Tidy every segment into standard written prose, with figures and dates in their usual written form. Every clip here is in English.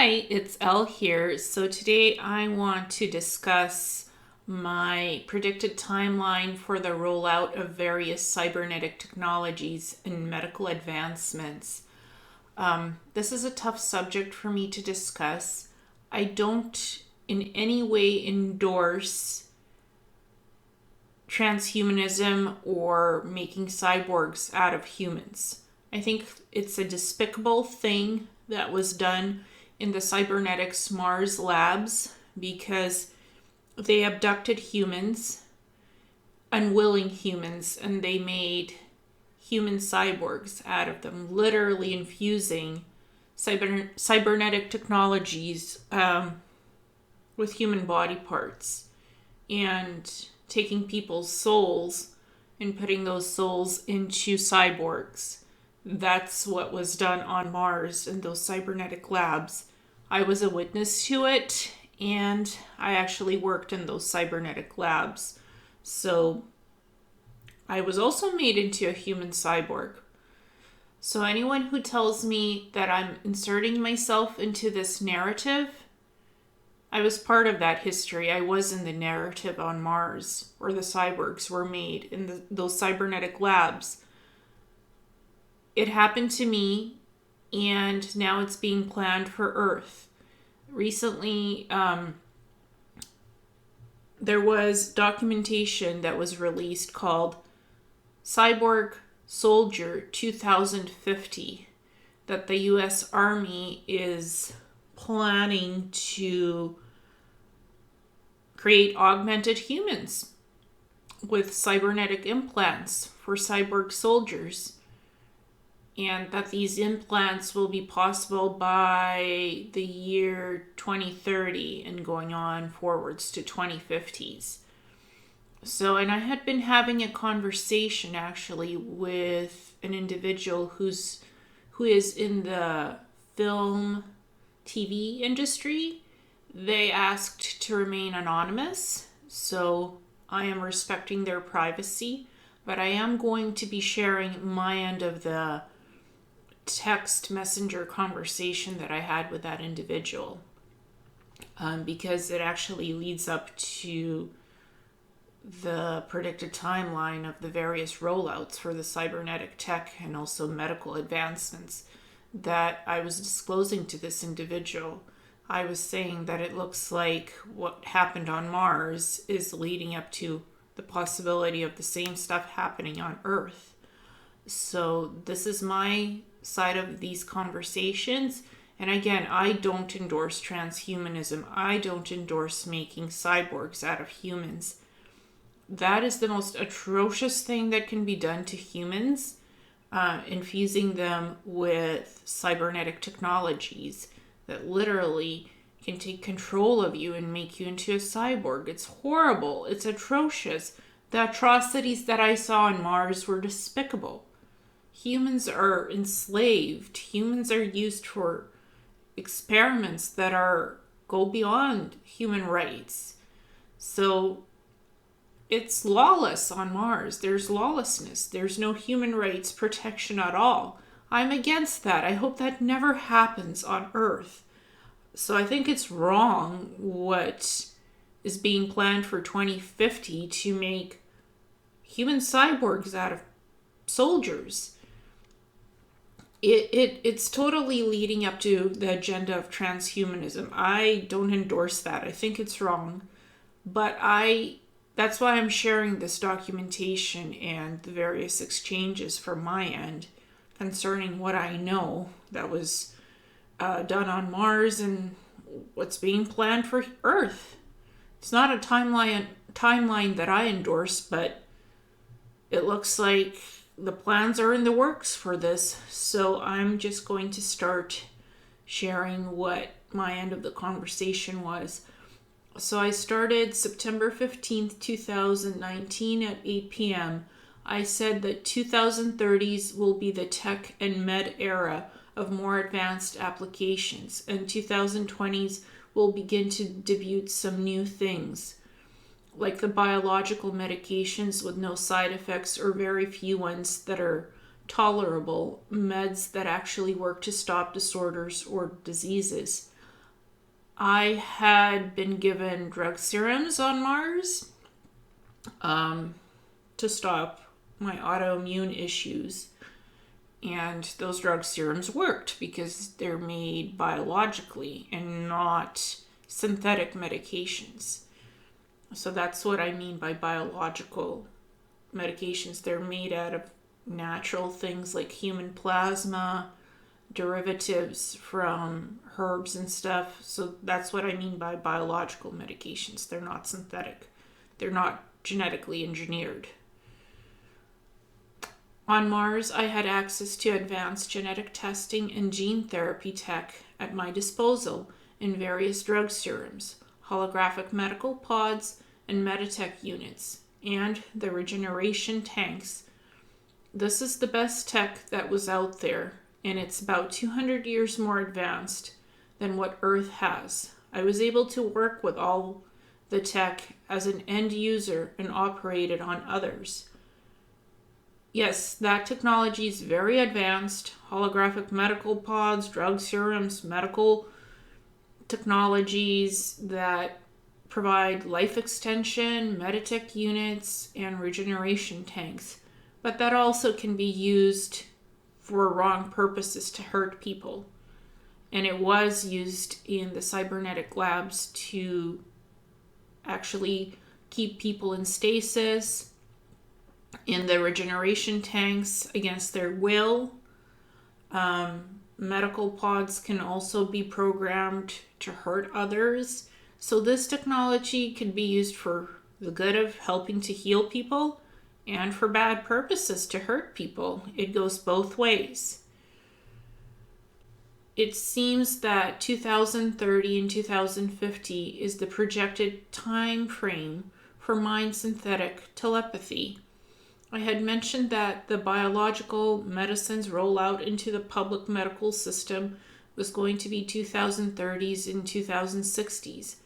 Hi, it's Elle here. So today I want to discuss my predicted timeline for the rollout of various cybernetic technologies and medical advancements. This is a tough subject for me to discuss. I don't in any way endorse transhumanism or making cyborgs out of humans. I think it's a despicable thing that was done in the Cybernetics Mars labs because they abducted humans, unwilling humans, and they made human cyborgs out of them, literally infusing cybernetic technologies with human body parts and taking people's souls and putting those souls into cyborgs. That's what was done on Mars in those cybernetic labs. I was a witness to it, and I actually worked in those cybernetic labs. So I was also made into a human cyborg. So anyone who tells me that I'm inserting myself into this narrative, I was part of that history. I was in the narrative on Mars where the cyborgs were made in those cybernetic labs. It happened to me, and now it's being planned for Earth. Recently, there was documentation that was released called Cyborg Soldier 2050 that the U.S. Army is planning to create augmented humans with cybernetic implants for cyborg soldiers, and that these implants will be possible by the year 2030 and going on forwards to 2050s. So, and I had been having a conversation actually with an individual who is in the film TV industry. They asked to remain anonymous, so I am respecting their privacy, but I am going to be sharing my end of the text messenger conversation that I had with that individual, because it actually leads up to the predicted timeline of the various rollouts for the cybernetic tech and also medical advancements that I was disclosing to this individual. I was saying that it looks like what happened on Mars is leading up to the possibility of the same stuff happening on Earth. So this is my side of these conversations. And again, I don't endorse transhumanism. I don't endorse making cyborgs out of humans. That is the most atrocious thing that can be done to humans, infusing them with cybernetic technologies that literally can take control of you and make you into a cyborg. It's horrible. It's atrocious. The atrocities that I saw on Mars were despicable. Humans are enslaved. Humans are used for experiments that go beyond human rights. So it's lawless on Mars. There's lawlessness. There's no human rights protection at all. I'm against that. I hope that never happens on Earth. So I think it's wrong what is being planned for 2050 to make human cyborgs out of soldiers. It's totally leading up to the agenda of transhumanism. I don't endorse that. I think it's wrong. But that's why I'm sharing this documentation and the various exchanges from my end concerning what I know that was done on Mars and what's being planned for Earth. It's not a timeline that I endorse, but it looks like the plans are in the works for this. So I'm just going to start sharing what my end of the conversation was. So I started September 15th, 2019 at 8 p.m. I said that 2030s will be the tech and med era of more advanced applications, and 2020s will begin to debut some new things, like the biological medications with no side effects or very few ones that are tolerable, meds that actually work to stop disorders or diseases. I had been given drug serums on Mars to stop my autoimmune issues. And those drug serums worked because they're made biologically and not synthetic medications. So that's what I mean by biological medications. They're made out of natural things like human plasma, derivatives from herbs and stuff. So that's what I mean by biological medications. They're not synthetic. They're not genetically engineered. On Mars, I had access to advanced genetic testing and gene therapy tech at my disposal in various drug serums, holographic medical pods, and Meditech units, and the regeneration tanks. This is the best tech that was out there, and it's about 200 years more advanced than what Earth has. I was able to work with all the tech as an end user and operate it on others. Yes, that technology is very advanced. Holographic medical pods, drug serums, medical technologies that provide life extension, Meditech units, and regeneration tanks. But that also can be used for wrong purposes to hurt people. And it was used in the cybernetic labs to actually keep people in stasis, in the regeneration tanks against their will. Medical pods can also be programmed to hurt others. So this technology can be used for the good of helping to heal people and for bad purposes to hurt people. It goes both ways. It seems that 2030 and 2050 is the projected time frame for mind synthetic telepathy. I had mentioned that the biological medicines rollout into the public medical system was going to be 2030s and 2060s,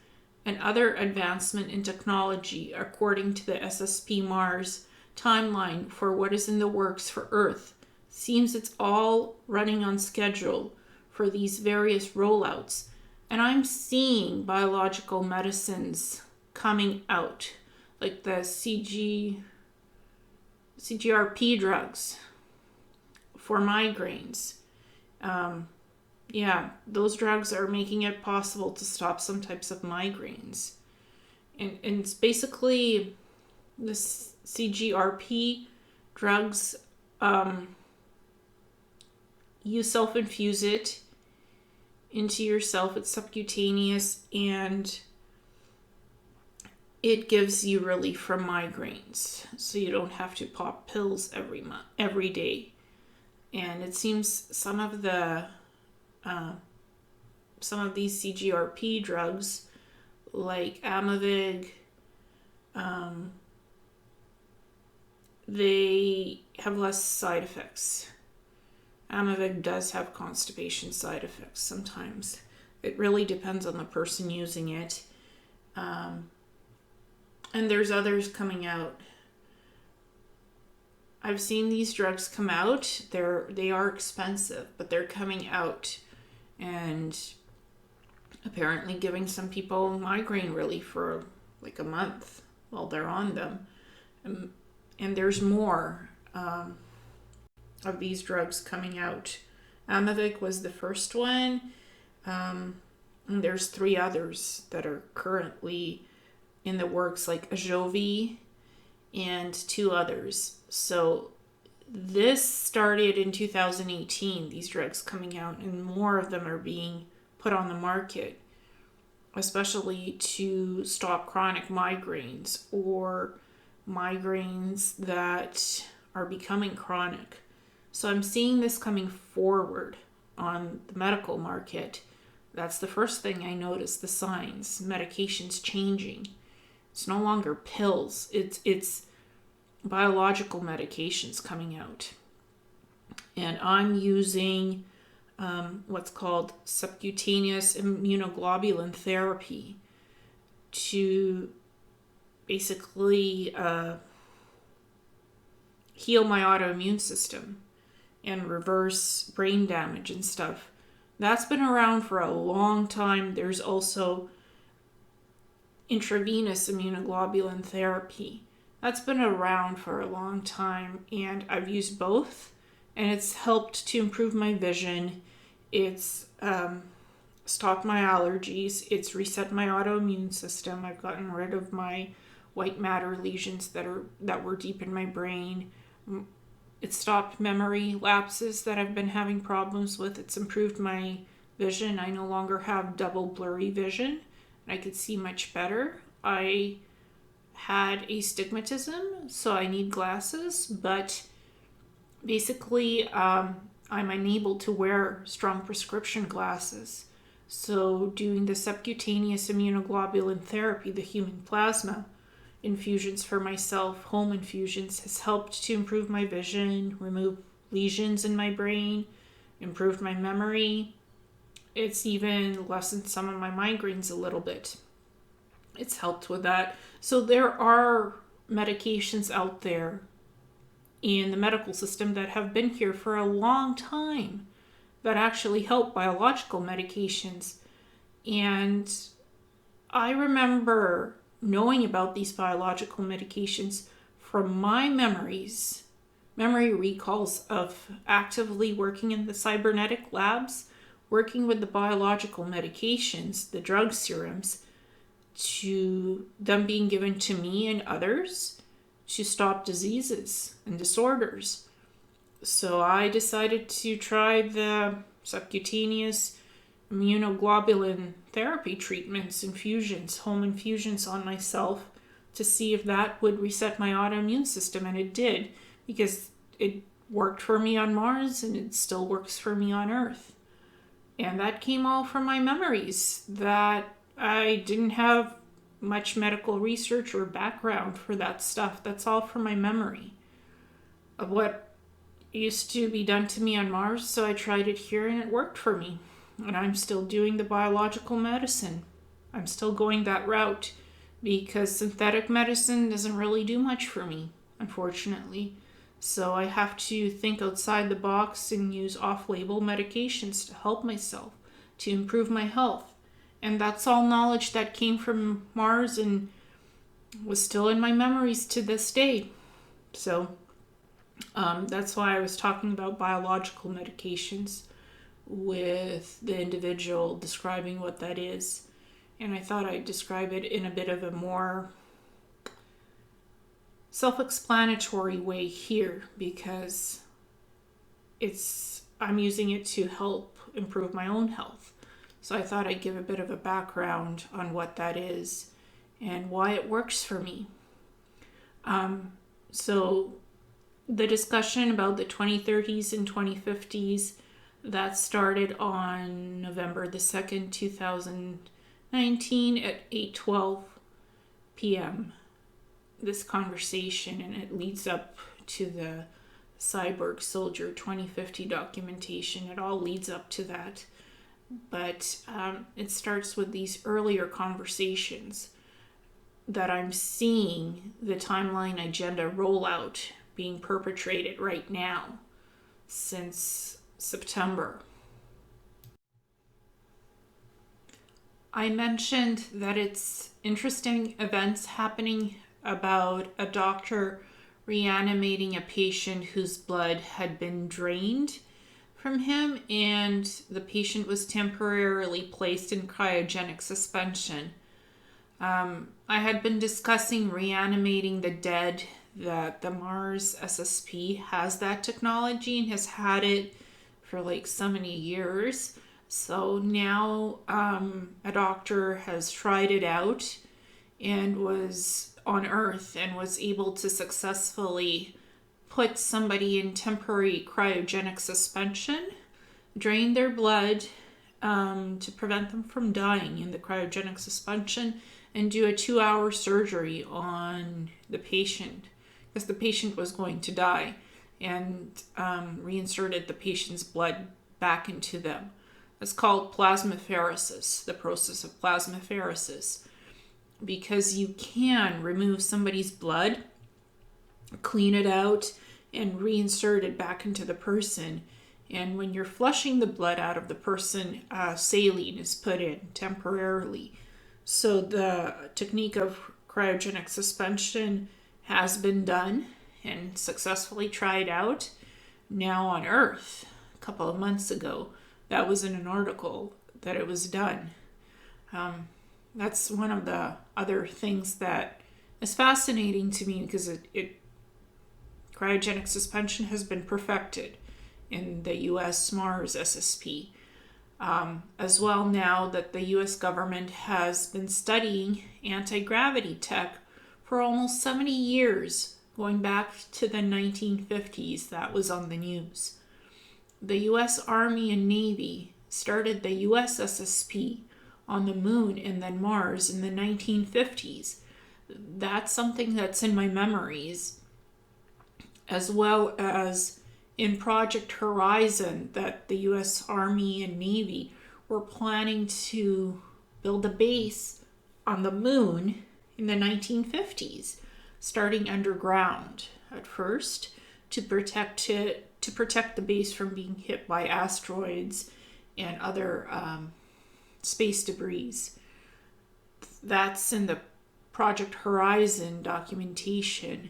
and other advancement in technology according to the SSP Mars timeline for what is in the works for Earth. Seems it's all running on schedule for these various rollouts, and I'm seeing biological medicines coming out, like the CGRP drugs for migraines. Those drugs are making it possible to stop some types of migraines. And it's basically the CGRP drugs, you self-infuse it into yourself. It's subcutaneous and it gives you relief from migraines, so you don't have to pop pills every day. And it seems some of these CGRP drugs, like Amavig, they have less side effects. Amavig does have constipation side effects sometimes. It really depends on the person using it. And there's others coming out. I've seen these drugs come out. They are expensive, but they're coming out and apparently giving some people migraine relief for like a month while they're on them. And there's more of these drugs coming out. Amavig was the first one. And there's 3 others that are currently in the works, like Ajovi and 2 others. So this started in 2018, these drugs coming out, and more of them are being put on the market, especially to stop chronic migraines or migraines that are becoming chronic. So I'm seeing this coming forward on the medical market. That's the first thing I noticed, the signs. Medications changing. It's no longer pills. It's biological medications coming out. And I'm using what's called subcutaneous immunoglobulin therapy to basically heal my autoimmune system and reverse brain damage and stuff That's been around for a long time. There's also intravenous immunoglobulin therapy. That's been around for a long time, and I've used both, and it's helped to improve my vision. It's stopped my allergies. It's reset my autoimmune system. I've gotten rid of my white matter lesions that were deep in my brain. It stopped memory lapses that I've been having problems with. It's improved my vision. I no longer have double blurry vision. I could see much better. I had astigmatism, so I need glasses, but basically I'm unable to wear strong prescription glasses. So doing the subcutaneous immunoglobulin therapy, the human plasma infusions for myself, home infusions, has helped to improve my vision, remove lesions in my brain, improved my memory. It's even lessened some of my migraines a little bit. It's helped with that. So there are medications out there in the medical system that have been here for a long time that actually help biological medications. And I remember knowing about these biological medications from my memory recalls of actively working in the cybernetic labs, working with the biological medications, the drug serums, to them being given to me and others to stop diseases and disorders. So I decided to try the subcutaneous immunoglobulin therapy treatments, infusions, home infusions on myself to see if that would reset my autoimmune system, and it did, because it worked for me on Mars and it still works for me on Earth. And that came all from my memories, that I didn't have much medical research or background for that stuff. That's all from my memory of what used to be done to me on Mars. So I tried it here and it worked for me. And I'm still doing the biological medicine. I'm still going that route because synthetic medicine doesn't really do much for me, unfortunately. So I have to think outside the box and use off-label medications to help myself, to improve my health. And that's all knowledge that came from Mars and was still in my memories to this day. So that's why I was talking about biological medications with the individual describing what that is. And I thought I'd describe it in a bit of a more self-explanatory way here, because I'm using it to help improve my own health. So I thought I'd give a bit of a background on what that is and why it works for me. So the discussion about the 2030s and 2050s, that started on November the 2nd, 2019 at 8:12 p.m. This conversation, and it leads up to the Cyborg Soldier 2050 documentation. It all leads up to that. But it starts with these earlier conversations that I'm seeing the timeline agenda rollout being perpetrated right now since September. I mentioned that it's interesting events happening about a doctor reanimating a patient whose blood had been drained from him, and the patient was temporarily placed in cryogenic suspension. I had been discussing reanimating the dead, that the Mars SSP has that technology and has had it for like so many years. So now a doctor has tried it out and was on Earth and was able to successfully put somebody in temporary cryogenic suspension, drain their blood to prevent them from dying in the cryogenic suspension, and do a 2-hour surgery on the patient because the patient was going to die, and reinserted the patient's blood back into them. It's called plasmapheresis, the process of plasmapheresis, because you can remove somebody's blood, clean it out, and reinsert it back into the person. And when you're flushing the blood out of the person, saline is put in temporarily. So the technique of cryogenic suspension has been done and successfully tried out now on Earth a couple of months ago. That was in an article that it was done. That's one of the other things that is fascinating to me, because cryogenic suspension has been perfected in the US Mars SSP. As well, now that the US government has been studying anti-gravity tech for almost 70 years, going back to the 1950s. That was on the news. The US Army and Navy started the US SSP on the moon and then Mars in the 1950s. That's something that's in my memories, as well as in Project Horizon, that the US Army and Navy were planning to build a base on the moon in the 1950s, starting underground at first to protect the base from being hit by asteroids and other space debris. That's in the Project Horizon documentation.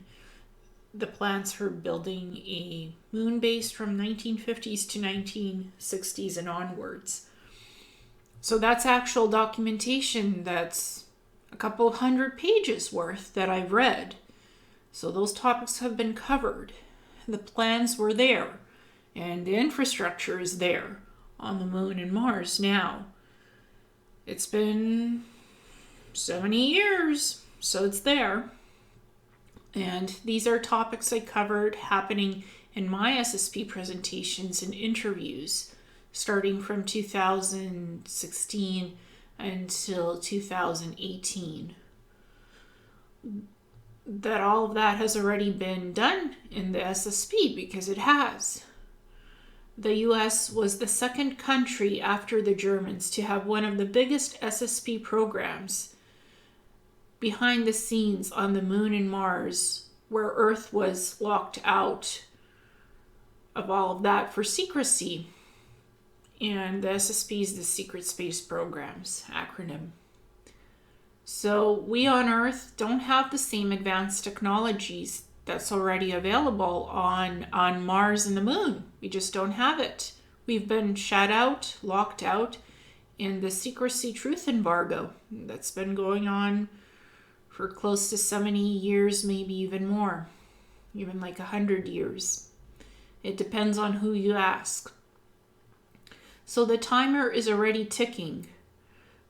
The plans for building a moon base from 1950s to 1960s and onwards. So that's actual documentation that's a couple of 100 pages worth that I've read. So those topics have been covered. The plans were there, and the infrastructure is there on the moon and Mars now. It's been 70 years, so it's there. And these are topics I covered happening in my SSP presentations and interviews starting from 2016 until 2018. That all of that has already been done in the SSP, because it has. The US was the second country after the Germans to have one of the biggest SSP programs behind the scenes on the moon and Mars, where Earth was locked out of all of that for secrecy. And the SSP is the Secret Space Programs acronym. So we on Earth don't have the same advanced technologies that's already available on Mars and the moon. We just don't have it. We've been shut out, locked out in the secrecy truth embargo that's been going on for close to 70 years, maybe even more, even like 100 years. It depends on who you ask. So the timer is already ticking.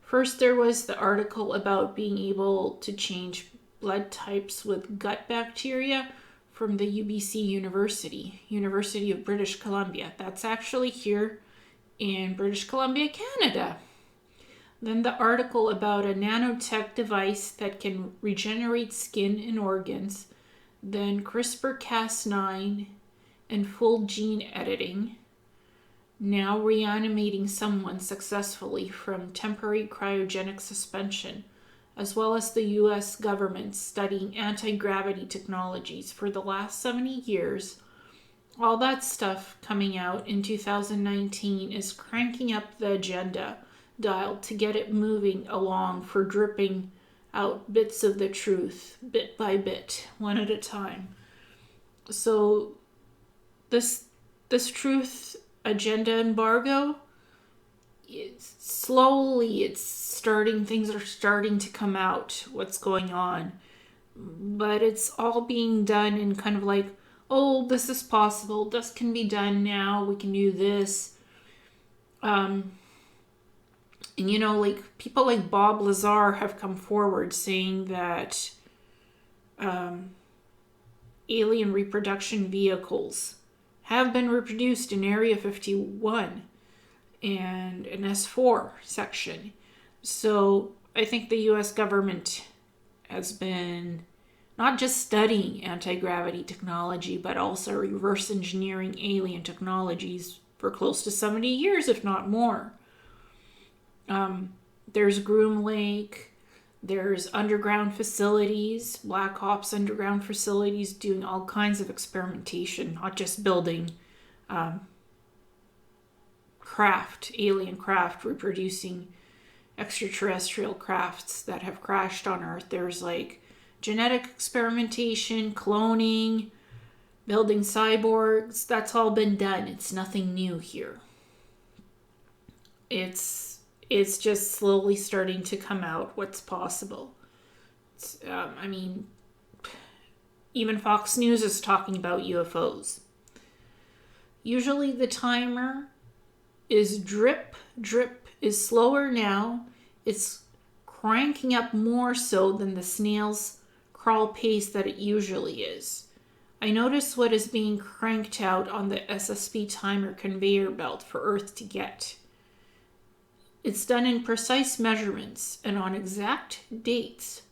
First, there was the article about being able to change blood types with gut bacteria from the UBC University of British Columbia. That's actually here in British Columbia, Canada. Then the article about a nanotech device that can regenerate skin and organs. Then CRISPR-Cas9 and full gene editing. Now reanimating someone successfully from temporary cryogenic suspension, as well as the US government studying anti-gravity technologies for the last 70 years. All that stuff coming out in 2019 is cranking up the agenda dial to get it moving along for dripping out bits of the truth, bit by bit, one at a time. So this truth agenda embargo, things are starting to come out, what's going on. But it's all being done in kind of like, oh, this is possible, this can be done now, we can do this. And like people like Bob Lazar have come forward saying that alien reproduction vehicles have been reproduced in Area 51 and an S4 section. So I think the US government has been not just studying anti-gravity technology, but also reverse engineering alien technologies for close to 70 years, if not more. There's Groom Lake, there's underground facilities, Black Ops underground facilities doing all kinds of experimentation, not just building alien craft reproducing extraterrestrial crafts that have crashed on Earth. There's like genetic experimentation, cloning, building cyborgs. That's all been done. It's nothing new here. It's just slowly starting to come out what's possible. Even Fox News is talking about UFOs. Usually the timer is drip is slower now. It's cranking up more so than the snail's crawl pace that it usually is. I notice what is being cranked out on the SSP timer conveyor belt for Earth to get. It's done in precise measurements and on exact dates.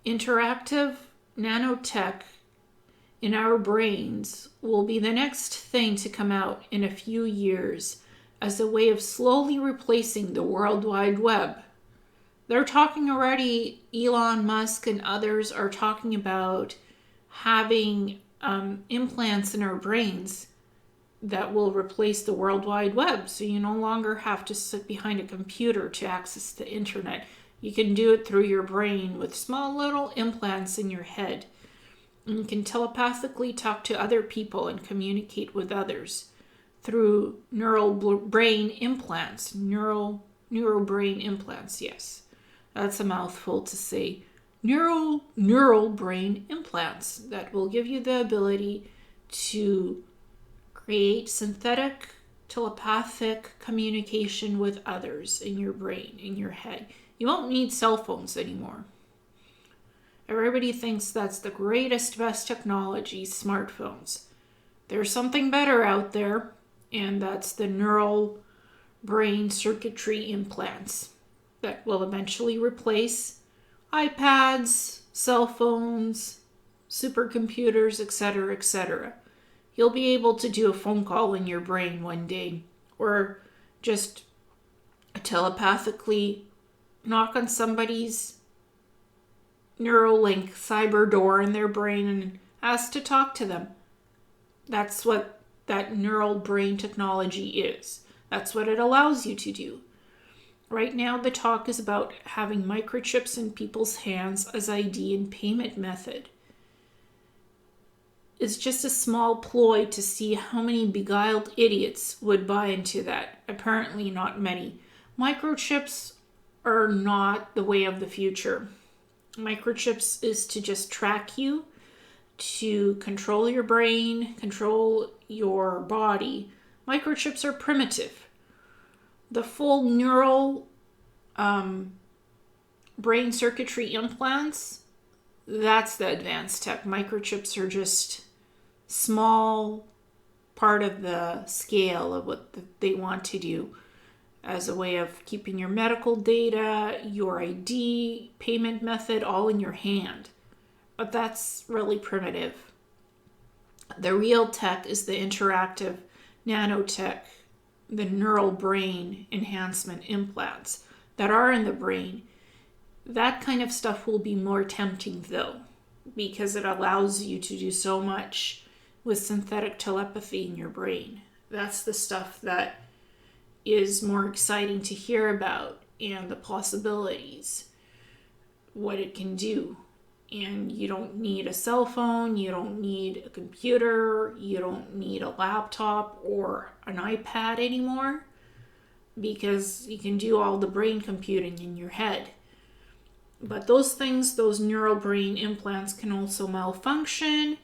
Interactive nanotech in our brains will be the next thing to come out in a few years as a way of slowly replacing the World Wide Web. They're talking already, Elon Musk and others are talking about having implants in our brains that will replace the World Wide Web. So you no longer have to sit behind a computer to access the internet. You can do it through your brain with small little implants in your head. And you can telepathically talk to other people and communicate with others through neural brain implants. Neural brain implants, yes. That's a mouthful to say. Neural brain implants that will give you the ability to create synthetic telepathic communication with others in your brain, in your head. You won't need cell phones anymore. Everybody thinks that's the greatest, best technology, smartphones. There's something better out there, and that's the neural brain circuitry implants that will eventually replace iPads, cell phones, supercomputers, etc., etc. You'll be able to do a phone call in your brain one day, or just telepathically knock on somebody's Neuralink cyber door in their brain and ask to talk to them. That's what that neural brain technology is. That's what it allows you to do. Right now, the talk is about having microchips in people's hands as ID and payment method. It's just a small ploy to see how many beguiled idiots would buy into that. Apparently not many. Microchips are not the way of the future. Microchips is to just track you, to control your brain, control your body. Microchips are primitive. The full neural brain circuitry implants, that's the advanced tech. Microchips are just small part of the scale of what they want to do as a way of keeping your medical data, your ID, payment method, all in your hand. But that's really primitive. The real tech is the interactive nanotech, the neural brain enhancement implants that are in the brain. That kind of stuff will be more tempting though, because it allows you to do so much with synthetic telepathy in your brain. That's the stuff that is more exciting to hear about, and the possibilities, what it can do. And you don't need a cell phone, you don't need a computer, you don't need a laptop or an iPad anymore, because you can do all the brain computing in your head. But those things, those neural brain implants, can also malfunction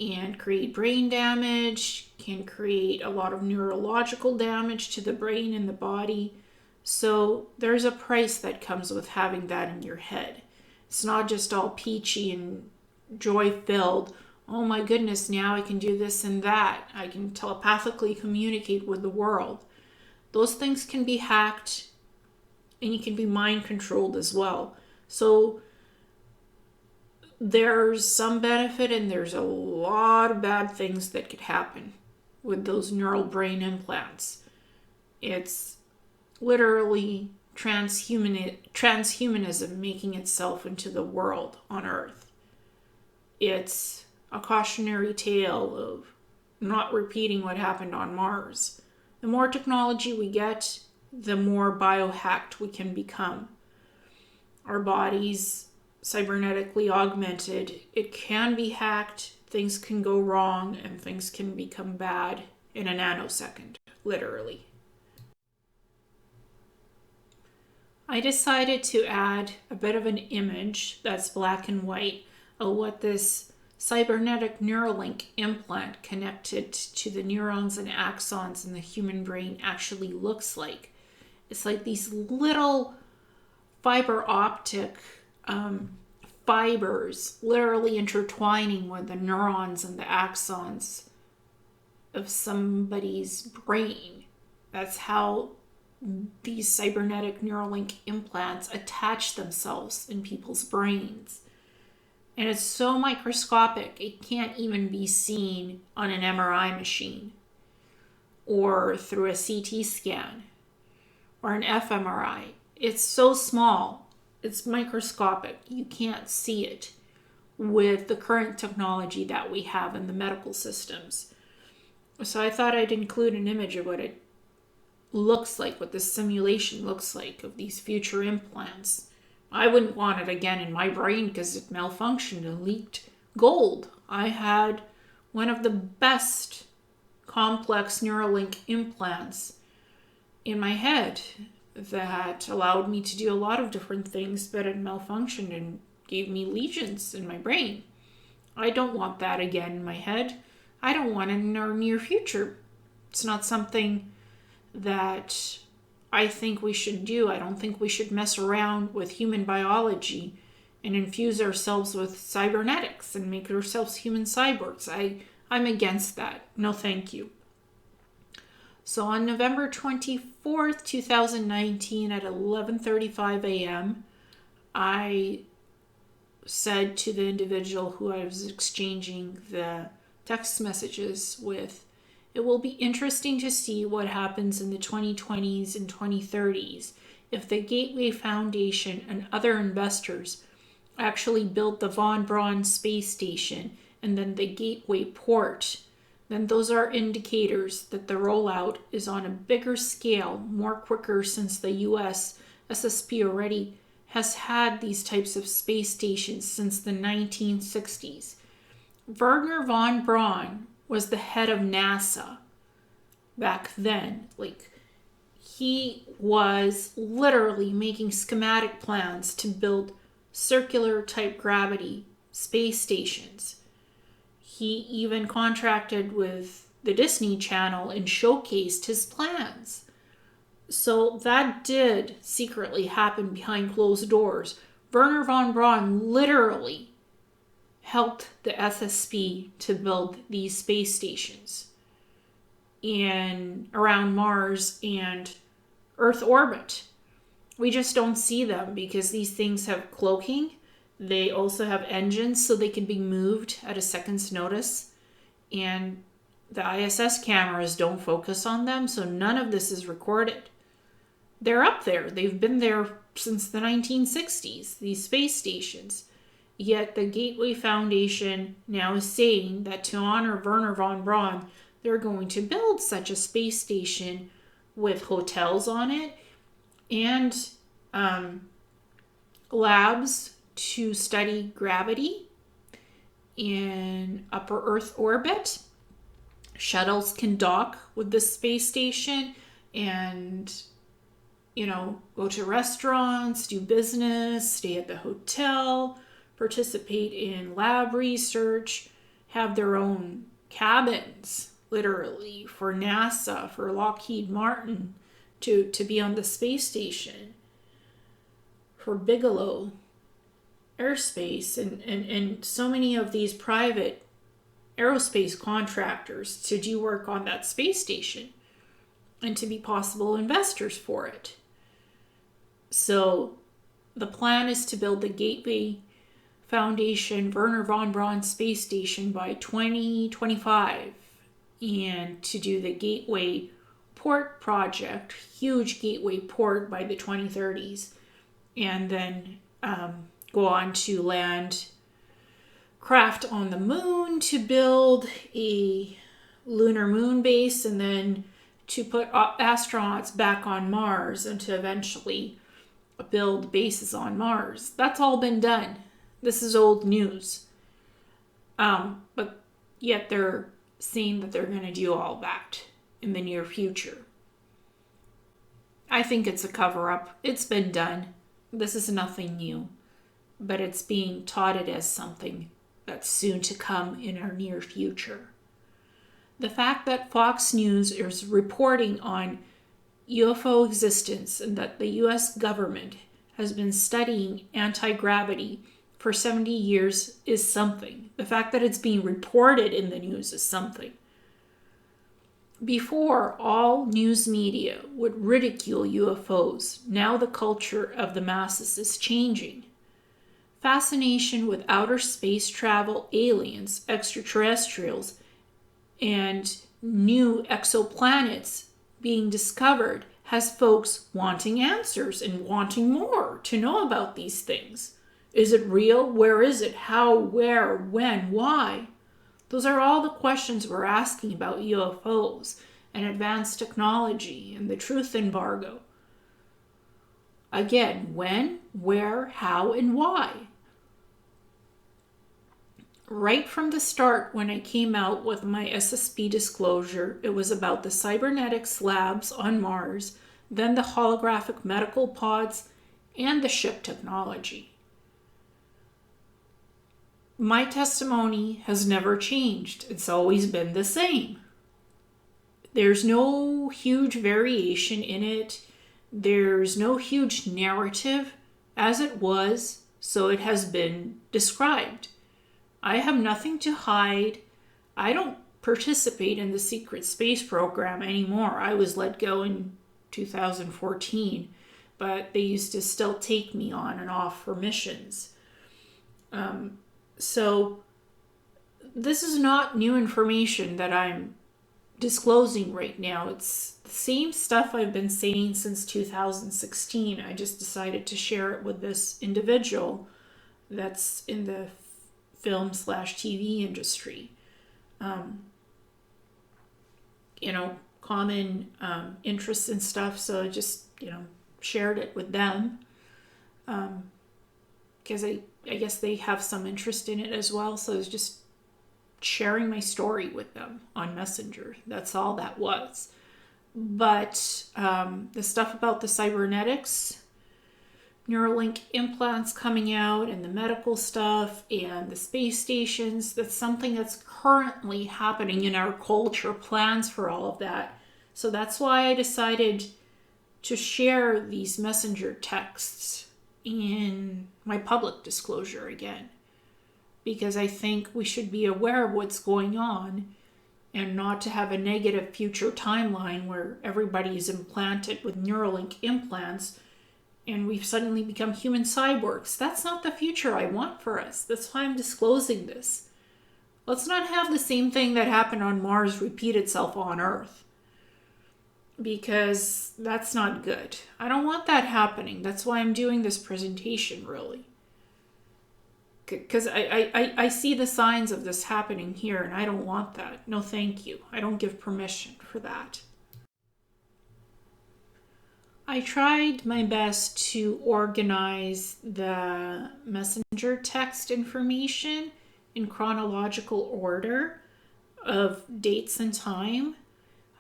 and create brain damage, can create a lot of neurological damage to the brain and the body. So there's a price that comes with having that in your head. It's not just all peachy and joy-filled. Oh my goodness, now I can do this and that. I can telepathically communicate with the world. Those things can be hacked, and you can be mind-controlled as well. So there's some benefit, and there's a lot of bad things that could happen with those neural brain implants. It's literally transhumanism making itself into the world on Earth. It's a cautionary tale of not repeating what happened on Mars. The more technology we get, the more biohacked we can become. Our bodies cybernetically augmented. It can be hacked, things can go wrong, and things can become bad in a nanosecond, literally. I decided to add a bit of an image that's black and white of what this cybernetic Neuralink implant connected to the neurons and axons in the human brain actually looks like. It's like these little fiber optic fibers literally intertwining with the neurons and the axons of somebody's brain. That's how these cybernetic Neuralink implants attach themselves in people's brains. And it's so microscopic, it can't even be seen on an MRI machine or through a CT scan or an fMRI. It's so small, it's microscopic. You can't see it with the current technology that we have in the medical systems. So I thought I'd include an image of what it looks like, what the simulation looks like of these future implants. I wouldn't want it again in my brain because it malfunctioned and leaked gold. I had one of the best complex Neuralink implants in my head that allowed me to do a lot of different things, but it malfunctioned and gave me lesions in my brain. I don't want that again in my head. I don't want it in our near future. It's not something that I think we should do. I don't think we should mess around with human biology and infuse ourselves with cybernetics and make ourselves human cyborgs. I'm against that. No, thank you. So on November 24th, 2019 at 11:35 a.m., I said to the individual who I was exchanging the text messages with, it will be interesting to see what happens in the 2020s and 2030s if the Gateway Foundation and other investors actually build the Von Braun space station and then the Gateway port. Then those are indicators that the rollout is on a bigger scale, more quicker, since the US SSP already has had these types of space stations since the 1960s. Wernher von Braun was the head of NASA back then. Like, he was literally making schematic plans to build circular type gravity space stations. He even contracted with the Disney Channel and showcased his plans. So that did secretly happen behind closed doors. Wernher von Braun literally helped the SSP to build these space stations in around Mars and Earth orbit. We just don't see them because these things have cloaking. They also have engines so they can be moved at a second's notice. And the ISS cameras don't focus on them, so none of this is recorded. They're up there. They've been there since the 1960s, these space stations. Yet the Gateway Foundation now is saying that to honor Wernher von Braun, they're going to build such a space station with hotels on it and labs to study gravity in upper Earth orbit. Shuttles can dock with the space station and, go to restaurants, do business, stay at the hotel, participate in lab research, have their own cabins, literally, for NASA, for Lockheed Martin to be on the space station, for Bigelow Aerospace, and so many of these private aerospace contractors to do work on that space station and to be possible investors for it. So the plan is to build the Gateway Foundation Wernher von Braun space station by 2025 and to do the Gateway Port project, huge Gateway Port, by the 2030s, and then go on to land craft on the moon to build a lunar moon base and then to put astronauts back on Mars and to eventually build bases on Mars. That's all been done. This is old news. But yet they're saying that they're going to do all that in the near future. I think it's a cover-up. It's been done. This is nothing new. But it's being touted as something that's soon to come in our near future. The fact that Fox News is reporting on UFO existence and that the US government has been studying anti-gravity for 70 years is something. The fact that it's being reported in the news is something. Before, all news media would ridicule UFOs. Now the culture of the masses is changing. Fascination with outer space travel, aliens, extraterrestrials, and new exoplanets being discovered has folks wanting answers and wanting more to know about these things. Is it real? Where is it? How? Where? When? Why? Those are all the questions we're asking about UFOs and advanced technology and the truth embargo. Again, when, where, how, and why? Right from the start, when I came out with my SSP disclosure, it was about the Cybernetics labs on Mars, then the holographic medical pods, and the ship technology. My testimony has never changed. It's always been the same. There's no huge variation in it. There's no huge narrative. As it was, so it has been described. I have nothing to hide. I don't participate in the secret space program anymore. I was let go in 2014, but they used to still take me on and off for missions. So this is not new information that I'm disclosing right now. It's the same stuff I've been saying since 2016. I just decided to share it with this individual that's in the film/TV industry. Common interests and stuff. So I just, shared it with them. Because I guess they have some interest in it as well. So I was just sharing my story with them on Messenger. That's all that was. But the stuff about the cybernetics, Neuralink implants coming out, and the medical stuff, and the space stations, that's something that's currently happening in our culture, plans for all of that. So that's why I decided to share these messenger texts in my public disclosure again. Because I think we should be aware of what's going on and not to have a negative future timeline where everybody is implanted with Neuralink implants and we've suddenly become human cyborgs. That's not the future I want for us. That's why I'm disclosing this. Let's not have the same thing that happened on Mars repeat itself on Earth. Because that's not good. I don't want that happening. That's why I'm doing this presentation, really. Because I see the signs of this happening here, and I don't want that. No, thank you. I don't give permission for that. I tried my best to organize the messenger text information in chronological order of dates and time.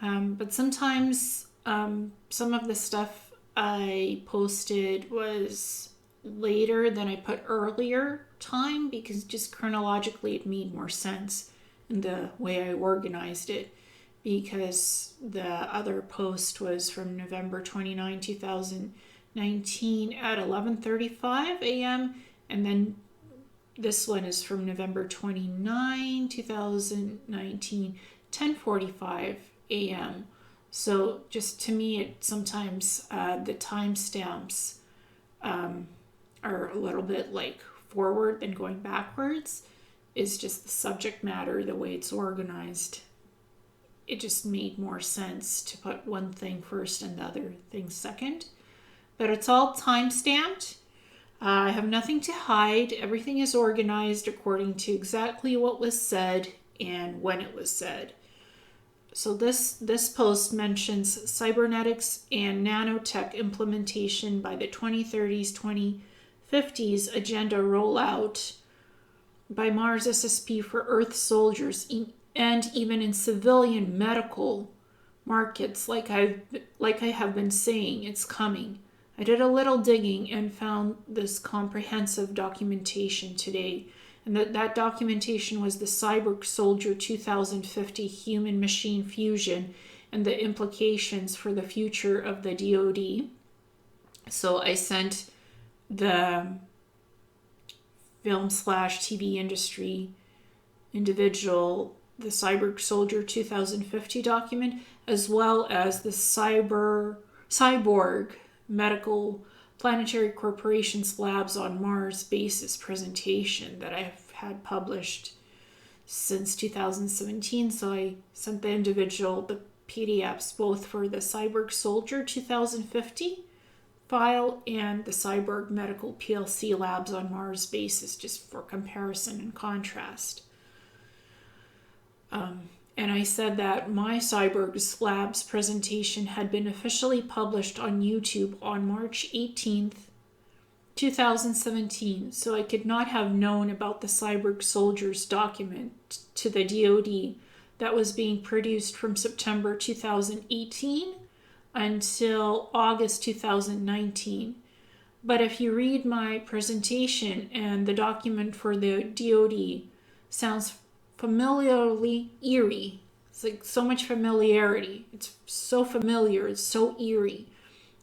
But sometimes some of the stuff I posted was later than I put earlier time because just chronologically it made more sense in the way I organized it. Because the other post was from November 29, 2019 at 11:35 a.m. And then this one is from November 29, 2019, 10:45 a.m. So just to me, it sometimes the timestamps are a little bit like forward and going backwards. Is just the subject matter, the way it's organized. It just made more sense to put one thing first and the other thing second. But it's all time-stamped. I have nothing to hide. Everything is organized according to exactly what was said and when it was said. So this post mentions cybernetics and nanotech implementation by the 2030s, 2050s agenda rollout by Mars SSP for Earth soldiers and even in civilian medical markets. Like I have been saying, it's coming. I did a little digging and found this comprehensive documentation today. And that documentation was the Cyborg Soldier 2050 human machine fusion and the implications for the future of the DoD. So I sent the film/TV industry individual the Cyborg Soldier 2050 document, as well as the Cyborg Medical Planetary Corporation's Labs on Mars basis presentation that I've had published since 2017. So I sent the individual the PDFs both for the Cyborg Soldier 2050 file and the Cyborg Medical PLC Labs on Mars basis, just for comparison and contrast. And I said that my Cyborg Labs presentation had been officially published on YouTube on March 18th, 2017, so I could not have known about the Cyborg Soldiers document to the DoD that was being produced from September 2018 until August 2019. But if you read my presentation, and the document for the DoD sounds familiarly eerie. It's like so much familiarity. It's so familiar, it's so eerie,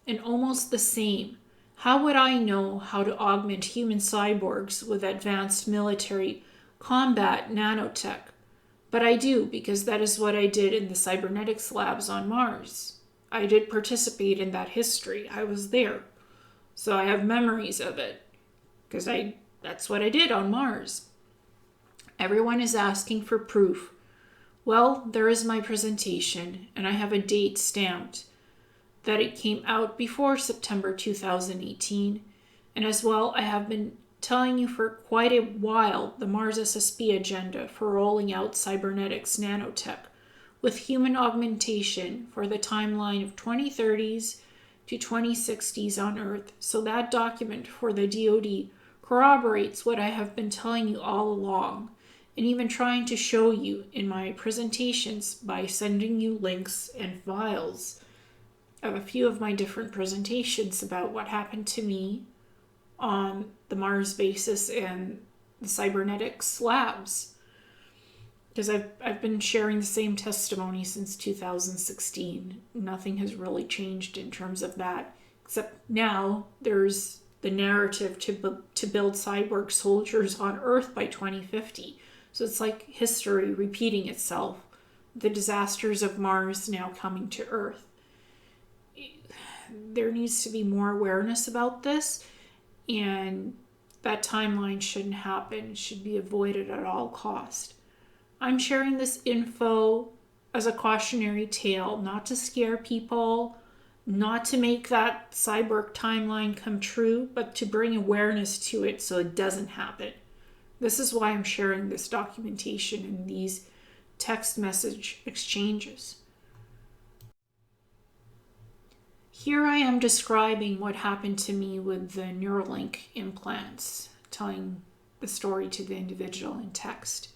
and almost the same. How would I know how to augment human cyborgs with advanced military combat nanotech? But I do, because that is what I did in the Cybernetics labs on Mars. I did participate in that history. I was there. So I have memories of it, because that's what I did on Mars. Everyone is asking for proof. Well, there is my presentation, and I have a date stamped that it came out before September 2018. And as well, I have been telling you for quite a while the Mars SSP agenda for rolling out cybernetics nanotech with human augmentation for the timeline of 2030s to 2060s on Earth. So that document for the DoD corroborates what I have been telling you all along, and even trying to show you in my presentations by sending you links and files of a few of my different presentations about what happened to me on the Mars basis and the Cybernetics labs. Because I've been sharing the same testimony since 2016. Nothing has really changed in terms of that, except now there's the narrative to build cyborg soldiers on Earth by 2050. So it's like history repeating itself. The disasters of Mars now coming to Earth. There needs to be more awareness about this, and that timeline shouldn't happen. It should be avoided at all cost. I'm sharing this info as a cautionary tale, not to scare people, not to make that cyborg timeline come true, but to bring awareness to it so it doesn't happen. This is why I'm sharing this documentation and these text message exchanges. Here I am describing what happened to me with the Neuralink implants, telling the story to the individual in text.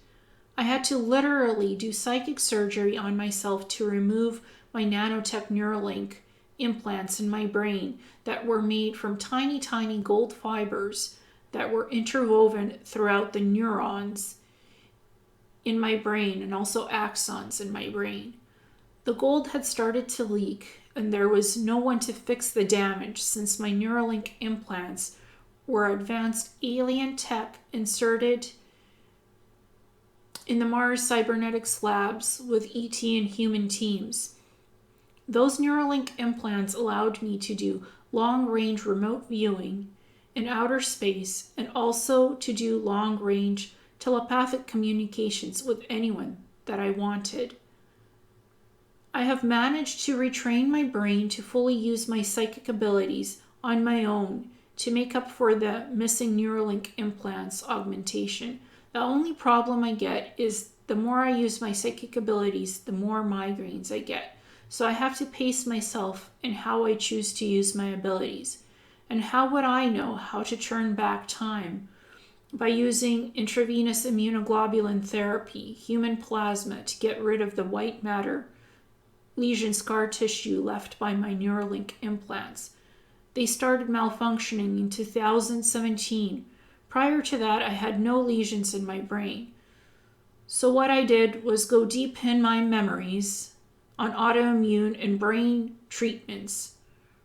I had to literally do psychic surgery on myself to remove my nanotech Neuralink implants in my brain that were made from tiny, tiny gold fibers that were interwoven throughout the neurons in my brain and also axons in my brain. The gold had started to leak, and there was no one to fix the damage since my Neuralink implants were advanced alien tech inserted in the Mars Cybernetics labs with ET and human teams. Those Neuralink implants allowed me to do long-range remote viewing in outer space and also to do long-range telepathic communications with anyone that I wanted. I have managed to retrain my brain to fully use my psychic abilities on my own to make up for the missing Neuralink implants augmentation. The only problem I get is The more I use my psychic abilities, the more migraines I get. So I have to pace myself in how I choose to use my abilities. And how would I know how to turn back time? By using intravenous immunoglobulin therapy, human plasma, to get rid of the white matter, lesion scar tissue left by my Neuralink implants. They started malfunctioning in 2017. Prior to that, I had no lesions in my brain. So what I did was go deep in my memories on autoimmune and brain treatments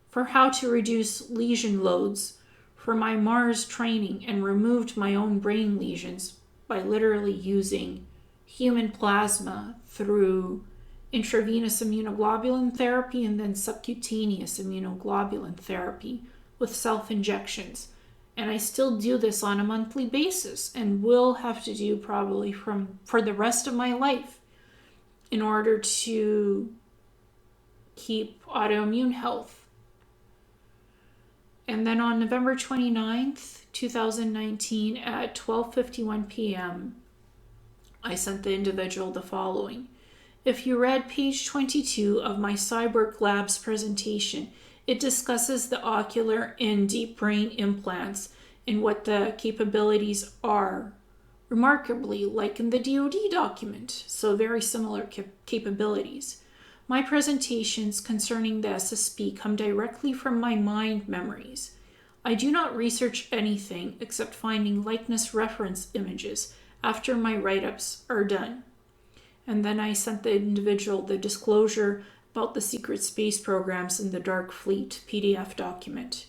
for how to reduce lesion loads for my Mars training, and removed my own brain lesions by literally using human plasma through intravenous immunoglobulin therapy and then subcutaneous immunoglobulin therapy with self-injections. And I still do this on a monthly basis and will have to do probably for the rest of my life in order to keep autoimmune health. And then on November 29th, 2019 at 12:51 p.m., I sent the individual the following. If you read page 22 of my Cyborg Labs presentation, it discusses the ocular and deep brain implants and what the capabilities are. Remarkably, like in the DoD document, so very similar capabilities. My presentations concerning the SSP come directly from my mind memories. I do not research anything except finding likeness reference images after my write-ups are done. And then I sent the individual the disclosure about the secret space programs in the Dark Fleet PDF document.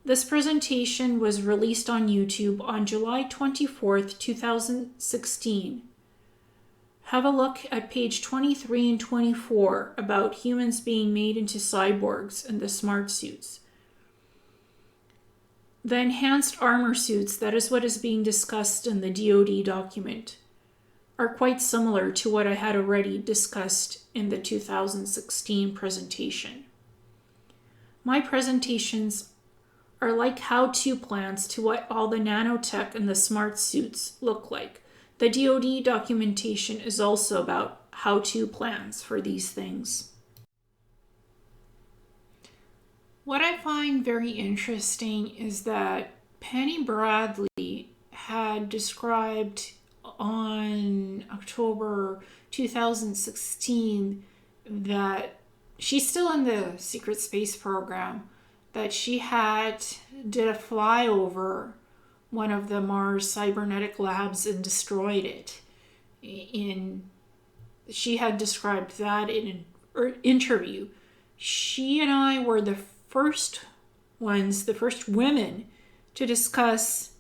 This presentation was released on YouTube on July 24th, 2016. Have a look at page 23 and 24 about humans being made into cyborgs and the smart suits. The enhanced armor suits, that is what is being discussed in the DoD document, are quite similar to what I had already discussed in the 2016 presentation. My presentations are like how-to plans to what all the nanotech and the smart suits look like. The DoD documentation is also about how-to plans for these things. What I find very interesting is that Penny Bradley had described on October 2016 that she's still in the secret space program, that she did a flyover one of the Mars Cybernetic labs and destroyed it. She had described that in an interview. She and I were the first women to discuss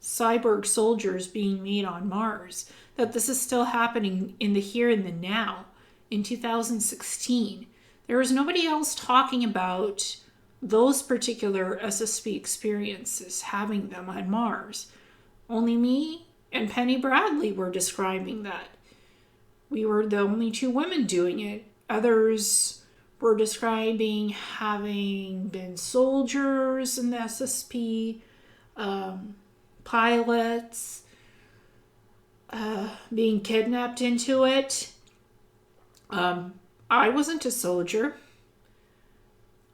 Cyborg Soldiers being made on Mars, that this is still happening in the here and the now. In 2016, there was nobody else talking about those particular SSP experiences, having them on Mars. Only me and Penny Bradley were describing that. We were the only two women doing it. Others were describing having been soldiers in the SSP, pilots, being kidnapped into it. I wasn't a soldier.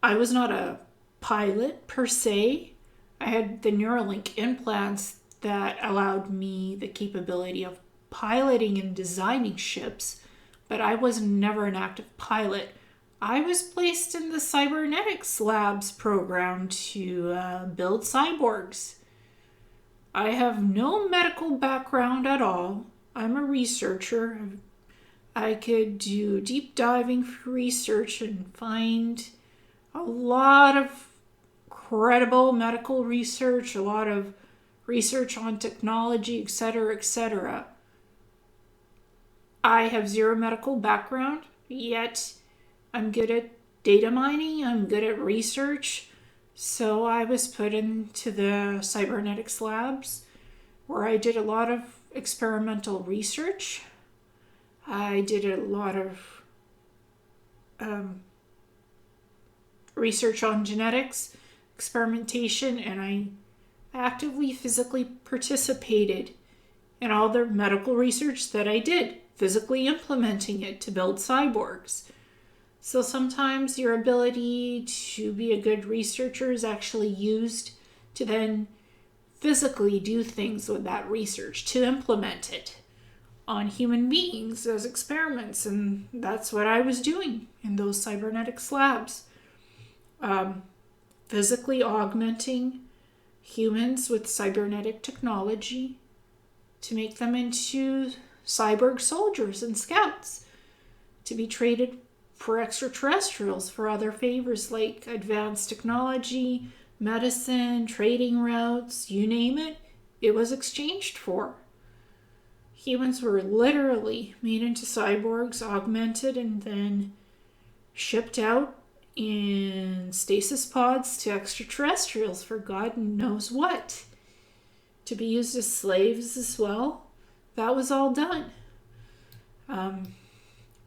I was not a pilot per se. I had the Neuralink implants that allowed me the capability of piloting and designing ships, but I was never an active pilot. I was placed in the Cybernetics labs program to build cyborgs. I have no medical background at all. I'm a researcher. I could do deep diving research and find a lot of credible medical research, a lot of research on technology, etc., etc. I have zero medical background, yet I'm good at data mining, I'm good at research, so I was put into the Cybernetics labs where I did a lot of experimental research. I did a lot of research on genetics, experimentation, and I actively physically participated and all the medical research that I did, physically implementing it to build cyborgs. So sometimes your ability to be a good researcher is actually used to then physically do things with that research, to implement it on human beings as experiments. And that's what I was doing in those cybernetics labs. Physically augmenting humans with cybernetic technology to make them into cyborg soldiers and scouts to be traded for extraterrestrials for other favors like advanced technology, medicine, trading routes, you name it, it was exchanged for. Humans were literally made into cyborgs, augmented, and then shipped out in stasis pods to extraterrestrials for God knows what. To be used as slaves as well. That was all done.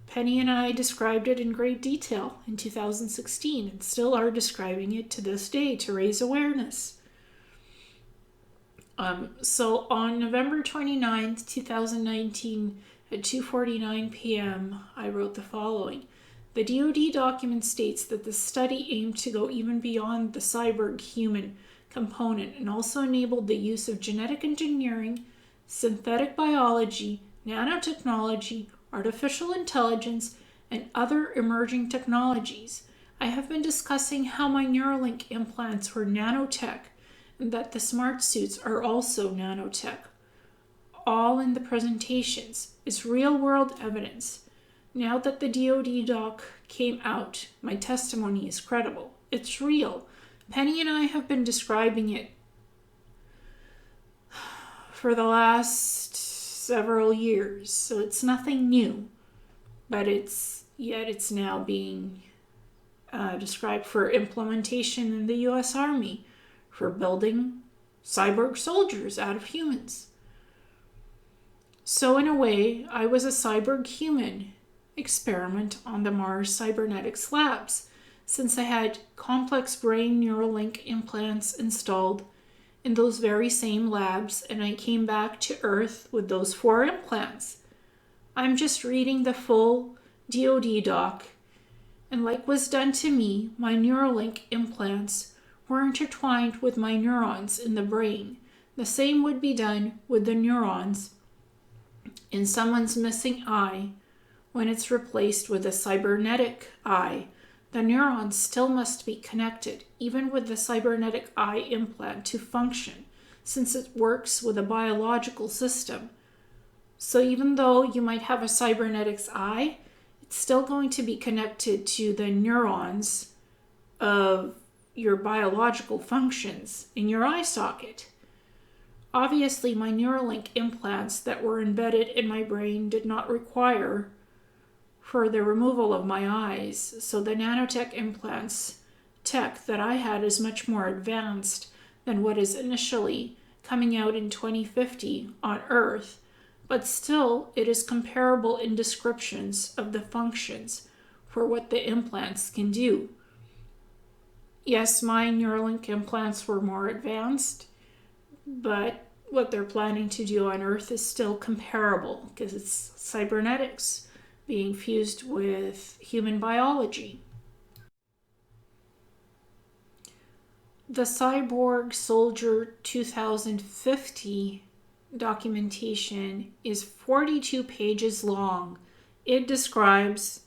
Penny and I described it in great detail in 2016 and still are describing it to this day to raise awareness. So on November 29th, 2019 at 2:49 p.m., I wrote the following. The DoD document states that the study aimed to go even beyond the cyborg human component and also enabled the use of genetic engineering, synthetic biology, nanotechnology, artificial intelligence, and other emerging technologies. I have been discussing how my Neuralink implants were nanotech and that the smart suits are also nanotech. All in the presentations is real-world evidence. Now that the DoD doc came out, my testimony is credible. It's real. Penny and I have been describing it for the last several years, so it's nothing new. But it's now being described for implementation in the U.S. Army for building cyborg soldiers out of humans. So in a way, I was a cyborg human experiment on the Mars Cybernetics labs, since I had complex brain Neuralink implants installed in those very same labs, and I came back to Earth with those 4 implants. I'm just reading the full DoD doc, and like was done to me, my Neuralink implants were intertwined with my neurons in the brain. The same would be done with the neurons in someone's missing eye. When it's replaced with a cybernetic eye, the neurons still must be connected, even with the cybernetic eye implant, to function, since it works with a biological system. So even though you might have a cybernetics eye, it's still going to be connected to the neurons of your biological functions in your eye socket. Obviously, my Neuralink implants that were embedded in my brain did not require for the removal of my eyes, so the nanotech implants tech that I had is much more advanced than what is initially coming out in 2050 on Earth, but still it is comparable in descriptions of the functions for what the implants can do. Yes, my Neuralink implants were more advanced, but what they're planning to do on Earth is still comparable because it's cybernetics being fused with human biology. The Cyborg Soldier 2050 documentation is 42 pages long. It describes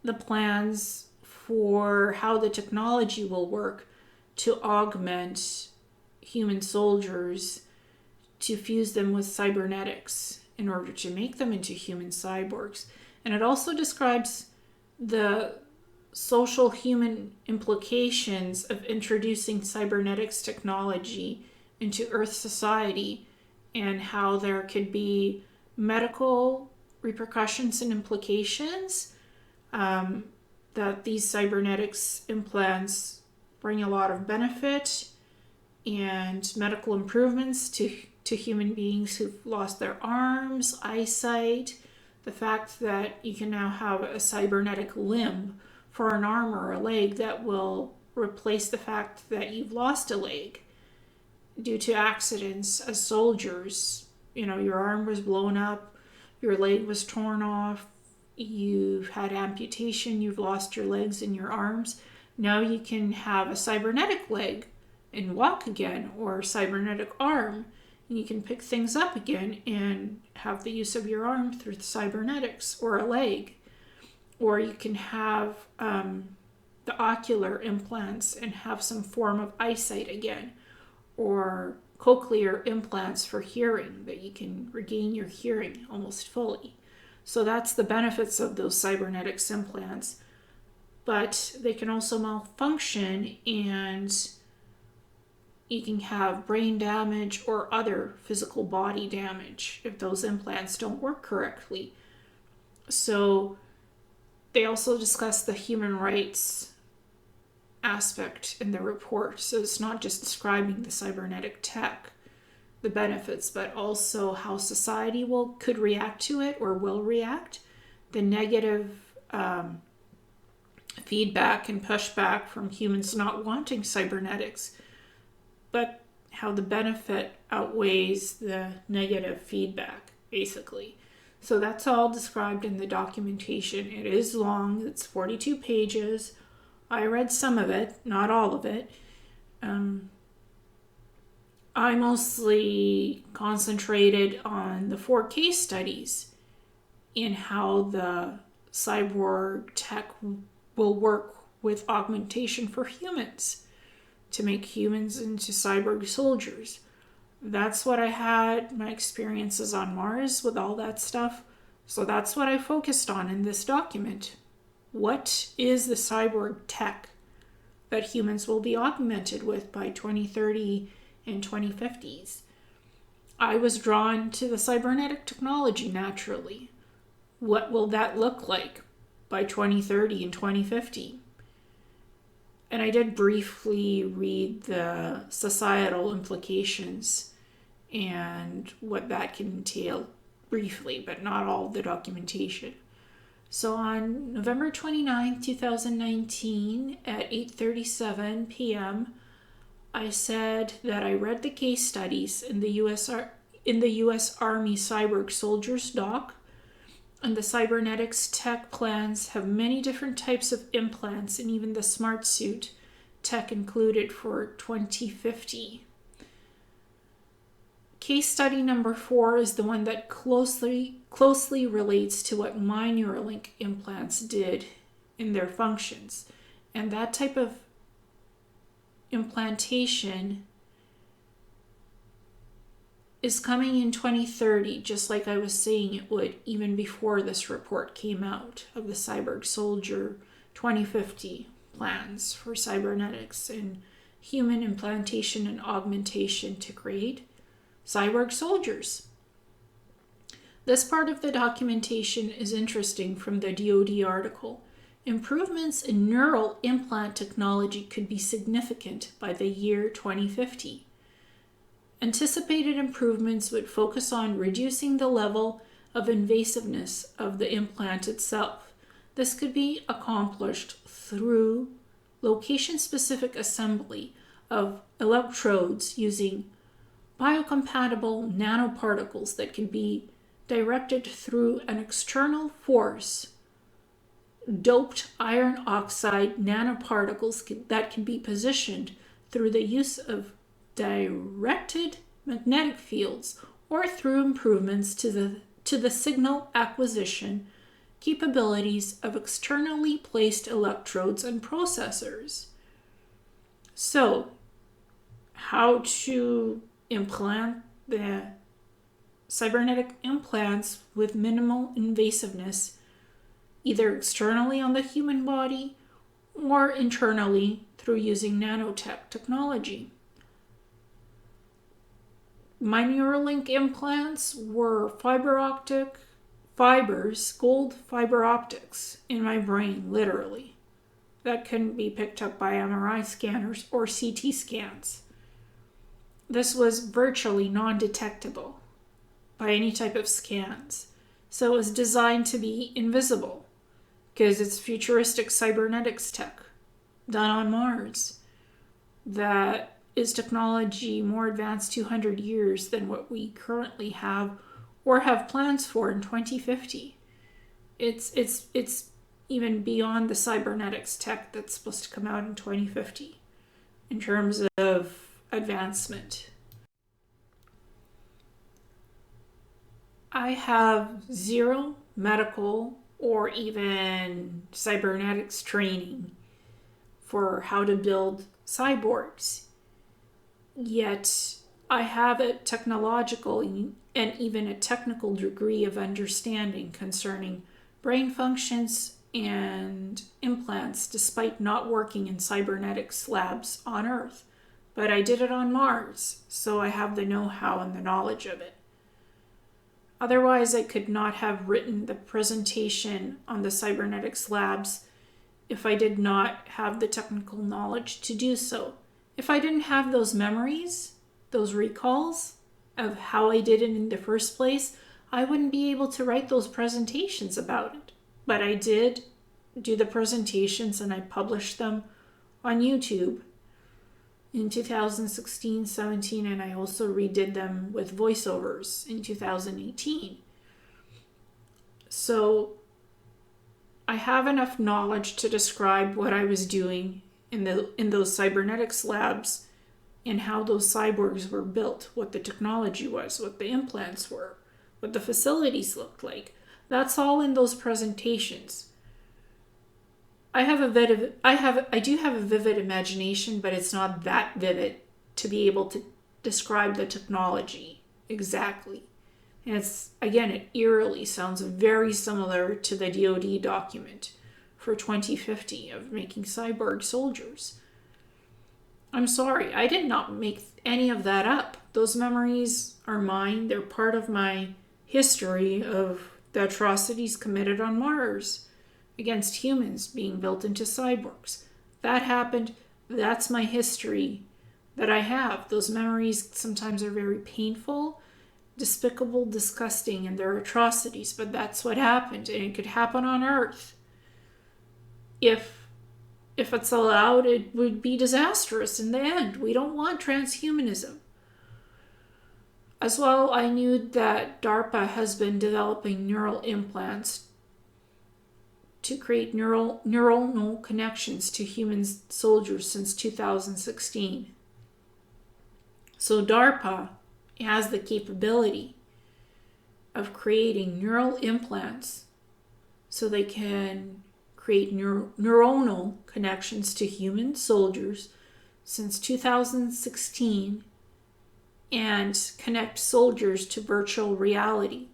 the plans for how the technology will work to augment human soldiers to fuse them with cybernetics in order to make them into human cyborgs. And it also describes the social human implications of introducing cybernetics technology into Earth society and how there could be medical repercussions and implications, that these cybernetics implants bring a lot of benefit and medical improvements to human beings who've lost their arms, eyesight, the fact that you can now have a cybernetic limb for an arm or a leg that will replace the fact that you've lost a leg due to accidents as soldiers your arm was blown up, your leg was torn off, you've had amputation, you've lost your legs and your arms. Now you can have a cybernetic leg and walk again, or a cybernetic arm, and you can pick things up again and have the use of your arm through the cybernetics, or a leg. Or you can have the ocular implants and have some form of eyesight again, or cochlear implants for hearing, that you can regain your hearing almost fully. So that's the benefits of those cybernetics implants. But they can also malfunction, and you can have brain damage or other physical body damage if those implants don't work correctly. So they also discuss the human rights aspect in the report. So it's not just describing the cybernetic tech, the benefits, but also how society could react to it, or will react, the negative feedback and pushback from humans not wanting cybernetics, but how the benefit outweighs the negative feedback, basically. So that's all described in the documentation. It is long, it's 42 pages. I read some of it, not all of it. I mostly concentrated on the 4 case studies in how the cyborg tech will work with augmentation for humans, to make humans into cyborg soldiers. That's what I had, my experiences on Mars with all that stuff. So that's what I focused on in this document. What is the cyborg tech that humans will be augmented with by 2030 and 2050s? I was drawn to the cybernetic technology naturally. What will that look like by 2030 and 2050? And I did briefly read the societal implications and what that can entail briefly, but not all the documentation. So on November 29th, 2019 at 8:37 p.m., I said that I read the case studies in the U.S. Army Cyborg Soldiers doc, and the cybernetics tech plans have many different types of implants, and even the smart suit tech included for 2050. Case study number 4 is the one that closely relates to what my Neuralink implants did in their functions. And that type of implantation is coming in 2030, just like I was saying it would even before this report came out of the Cyborg Soldier 2050 plans for cybernetics and human implantation and augmentation to create cyborg soldiers. This part of the documentation is interesting from the DoD article. Improvements in neural implant technology could be significant by the year 2050. Anticipated improvements would focus on reducing the level of invasiveness of the implant itself. This could be accomplished through location-specific assembly of electrodes using biocompatible nanoparticles that can be directed through an external force, doped iron oxide nanoparticles that can be positioned through the use of directed magnetic fields, or through improvements to the signal acquisition capabilities of externally placed electrodes and processors. So, how to implant the cybernetic implants with minimal invasiveness, either externally on the human body or internally through using nanotech technology. My Neuralink implants were gold fiber optics in my brain, literally, that couldn't be picked up by MRI scanners or CT scans. This was virtually non-detectable by any type of scans. So it was designed to be invisible because it's futuristic cybernetics tech done on Mars that is technology more advanced 200 years than what we currently have or have plans for in 2050. It's even beyond the Cybernetics tech that's supposed to come out in 2050 in terms of advancement. I have zero medical or even cybernetics training for how to build cyborgs. Yet I have a technological and even a technical degree of understanding concerning brain functions and implants, despite not working in cybernetics labs on Earth. But I did it on Mars, so I have the know-how and the knowledge of it. Otherwise, I could not have written the presentation on the cybernetics labs if I did not have the technical knowledge to do so. If I didn't have those memories, those recalls of how I did it in the first place, I wouldn't be able to write those presentations about it. But I did do the presentations and I published them on YouTube in 2016, 17, and I also redid them with voiceovers in 2018. So I have enough knowledge to describe what I was doing in those cybernetics labs and how those cyborgs were built, what the technology was, what the implants were, what the facilities looked like. That's all in those presentations. I do have a vivid imagination, but it's not that vivid to be able to describe the technology exactly. And it eerily sounds very similar to the DoD document for 2050 of making cyborg soldiers. I'm sorry, I did not make any of that up. Those memories are mine. They're part of my history of the atrocities committed on Mars against humans being built into cyborgs. That happened. That's my history that I have. Those memories sometimes are very painful, despicable, disgusting, and they're atrocities, but that's what happened, and it could happen on Earth. If it's allowed, it would be disastrous in the end. We don't want transhumanism. As well, I knew that DARPA has been developing neural implants to create neuronal connections to human soldiers since 2016. So DARPA has the capability of creating neural implants so they can create neuronal connections to human soldiers since 2016 and connect soldiers to virtual reality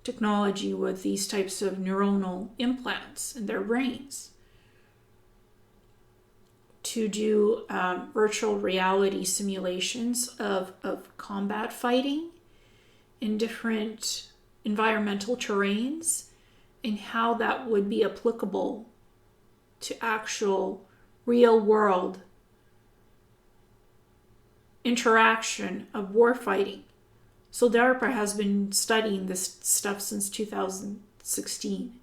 technology with these types of neuronal implants in their brains to do virtual reality simulations of combat fighting in different environmental terrains and how that would be applicable to actual real world interaction of warfighting. So DARPA has been studying this stuff since 2016.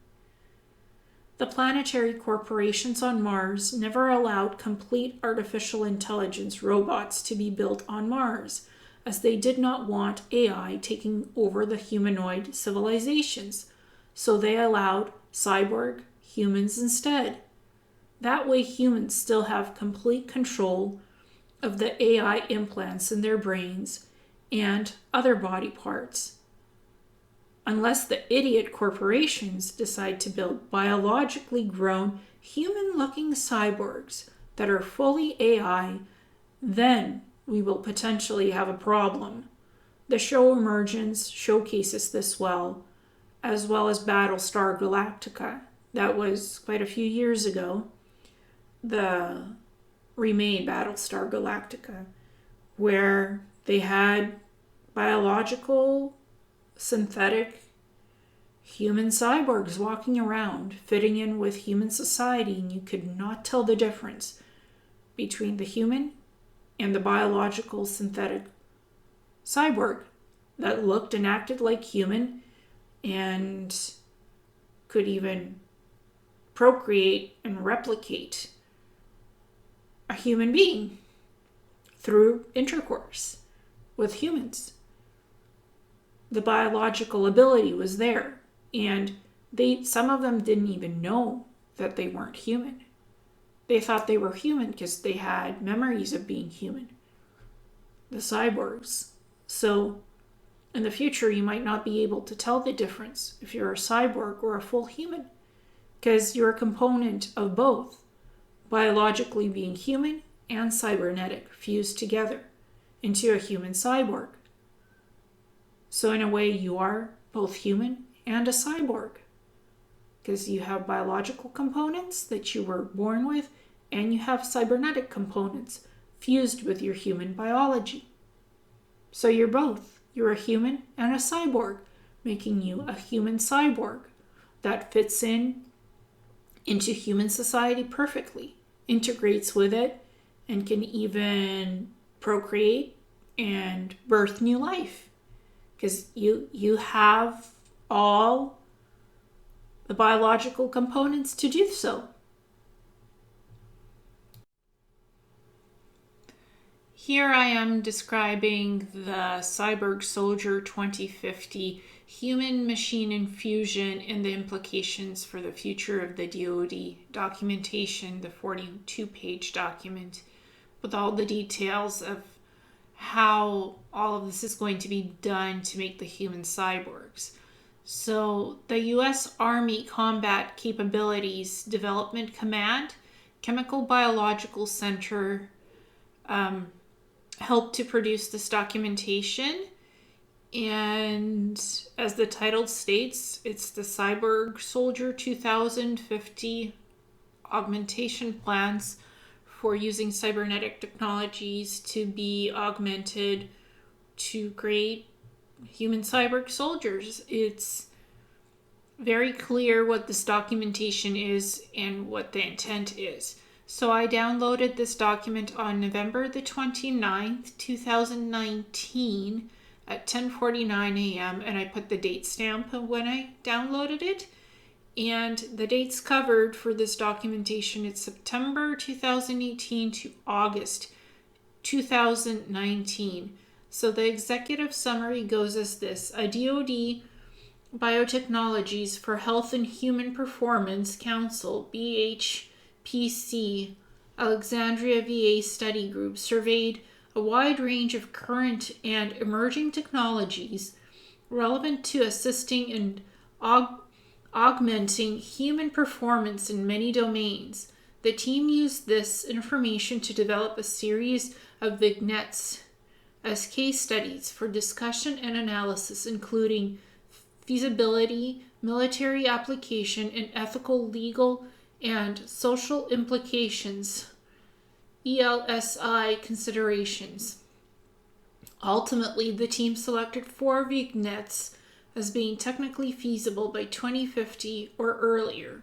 The planetary corporations on Mars never allowed complete artificial intelligence robots to be built on Mars, as they did not want AI taking over the humanoid civilizations. So they allowed cyborg humans instead. That way humans still have complete control of the AI implants in their brains and other body parts. Unless the idiot corporations decide to build biologically grown, human-looking cyborgs that are fully AI, then we will potentially have a problem. The show Emergence showcases this well as Battlestar Galactica. That was quite a few years ago. The remade Battlestar Galactica, where they had biological, synthetic, human cyborgs walking around, fitting in with human society, and you could not tell the difference between the human and the biological synthetic cyborg that looked and acted like human and could even procreate and replicate a human being. through intercourse with humans. The biological ability was there, and some of them didn't even know that they weren't human. They thought they were human because they had memories of being human. The cyborgs. So in the future, you might not be able to tell the difference if you're a cyborg or a full human, because you're a component of both, biologically being human and cybernetic fused together into a human cyborg. So in a way, you are both human and a cyborg, because you have biological components that you were born with, and you have cybernetic components fused with your human biology. So you're both. You're a human and a cyborg, making you a human cyborg that fits into human society perfectly, integrates with it, and can even procreate and birth new life. Because you have all the biological components to do so. Here I am describing the Cyborg Soldier 2050 human-machine infusion and the implications for the future of the DoD documentation, the 42-page document, with all the details of how all of this is going to be done to make the human cyborgs. So the U.S. Army Combat Capabilities Development Command, Chemical Biological Center, helped to produce this documentation, and as the title states, it's the Cyborg Soldier 2050 augmentation plans for using cybernetic technologies to be augmented to create human cyborg soldiers. It's very clear what this documentation is and what the intent is. So I downloaded this document on November the 29th, 2019 at 10:49 a.m. and I put the date stamp when I downloaded it. And the dates covered for this documentation, it's September 2018 to August 2019. So the executive summary goes as this: a DoD Biotechnologies for Health and Human Performance Council, BHPC, Alexandria VA study group surveyed a wide range of current and emerging technologies relevant to assisting in augmenting human performance in many domains. The team used this information to develop a series of vignettes as case studies for discussion and analysis, including feasibility, military application, and ethical, legal, and social implications, ELSI considerations. Ultimately, the team selected 4 vignettes as being technically feasible by 2050 or earlier.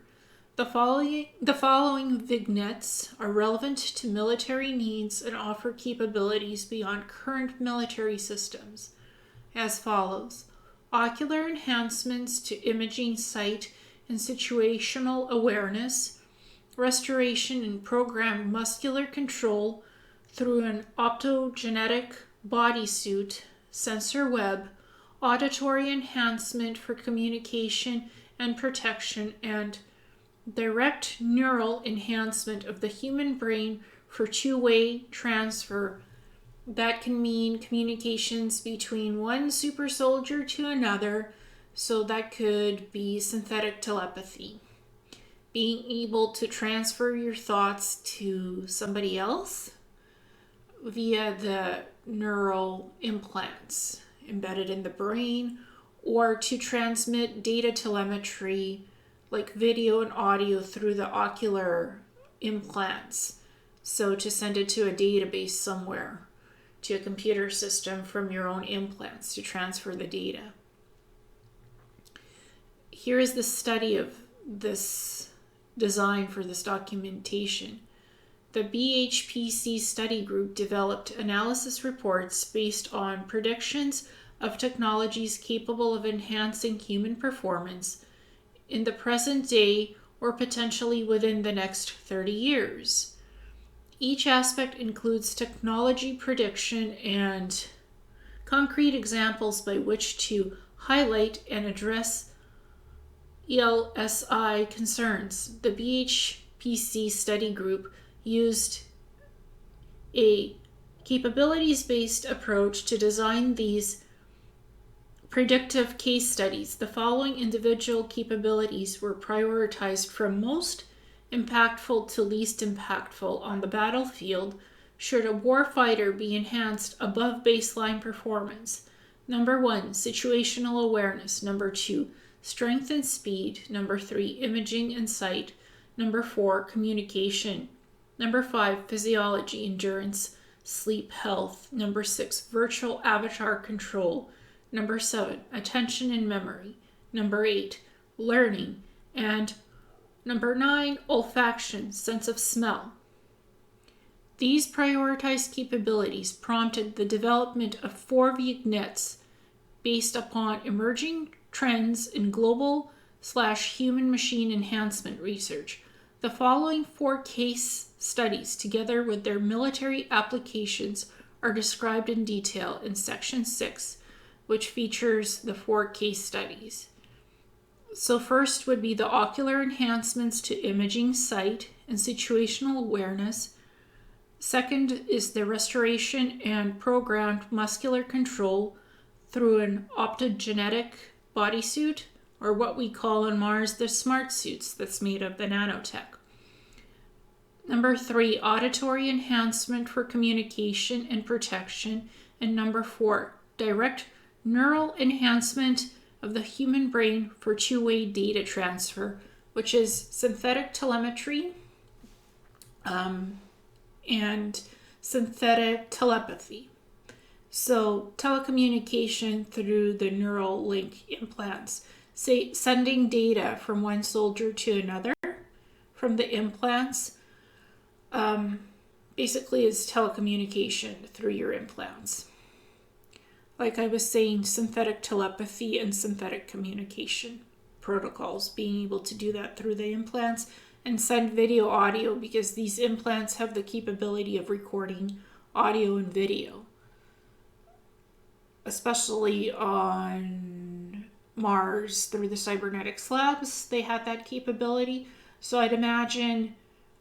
The following vignettes are relevant to military needs and offer capabilities beyond current military systems, as follows: ocular enhancements to imaging, sight, and situational awareness, restoration and programmed muscular control through an optogenetic bodysuit, sensor web, auditory enhancement for communication and protection, and direct neural enhancement of the human brain for two-way transfer. That can mean communications between one super soldier to another, so that could be synthetic telepathy. Being able to transfer your thoughts to somebody else via the neural implants embedded in the brain, or to transmit data telemetry like video and audio through the ocular implants. So to send it to a database somewhere, to a computer system from your own implants to transfer the data. Here is the study of this design for this documentation. The BHPC study group developed analysis reports based on predictions of technologies capable of enhancing human performance in the present day or potentially within the next 30 years. Each aspect includes technology prediction and concrete examples by which to highlight and address ELSI concerns. The BHPC study group used a capabilities-based approach to design these predictive case studies. The following individual capabilities were prioritized from most impactful to least impactful on the battlefield should a warfighter be enhanced above baseline performance. Number 1, situational awareness. Number 2, strength and speed. Number 3, imaging and sight. Number 4, communication. Number 5, physiology, endurance, sleep, health. Number 6, virtual avatar control. Number 7, attention and memory. Number 8, learning. And number 9, olfaction, sense of smell. These prioritized capabilities prompted the development of 4 vignettes based upon emerging trends in global/human-machine enhancement research. The following 4 case studies, together with their military applications, are described in detail in Section 6, which features the 4 case studies. So first would be the ocular enhancements to imaging, sight, and situational awareness. Second is the restoration and programmed muscular control through an optogenetic bodysuit, or what we call on Mars the smart suits that's made of the nanotech. Number 3, auditory enhancement for communication and protection. And number 4, direct neural enhancement of the human brain for two-way data transfer, which is synthetic telemetry and synthetic telepathy. So telecommunication through the neural link implants, say sending data from one soldier to another from the implants, basically is telecommunication through your implants. Like I was saying, synthetic telepathy and synthetic communication protocols, being able to do that through the implants and send video audio, because these implants have the capability of recording audio and video. Especially on Mars through the Cybernetics labs, they had that capability. So I'd imagine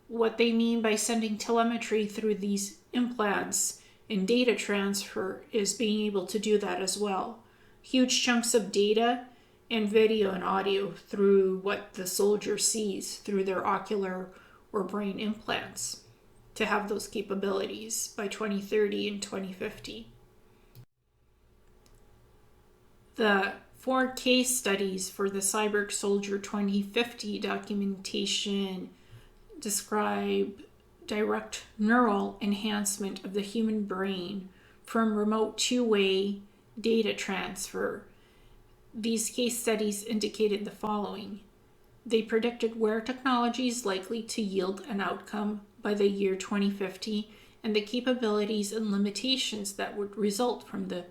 what they mean by sending telemetry through these implants in data transfer is being able to do that as well. Huge chunks of data and video and audio through what the soldier sees through their ocular or brain implants to have those capabilities by 2030 and 2050. The 4 case studies for the Cyborg Soldier 2050 documentation describe direct neural enhancement of the human brain from remote two-way data transfer. These case studies indicated the following. They predicted where technology is likely to yield an outcome by the year 2050 and the capabilities and limitations that would result from the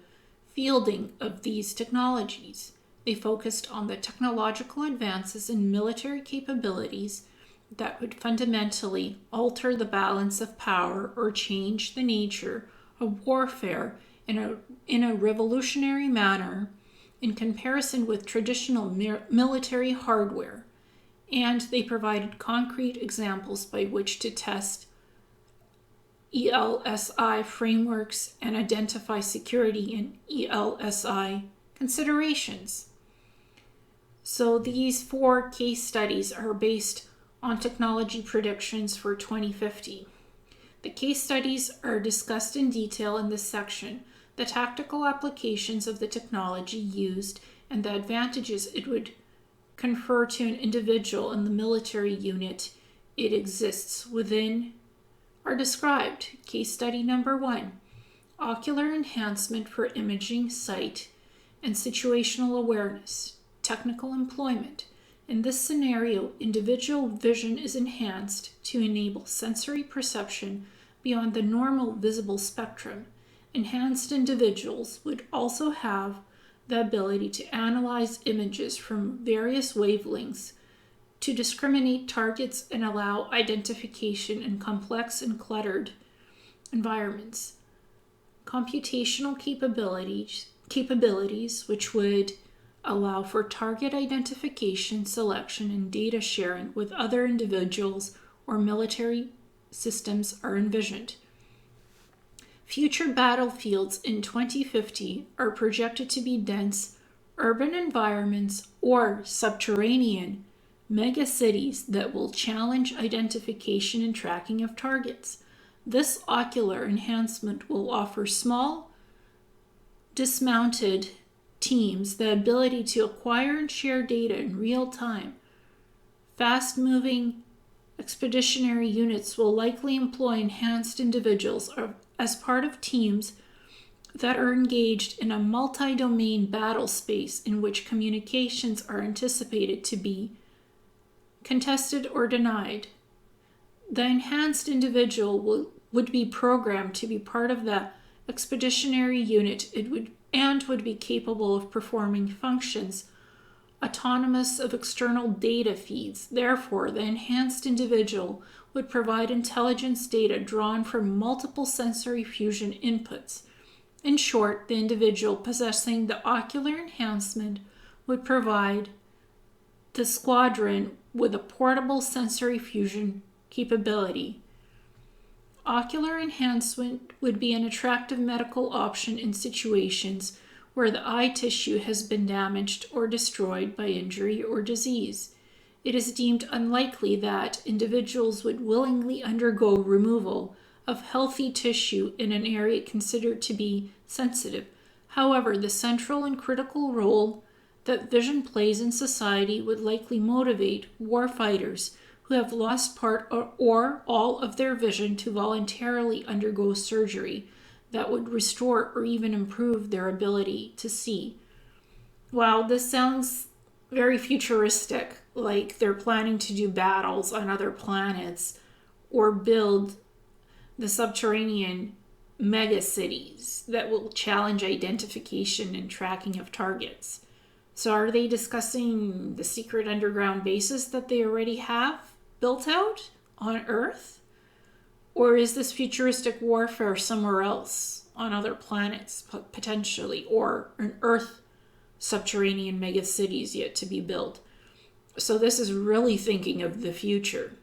fielding of these technologies. They focused on the technological advances in military capabilities that would fundamentally alter the balance of power or change the nature of warfare in a revolutionary manner in comparison with traditional military hardware. And they provided concrete examples by which to test ELSI frameworks and identify security and ELSI considerations. So these 4 case studies are based on technology predictions for 2050. The case studies are discussed in detail in this section, the tactical applications of the technology used and the advantages it would confer to an individual in the military unit it exists within are described. Case study number 1, ocular enhancement for imaging, sight, and situational awareness, technical employment. In this scenario, individual vision is enhanced to enable sensory perception beyond the normal visible spectrum. Enhanced individuals would also have the ability to analyze images from various wavelengths to discriminate targets and allow identification in complex and cluttered environments. Computational capabilities which would allow for target identification, selection, and data sharing with other individuals or military systems are envisioned. Future battlefields in 2050 are projected to be dense urban environments or subterranean megacities that will challenge identification and tracking of targets. This ocular enhancement will offer small, dismounted teams the ability to acquire and share data in real time. Fast-moving expeditionary units will likely employ enhanced individuals as part of teams that are engaged in a multi-domain battle space in which communications are anticipated to be contested or denied. The enhanced individual would be programmed to be part of the expeditionary unit would be capable of performing functions autonomous of external data feeds. Therefore, the enhanced individual would provide intelligence data drawn from multiple sensory fusion inputs. In short, the individual possessing the ocular enhancement would provide the squadron with a portable sensory fusion capability. Ocular enhancement would be an attractive medical option in situations where the eye tissue has been damaged or destroyed by injury or disease. It is deemed unlikely that individuals would willingly undergo removal of healthy tissue in an area considered to be sensitive. However, the central and critical role that vision plays in society would likely motivate warfighters who have lost part or all of their vision to voluntarily undergo surgery that would restore or even improve their ability to see. Wow, this sounds very futuristic, like they're planning to do battles on other planets or build the subterranean megacities that will challenge identification and tracking of targets. So are they discussing the secret underground bases that they already have built out on Earth? Or is this futuristic warfare somewhere else on other planets, potentially, or an Earth subterranean megacities yet to be built? So this is really thinking of the future.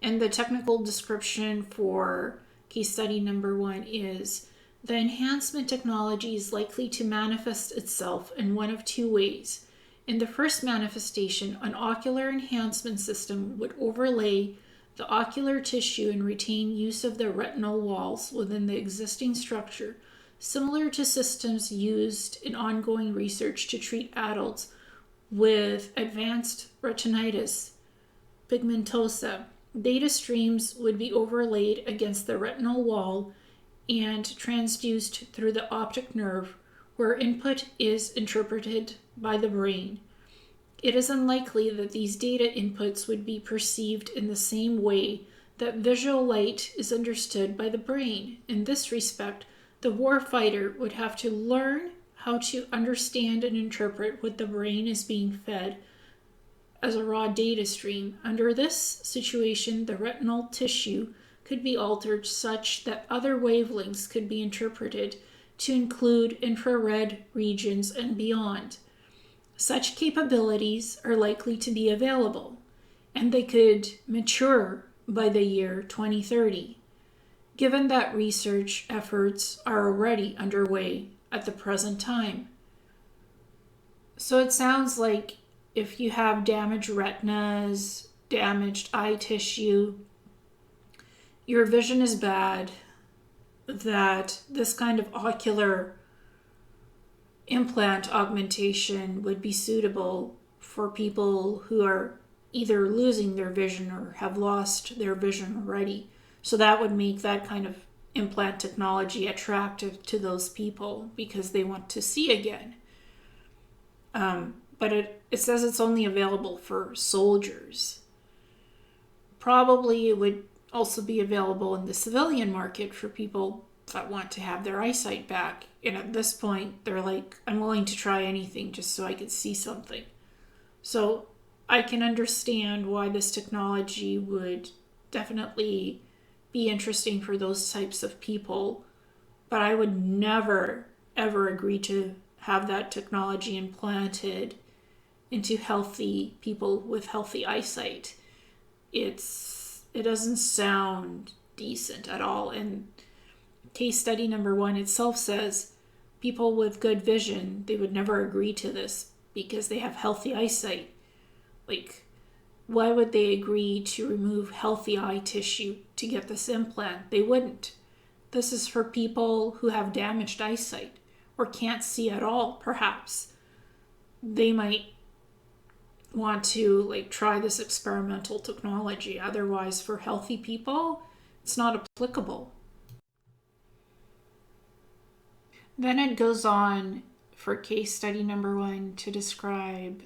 And the technical description for case study number 1 is the enhancement technology is likely to manifest itself in one of two ways. In the first manifestation, an ocular enhancement system would overlay the ocular tissue and retain use of the retinal walls within the existing structure, similar to systems used in ongoing research to treat adults with advanced retinitis pigmentosa. Data streams would be overlaid against the retinal wall and transduced through the optic nerve, where input is interpreted by the brain. It is unlikely that these data inputs would be perceived in the same way that visual light is understood by the brain. In this respect, the warfighter would have to learn how to understand and interpret what the brain is being fed as a raw data stream. Under this situation, the retinal tissue could be altered such that other wavelengths could be interpreted to include infrared regions and beyond. Such capabilities are likely to be available, and they could mature by the year 2030, given that research efforts are already underway at the present time. So it sounds like if you have damaged retinas, damaged eye tissue, your vision is bad, that this kind of ocular implant augmentation would be suitable for people who are either losing their vision or have lost their vision already. So that would make that kind of implant technology attractive to those people because they want to see again. But it says it's only available for soldiers. Probably it would also be available in the civilian market for people that want to have their eyesight back. And at this point, they're like, I'm willing to try anything just so I could see something. So I can understand why this technology would definitely be interesting for those types of people, but I would never, ever agree to have that technology implanted into healthy people with healthy eyesight. It doesn't sound decent at all. And case study number 1 itself says people with good vision, they would never agree to this because they have healthy eyesight. Like, why would they agree to remove healthy eye tissue to get this implant? They wouldn't. This is for people who have damaged eyesight or can't see at all, perhaps. They might want to try this experimental technology. Otherwise, for healthy people, it's not applicable. Then it goes on for case study number 1 to describe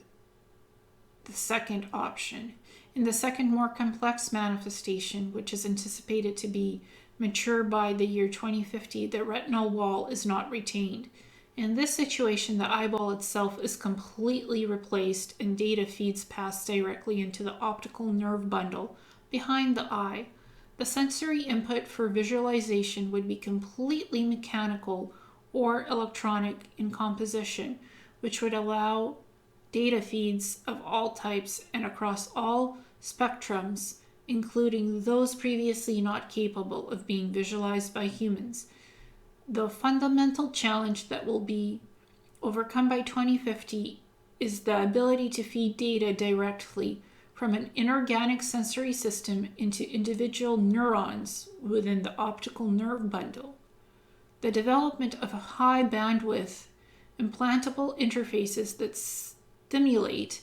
the second option. In the second, more complex manifestation, which is anticipated to be mature by the year 2050, the retinal wall is not retained. In this situation, the eyeball itself is completely replaced and data feeds pass directly into the optical nerve bundle behind the eye. The sensory input for visualization would be completely mechanical or electronic in composition, which would allow data feeds of all types and across all spectrums, including those previously not capable of being visualized by humans. The fundamental challenge that will be overcome by 2050 is the ability to feed data directly from an inorganic sensory system into individual neurons within the optical nerve bundle. The development of high bandwidth implantable interfaces that stimulate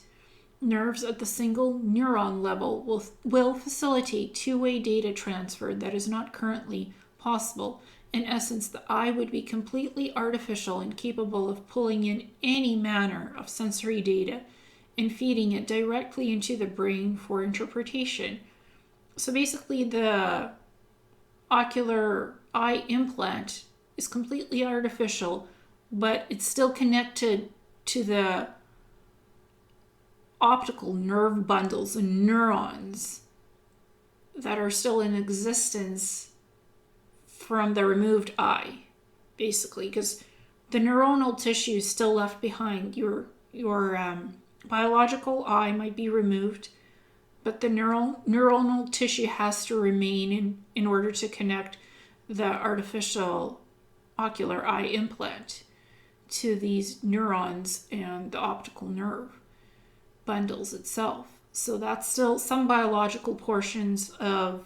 nerves at the single neuron level will facilitate two-way data transfer that is not currently possible. In essence, the eye would be completely artificial and capable of pulling in any manner of sensory data and feeding it directly into the brain for interpretation. So basically, the ocular eye implant is completely artificial, but it's still connected to the optical nerve bundles and neurons that are still in existence from the removed eye, basically, because the neuronal tissue is still left behind. Your biological eye might be removed, but the neuronal tissue has to remain in order to connect the artificial ocular eye implant to these neurons and the optical nerve bundles itself. So that's still some biological portions of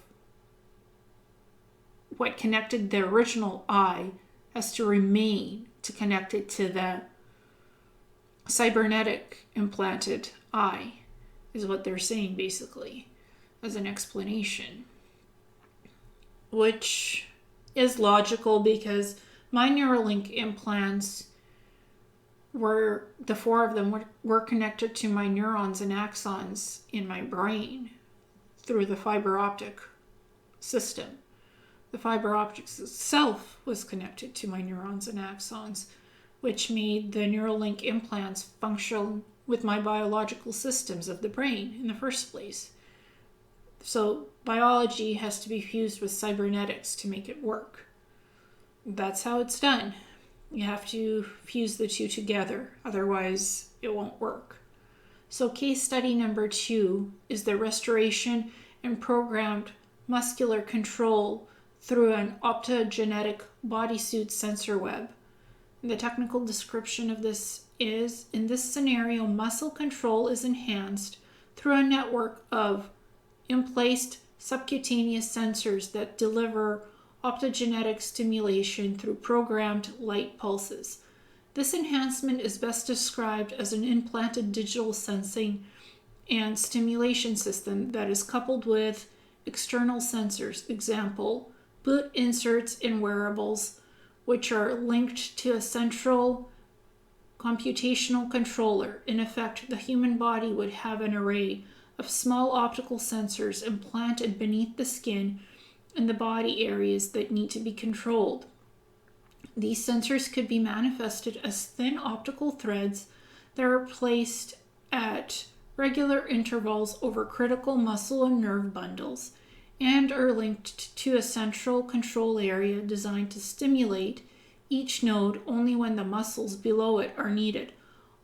what connected the original eye has to remain to connect it to the cybernetic implanted eye, is what they're saying basically as an explanation, which is logical because my Neuralink implants were, the 4 of them were connected to my neurons and axons in my brain through the fiber optic system. The fiber optics itself was connected to my neurons and axons, which made the Neuralink implants function with my biological systems of the brain in the first place. So biology has to be fused with cybernetics to make it work. That's how it's done. You have to fuse the two together, otherwise it won't work. So case study number 2 is the restoration and programmed muscular control through an optogenetic bodysuit sensor web. And the technical description of this is, in this scenario, muscle control is enhanced through a network of in-placed subcutaneous sensors that deliver optogenetic stimulation through programmed light pulses. This enhancement is best described as an implanted digital sensing and stimulation system that is coupled with external sensors, example, boot inserts in wearables, which are linked to a central computational controller. In effect, the human body would have an array of small optical sensors implanted beneath the skin in the body areas that need to be controlled. These sensors could be manifested as thin optical threads that are placed at regular intervals over critical muscle and nerve bundles, and are linked to a central control area designed to stimulate each node only when the muscles below it are needed.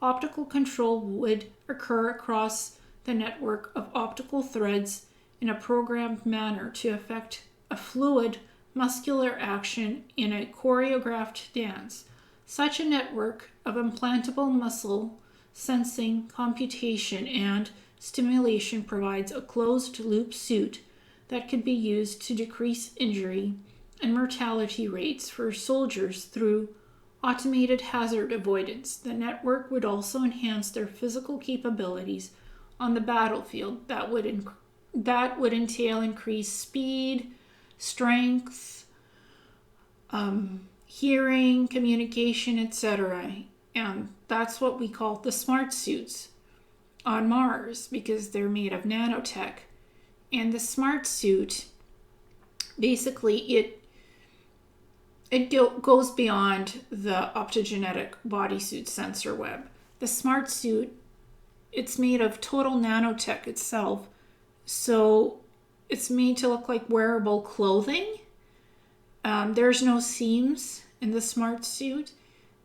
Optical control would occur across the network of optical threads in a programmed manner to affect a fluid muscular action in a choreographed dance. Such a network of implantable muscle sensing, computation, and stimulation provides a closed-loop suit that could be used to decrease injury and mortality rates for soldiers through automated hazard avoidance. The network would also enhance their physical capabilities on the battlefield. That would entail increased speed, strength, hearing, communication, etc. And that's what we call the smart suits on Mars, because they're made of nanotech. And the smart suit, basically, it goes beyond the optogenetic bodysuit sensor web. The smart suit, it's made of total nanotech itself. So it's made to look like wearable clothing. There's no seams in the smart suit.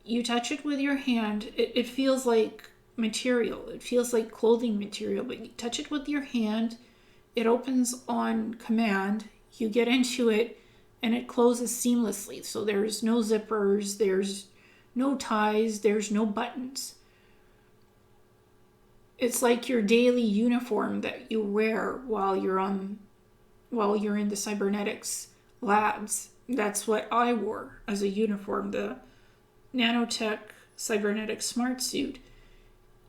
You touch it with your hand, it feels like material. It feels like clothing material, but you touch it with your hand, it opens on command, you get into it, and it closes seamlessly. So there's no zippers, there's no ties, there's no buttons. It's like your daily uniform that you wear while you're in the Cybernetics labs. That's what I wore as a uniform, the nanotech cybernetic smart suit.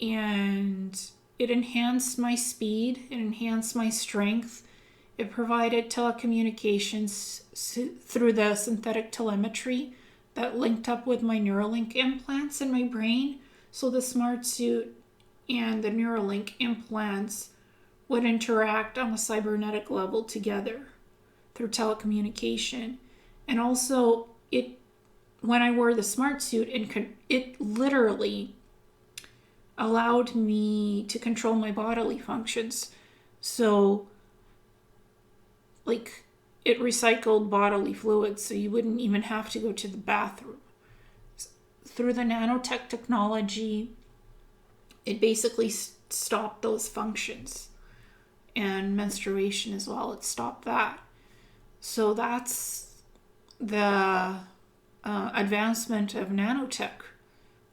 And it enhanced my speed, it enhanced my strength. It provided telecommunications through the synthetic telemetry that linked up with my Neuralink implants in my brain. So the smart suit and the Neuralink implants would interact on a cybernetic level together through telecommunication. And also, when I wore the smart suit, it literally allowed me to control my bodily functions. So, like, it recycled bodily fluids, so you wouldn't even have to go to the bathroom. Through the nanotech technology, it basically stopped those functions. And menstruation as well, it stopped that. So that's the advancement of nanotech.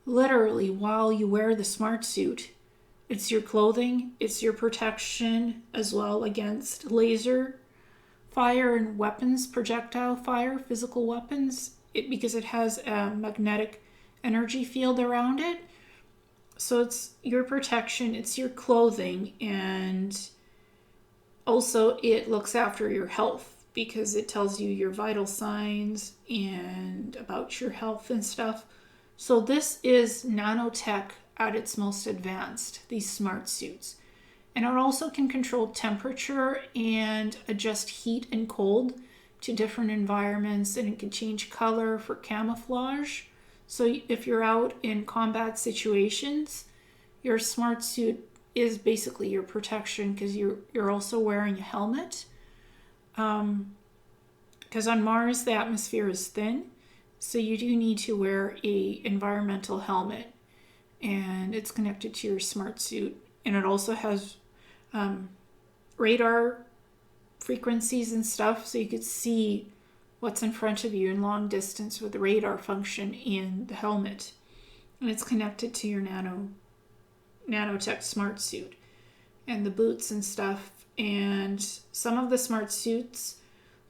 Literally, while you wear the smart suit, it's your clothing, it's your protection as well against laser fire and weapons, projectile fire, physical weapons, because it has a magnetic energy field around it. So it's your protection, it's your clothing, and also it looks after your health because it tells you your vital signs and about your health and stuff. So this is nanotech at its most advanced, these smart suits. And it also can control temperature and adjust heat and cold to different environments, and it can change color for camouflage. So if you're out in combat situations, your smart suit is basically your protection because you're also wearing a helmet. Because on Mars, the atmosphere is thin, so you do need to wear a environmental helmet, and it's connected to your smart suit. And it also has radar frequencies and stuff, so you could see what's in front of you in long distance with the radar function in the helmet. And it's connected to your nanotech smart suit and the boots and stuff. And some of the smart suits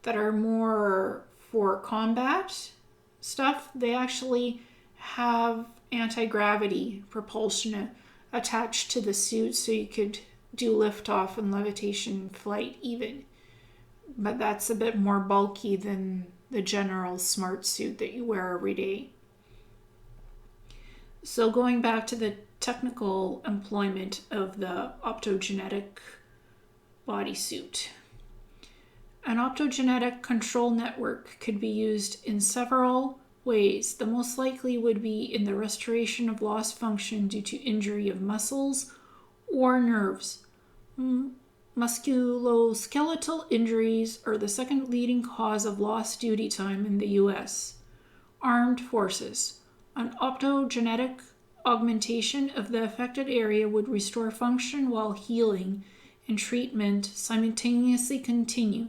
that are more for combat stuff, they actually have anti-gravity propulsion attached to the suit, so you could do liftoff and levitation flight even. But that's a bit more bulky than the general smart suit that you wear every day. So going back to the technical employment of the optogenetic bodysuit. An optogenetic control network could be used in several ways. The most likely would be in the restoration of lost function due to injury of muscles or nerves. Musculoskeletal injuries are the second leading cause of lost duty time in the U.S. Armed forces. An optogenetic augmentation of the affected area would restore function while healing and treatment simultaneously continue.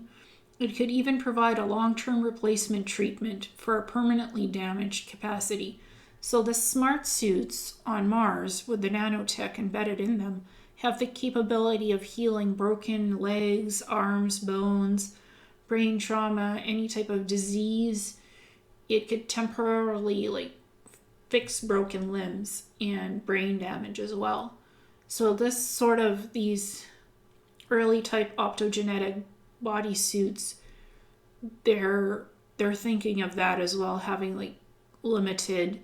It could even provide a long-term replacement treatment for a permanently damaged capacity. So the smart suits on Mars, with the nanotech embedded in them, have the capability of healing broken legs, arms, bones, brain trauma, any type of disease. It could temporarily fix broken limbs and brain damage as well. So these early type optogenetic bodysuits, they're thinking of that as well, having limited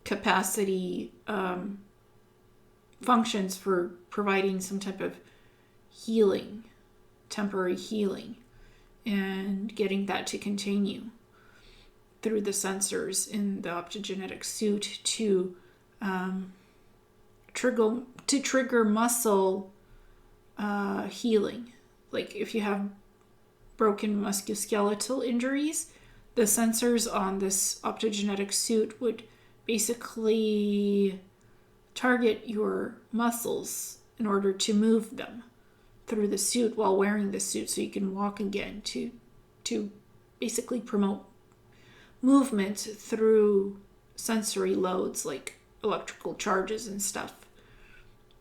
capacity functions for providing some type of healing, temporary healing, and getting that to continue through the sensors in the optogenetic suit to trigger muscle healing. Like if you have broken musculoskeletal injuries, the sensors on this optogenetic suit would basically target your muscles in order to move them through the suit while wearing the suit, so you can walk again, to basically promote movement through sensory loads like electrical charges and stuff.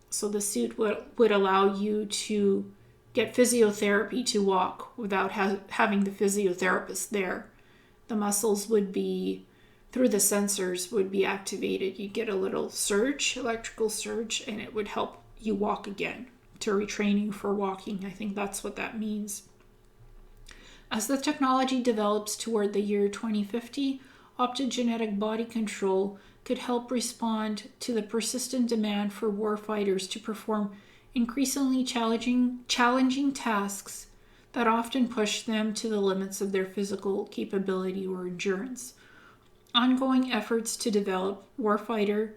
So the suit would allow you to get physiotherapy to walk without having the physiotherapist there. The muscles would be, through the sensors, would be activated. You get a little surge, electrical surge, and it would help you walk again, to retraining for walking. I think that's what that means. As the technology develops toward the year 2050, optogenetic body control could help respond to the persistent demand for warfighters to perform increasingly challenging tasks that often push them to the limits of their physical capability or endurance. Ongoing efforts to develop warfighter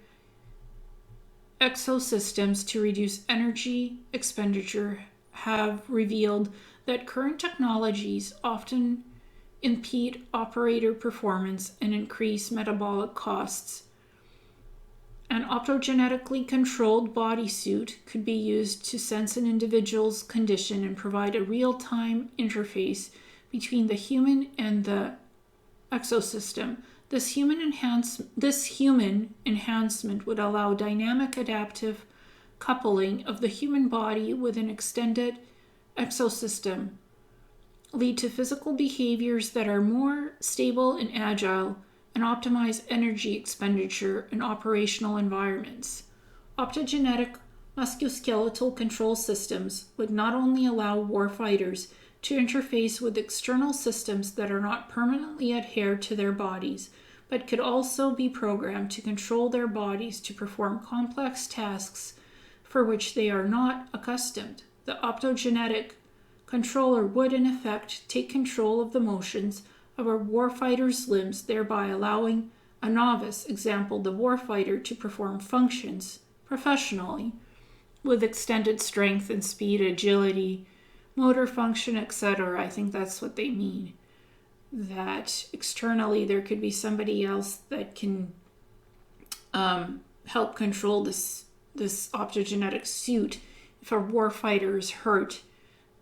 exosystems to reduce energy expenditure have revealed that current technologies often impede operator performance and increase metabolic costs. An optogenetically controlled bodysuit could be used to sense an individual's condition and provide a real-time interface between the human and the exosystem. This human enhancement would allow dynamic adaptive coupling of the human body with an extended exosystem, lead to physical behaviors that are more stable and agile, and optimize energy expenditure in operational environments. Optogenetic musculoskeletal control systems would not only allow warfighters to interface with external systems that are not permanently adhered to their bodies, but could also be programmed to control their bodies to perform complex tasks for which they are not accustomed. The optogenetic controller would, in effect, take control of the motions of a warfighter's limbs, thereby allowing a novice, example the warfighter, to perform functions professionally with extended strength and speed, agility, motor function, etc. I think that's what they mean. That externally there could be somebody else that can help control this optogenetic suit if a warfighter is hurt,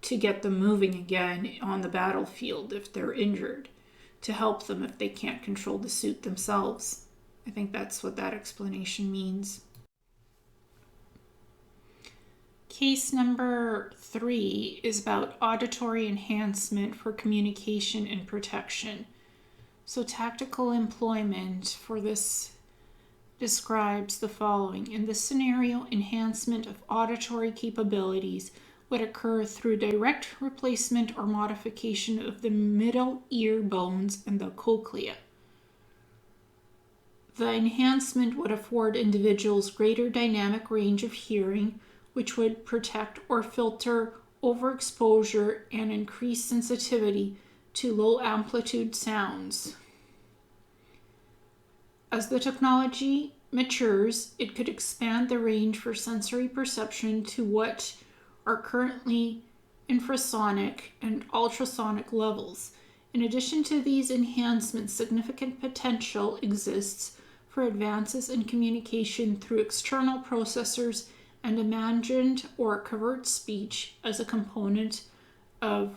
to get them moving again on the battlefield if they're injured, to help them if they can't control the suit themselves. I think that's what that explanation means. Case number 3 is about auditory enhancement for communication and protection. So tactical employment for this describes the following. In this scenario, enhancement of auditory capabilities would occur through direct replacement or modification of the middle ear bones and the cochlea. The enhancement would afford individuals greater dynamic range of hearing, which would protect or filter overexposure and increase sensitivity to low amplitude sounds. As the technology matures, it could expand the range for sensory perception to what are currently infrasonic and ultrasonic levels. In addition to these enhancements, significant potential exists for advances in communication through external processors and imagined or covert speech as a component of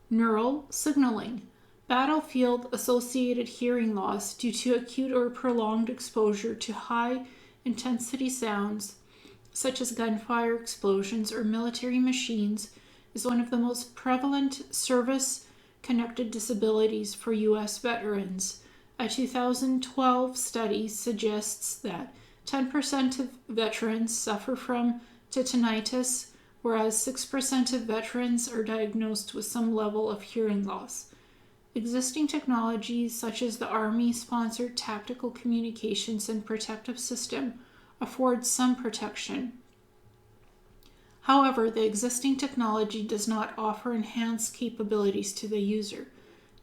neural signaling. Battlefield-associated hearing loss due to acute or prolonged exposure to high-intensity sounds, such as gunfire explosions or military machines, is one of the most prevalent service-connected disabilities for U.S. veterans. A 2012 study suggests that 10% of veterans suffer from tinnitus, whereas 6% of veterans are diagnosed with some level of hearing loss. Existing technologies such as the Army-sponsored Tactical Communications and Protective System afford some protection. However, the existing technology does not offer enhanced capabilities to the user.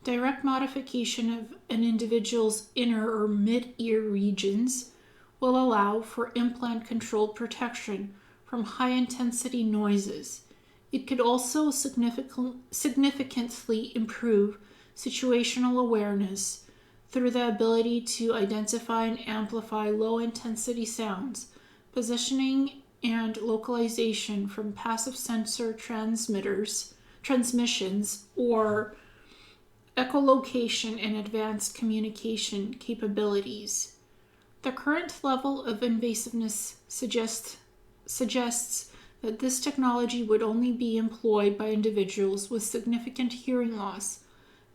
Direct modification of an individual's inner or mid-ear regions will allow for implant-controlled protection from high-intensity noises. It could also significantly improve situational awareness through the ability to identify and amplify low-intensity sounds, positioning and localization from passive sensor transmissions, or echolocation and advanced communication capabilities. The current level of invasiveness suggests that this technology would only be employed by individuals with significant hearing loss.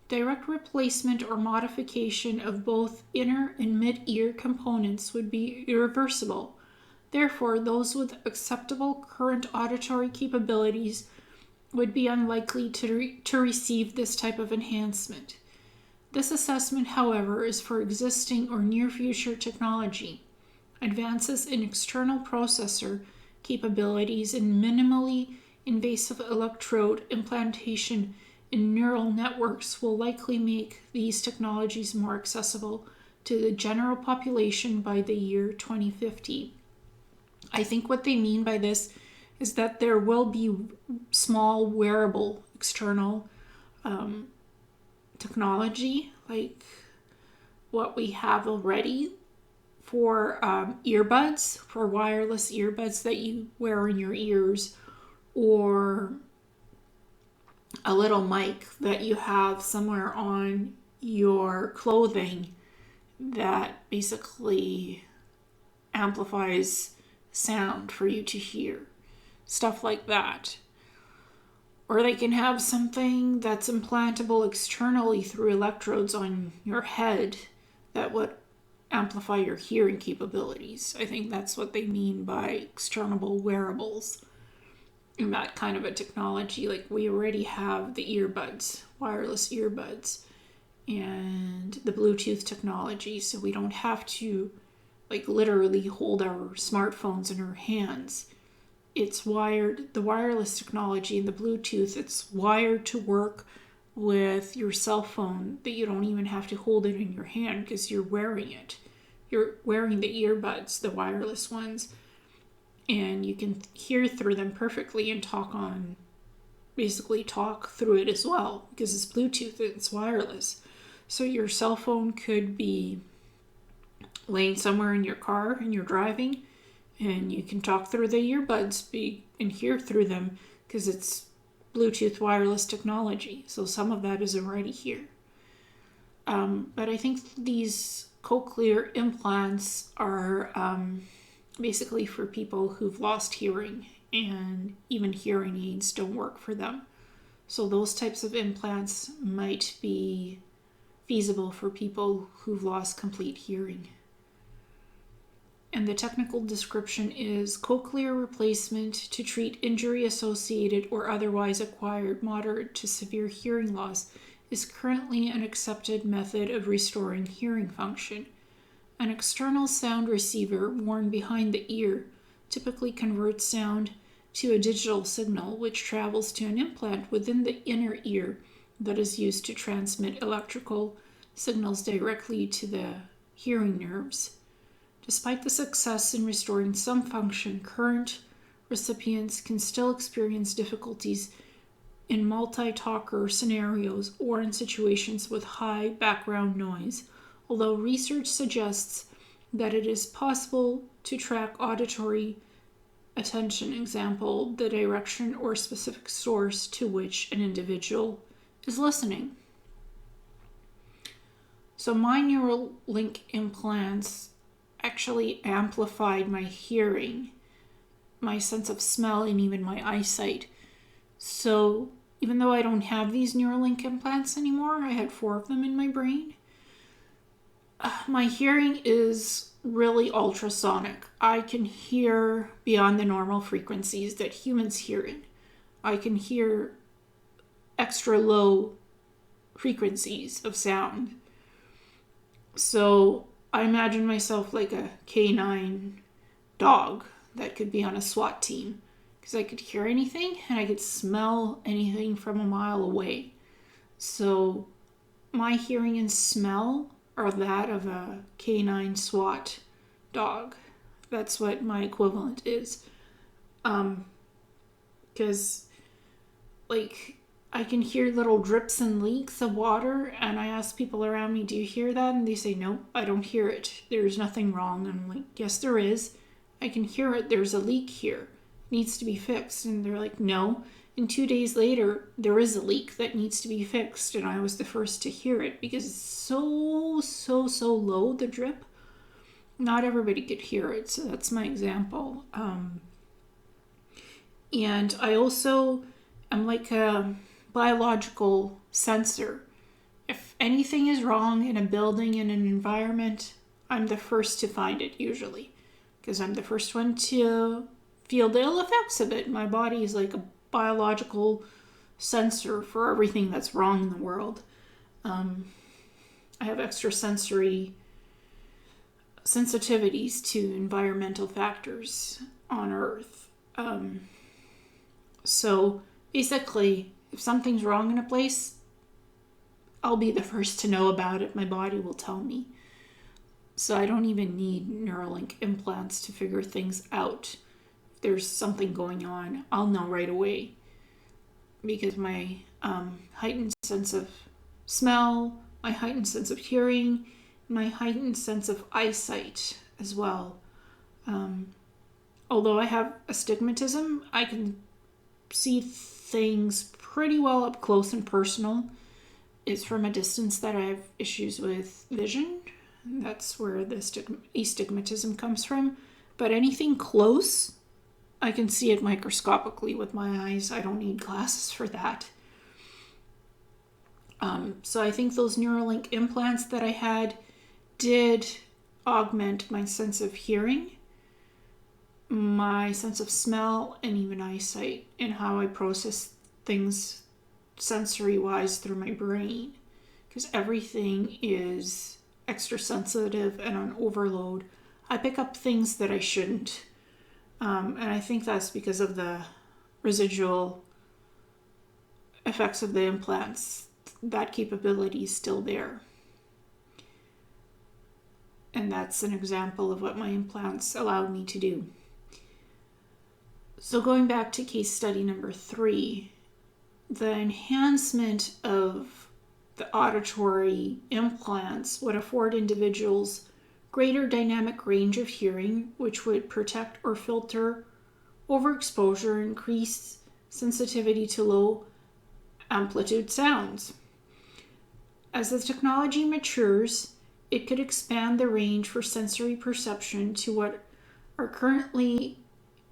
Direct replacement or modification of both inner and mid-ear components would be irreversible. Therefore, those with acceptable current auditory capabilities would be unlikely to receive this type of enhancement. This assessment, however, is for existing or near-future technology. Advances in external processor capabilities and minimally invasive electrode implantation in neural networks will likely make these technologies more accessible to the general population by the year 2050. I think what they mean by this is that there will be small wearable external technology, like what we have already for earbuds, for wireless earbuds that you wear in your ears, or a little mic that you have somewhere on your clothing that basically amplifies sound for you to hear. Stuff like that. Or they can have something that's implantable externally through electrodes on your head that would amplify your hearing capabilities. I think that's what they mean by external wearables. And that kind of a technology, like we already have the earbuds, wireless earbuds, and the Bluetooth technology, so we don't have to like literally hold our smartphones in our hands. It's wired, the wireless technology and the Bluetooth, it's wired to work with your cell phone, that you don't even have to hold it in your hand because you're wearing it. You're wearing the earbuds, the wireless ones, and you can hear through them perfectly and talk through it as well, because it's Bluetooth and it's wireless. So your cell phone could be laying somewhere in your car and you're driving, and you can talk through the earbuds and hear through them because it's Bluetooth wireless technology. So some of that is already here. But I think these cochlear implants are basically for people who've lost hearing, and even hearing aids don't work for them. So those types of implants might be feasible for people who've lost complete hearing. And the technical description is cochlear replacement to treat injury-associated or otherwise acquired moderate to severe hearing loss is currently an accepted method of restoring hearing function. An external sound receiver worn behind the ear typically converts sound to a digital signal which travels to an implant within the inner ear that is used to transmit electrical signals directly to the hearing nerves. Despite the success in restoring some function, current recipients can still experience difficulties in multi-talker scenarios or in situations with high background noise, although research suggests that it is possible to track auditory attention, example, the direction or specific source to which an individual is listening. So my neural link implants actually amplified my hearing, my sense of smell, and even my eyesight. So even though I don't have these Neuralink implants anymore, I had 4 of them in my brain, my hearing is really ultrasonic. I can hear beyond the normal frequencies that humans hear in. I can hear extra low frequencies of sound. So I imagine myself like a canine dog that could be on a SWAT team, because I could hear anything and I could smell anything from a mile away. So my hearing and smell are that of a canine SWAT dog. That's what my equivalent is. Because like I can hear little drips and leaks of water, and I ask people around me, do you hear that? And they say, no, I don't hear it. There's nothing wrong. And I'm like, yes, there is. I can hear it. There's a leak here. It needs to be fixed. And they're like, no. And 2 days later, there is a leak that needs to be fixed. And I was the first to hear it because it's so low, the drip. Not everybody could hear it. So that's my example. And I also am like a biological sensor. If anything is wrong in a building, in an environment, I'm the first to find it usually, because I'm the first one to feel the ill effects of it. My body is like a biological sensor for everything that's wrong in the world. I have extrasensory sensitivities to environmental factors on Earth. So basically, if something's wrong in a place, I'll be the first to know about it. My body will tell me. So I don't even need Neuralink implants to figure things out. If there's something going on, I'll know right away. Because my heightened sense of smell, my heightened sense of hearing, my heightened sense of eyesight as well. Although I have astigmatism, I can see things pretty well up close and personal. It's from a distance that I have issues with vision. That's where the astigmatism comes from. But anything close, I can see it microscopically with my eyes. I don't need glasses for that. So I think those Neuralink implants that I had did augment my sense of hearing, my sense of smell, and even eyesight, and how I process things sensory-wise through my brain. Because everything is extra sensitive and on overload. I pick up things that I shouldn't. And I think that's because of the residual effects of the implants. That capability is still there. And that's an example of what my implants allowed me to do. So going back to case study number 3, the enhancement of the auditory implants would afford individuals greater dynamic range of hearing, which would protect or filter overexposure, increase sensitivity to low amplitude sounds. As the technology matures, it could expand the range for sensory perception to what are currently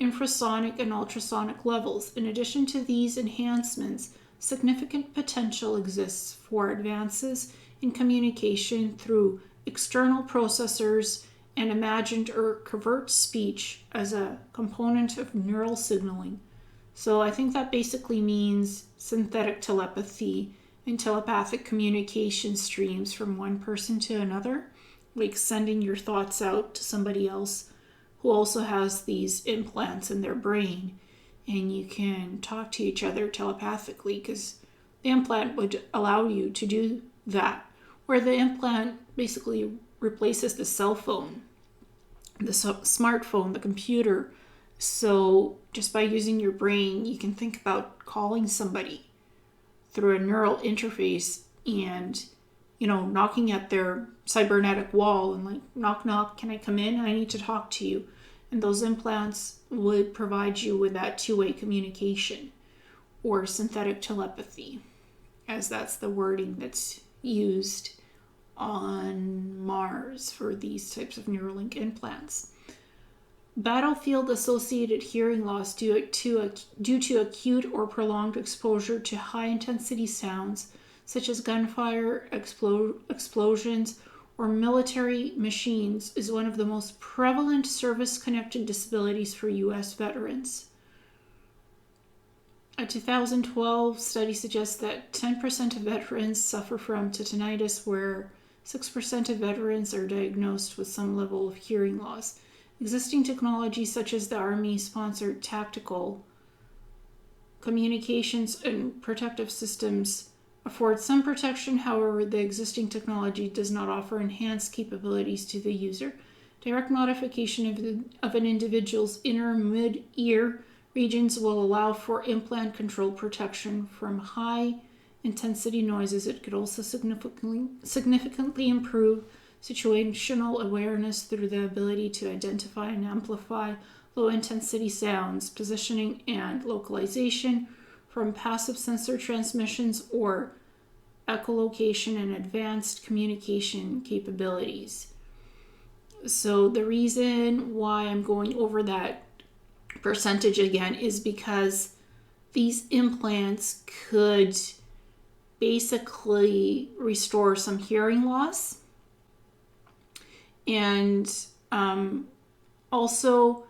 infrasonic and ultrasonic levels. In addition to these enhancements, significant potential exists for advances in communication through external processors and imagined or covert speech as a component of neural signaling. So I think that basically means synthetic telepathy and telepathic communication streams from one person to another, like sending your thoughts out to somebody else who also has these implants in their brain, and you can talk to each other telepathically, because the implant would allow you to do that, where the implant basically replaces the cell phone. the smartphone, the computer. So just by using your brain, you can think about calling somebody through a neural interface and, knocking at their cybernetic wall and like, knock, knock, can I come in? I need to talk to you. And those implants would provide you with that two-way communication, or synthetic telepathy, as that's the wording that's used on Mars for these types of Neuralink implants. Battlefield-associated hearing loss due to acute or prolonged exposure to high-intensity sounds, such as gunfire, explosions, or military machines, is one of the most prevalent service-connected disabilities for U.S. veterans. A 2012 study suggests that 10% of veterans suffer from tinnitus, where 6% of veterans are diagnosed with some level of hearing loss. Existing technologies such as the Army-sponsored tactical communications and protective systems afford some protection. However, the existing technology does not offer enhanced capabilities to the user. Direct modification of an individual's inner mid-ear regions will allow for implant-controlled protection from high-intensity noises. It could also significantly improve situational awareness through the ability to identify and amplify low-intensity sounds, positioning, and localization from passive sensor transmissions or echolocation and advanced communication capabilities. So the reason why I'm going over that percentage again is because these implants could basically restore some hearing loss. And also,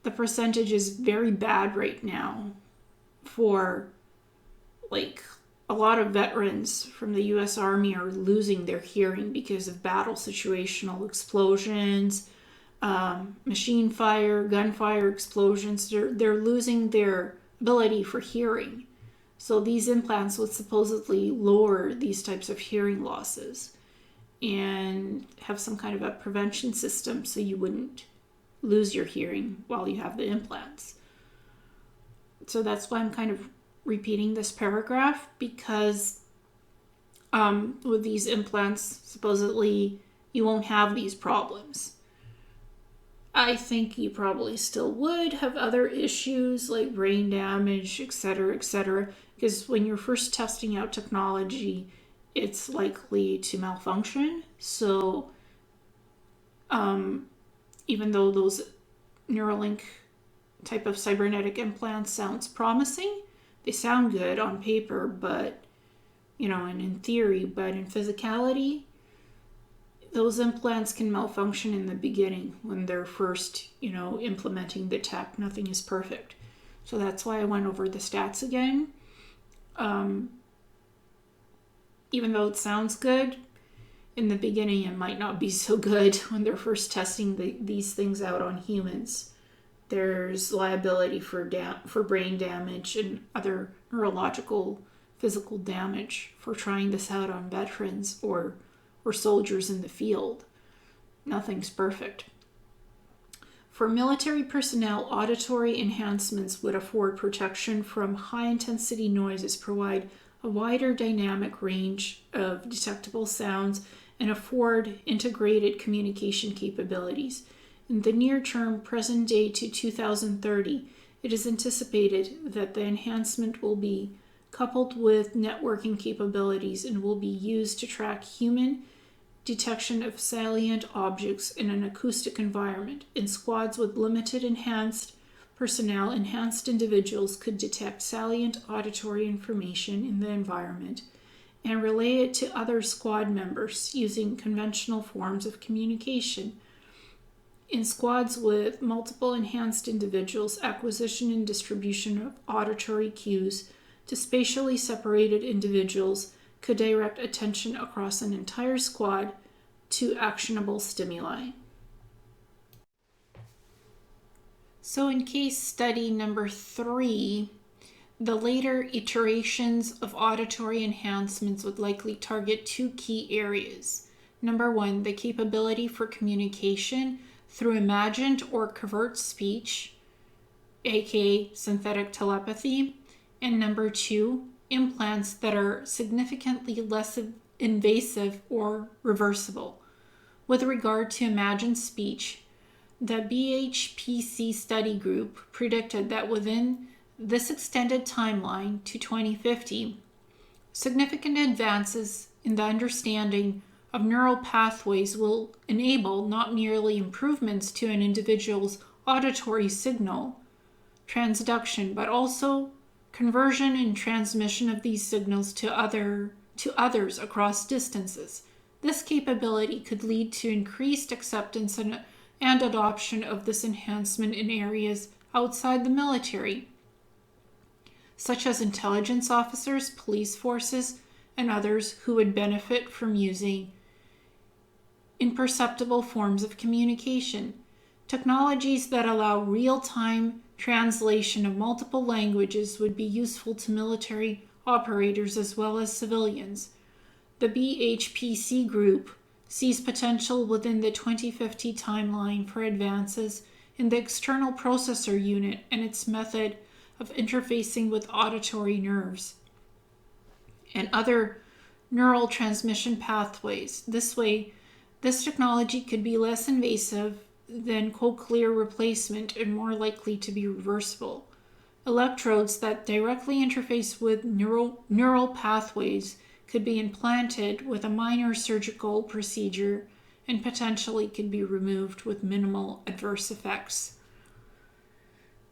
the percentage is very bad right now for, like, a lot of veterans from the U.S. Army are losing their hearing because of battle situational explosions, machine fire, gunfire explosions. They're losing their ability for hearing. So these implants would supposedly lower these types of hearing losses and have some kind of a prevention system so you wouldn't lose your hearing while you have the implants. So that's why I'm kind of repeating this paragraph, because with these implants, supposedly you won't have these problems. I think you probably still would have other issues like brain damage, etc., because when you're first testing out technology, it's likely to malfunction. So even though those Neuralink type of cybernetic implants sounds promising, they sound good on paper, but and in theory, but in physicality, those implants can malfunction in the beginning when they're first, implementing the tech. Nothing is perfect. So that's why I went over the stats again. Even though it sounds good, in the beginning it might not be so good when they're first testing these things out on humans. There's liability for brain damage and other neurological, physical damage for trying this out on veterans or soldiers in the field. Nothing's perfect. For military personnel, auditory enhancements would afford protection from high-intensity noises, provide a wider dynamic range of detectable sounds, and afford integrated communication capabilities. In the near term, present day to 2030, it is anticipated that the enhancement will be coupled with networking capabilities and will be used to track human detection of salient objects in an acoustic environment. In squads with limited enhanced personnel, enhanced individuals could detect salient auditory information in the environment and relay it to other squad members using conventional forms of communication. In squads with multiple enhanced individuals, acquisition and distribution of auditory cues to spatially separated individuals could direct attention across an entire squad to actionable stimuli. So in case study number 3, the later iterations of auditory enhancements would likely target 2 key areas. Number 1, the capability for communication through imagined or covert speech, aka synthetic telepathy, and number 2, implants that are significantly less invasive or reversible. With regard to imagined speech, the BHPC study group predicted that within this extended timeline to 2050, significant advances in the understanding of neural pathways will enable not merely improvements to an individual's auditory signal transduction, but also conversion and transmission of these signals to others across distances. This capability could lead to increased acceptance and adoption of this enhancement in areas outside the military, such as intelligence officers, police forces, and others who would benefit from using imperceptible forms of communication. Technologies that allow real-time translation of multiple languages would be useful to military operators as well as civilians. The BHPC group sees potential within the 2050 timeline for advances in the external processor unit and its method of interfacing with auditory nerves and other neural transmission pathways. This way, this technology could be less invasive than cochlear replacement and more likely to be reversible. Electrodes that directly interface with neural pathways could be implanted with a minor surgical procedure and potentially could be removed with minimal adverse effects.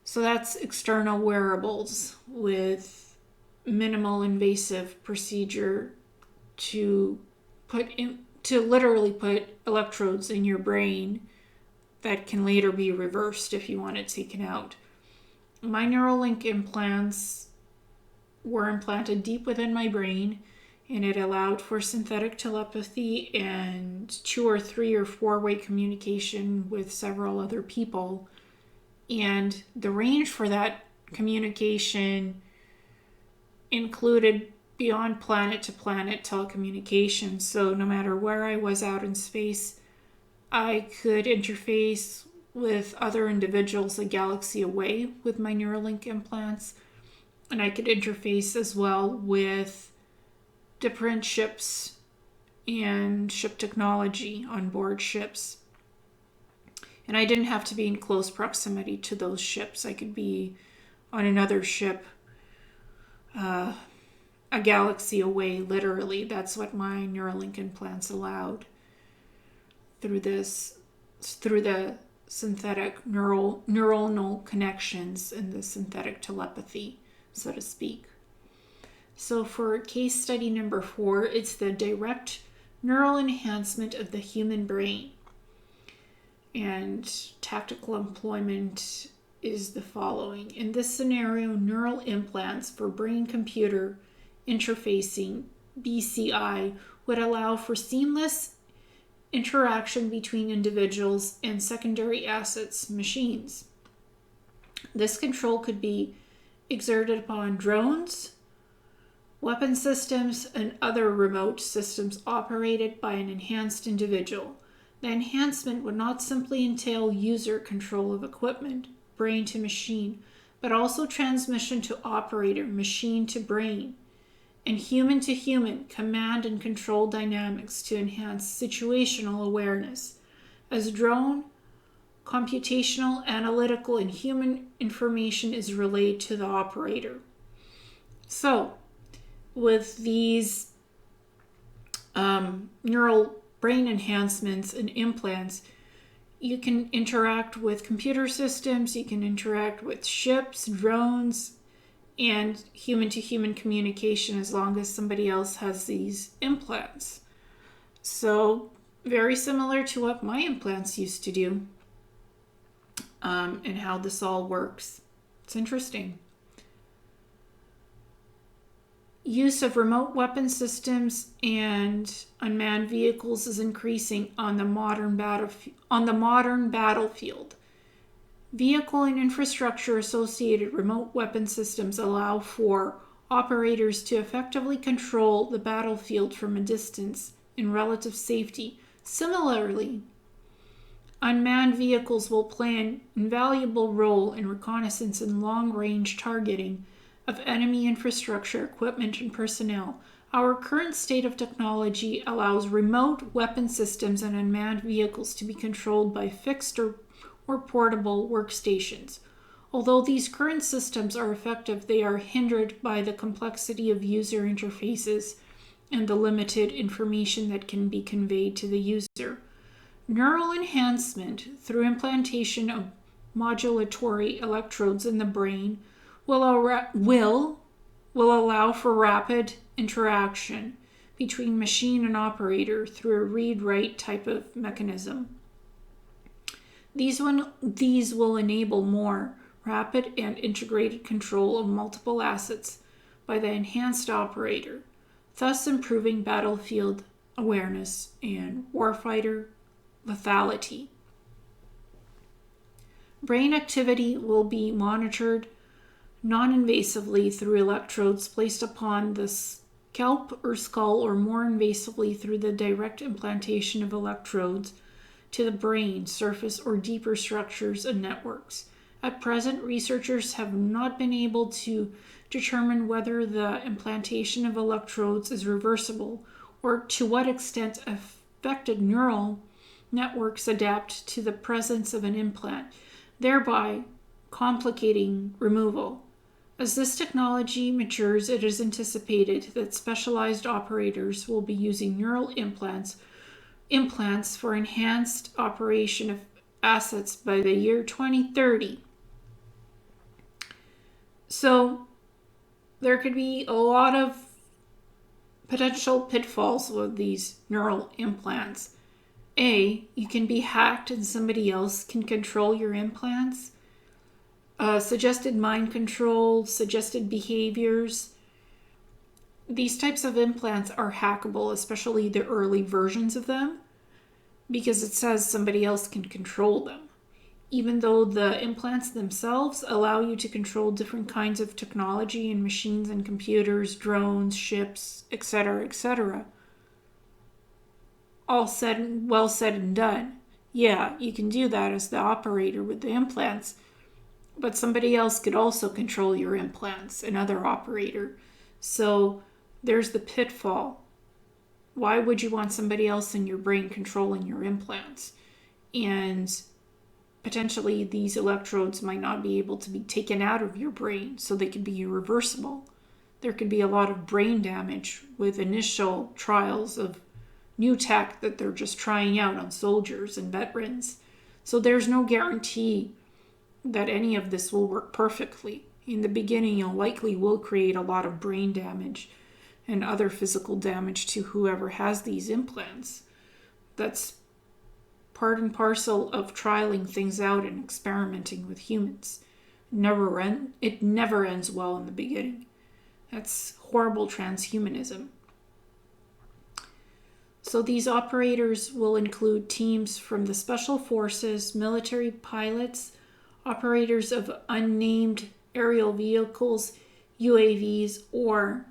So that's external wearables with minimal invasive procedure to literally put electrodes in your brain that can later be reversed if you want it taken out. My Neuralink implants were implanted deep within my brain, and it allowed for synthetic telepathy and 2 or 3 or 4-way communication with several other people. And the range for that communication included beyond planet-to-planet telecommunications. So no matter where I was out in space, I could interface with other individuals a galaxy away with my Neuralink implants. And I could interface as well with different ships and ship technology on board ships. And I didn't have to be in close proximity to those ships. I could be on another ship a galaxy away, literally. That's what my Neuralink implants allowed through the synthetic neuronal connections and the synthetic telepathy, so to speak. So for case study number 4, it's the direct neural enhancement of the human brain. And tactical employment is the following. In this scenario, neural implants for brain-computer interfacing, BCI, would allow for seamless interaction between individuals and secondary assets, machines. This control could be exerted upon drones, weapon systems, and other remote systems operated by an enhanced individual. The enhancement would not simply entail user control of equipment, brain to machine, but also transmission to operator, machine to brain, and human to human command and control dynamics to enhance situational awareness. As drone, computational, analytical, and human information is relayed to the operator. So, with these neural brain enhancements and implants, you can interact with computer systems, you can interact with ships, drones, and human-to-human communication as long as somebody else has these implants. So, very similar to what my implants used to do, and how this all works. It's interesting. Use of remote weapon systems and unmanned vehicles is increasing on the modern battlefield. Vehicle and infrastructure associated remote weapon systems allow for operators to effectively control the battlefield from a distance in relative safety. Similarly, Unmanned vehicles will play an invaluable role in reconnaissance and long-range targeting of enemy infrastructure, equipment, and personnel. Our current state of technology allows remote weapon systems and unmanned vehicles to be controlled by fixed or portable workstations. Although these current systems are effective, they are hindered by the complexity of user interfaces and the limited information that can be conveyed to the user. Neural enhancement through implantation of modulatory electrodes in the brain will allow for rapid interaction between machine and operator through a read-write type of mechanism. These will enable more rapid and integrated control of multiple assets by the enhanced operator, thus improving battlefield awareness and warfighter lethality. Brain activity will be monitored non-invasively through electrodes placed upon the scalp or skull, or more invasively through the direct implantation of electrodes to the brain surface or deeper structures and networks. At present, researchers have not been able to determine whether the implantation of electrodes is reversible or to what extent affected neural networks adapt to the presence of an implant, thereby complicating removal. As this technology matures, it is anticipated that specialized operators will be using neural implants for enhanced operation of assets by the year 2030. So there could be a lot of potential pitfalls with these neural implants. A, you can be hacked and somebody else can control your implants. Suggested mind control, suggested behaviors. These types of implants are hackable, especially the early versions of them, because it says somebody else can control them. Even though the implants themselves allow you to control different kinds of technology and machines and computers, drones, ships, etc., etc. Well said and done. Yeah, you can do that as the operator with the implants, but somebody else could also control your implants, another operator. So there's the pitfall. Why would you want somebody else in your brain controlling your implants? And potentially these electrodes might not be able to be taken out of your brain, so they could be irreversible. There could be a lot of brain damage with initial trials of new tech that they're just trying out on soldiers and veterans. So there's no guarantee that any of this will work perfectly. In the beginning, it likely will create a lot of brain damage and other physical damage to whoever has these implants. That's part and parcel of trialing things out and experimenting with humans. It never ends well in the beginning. That's horrible transhumanism. So these operators will include teams from the special forces, military pilots, operators of unnamed aerial vehicles, UAVs, or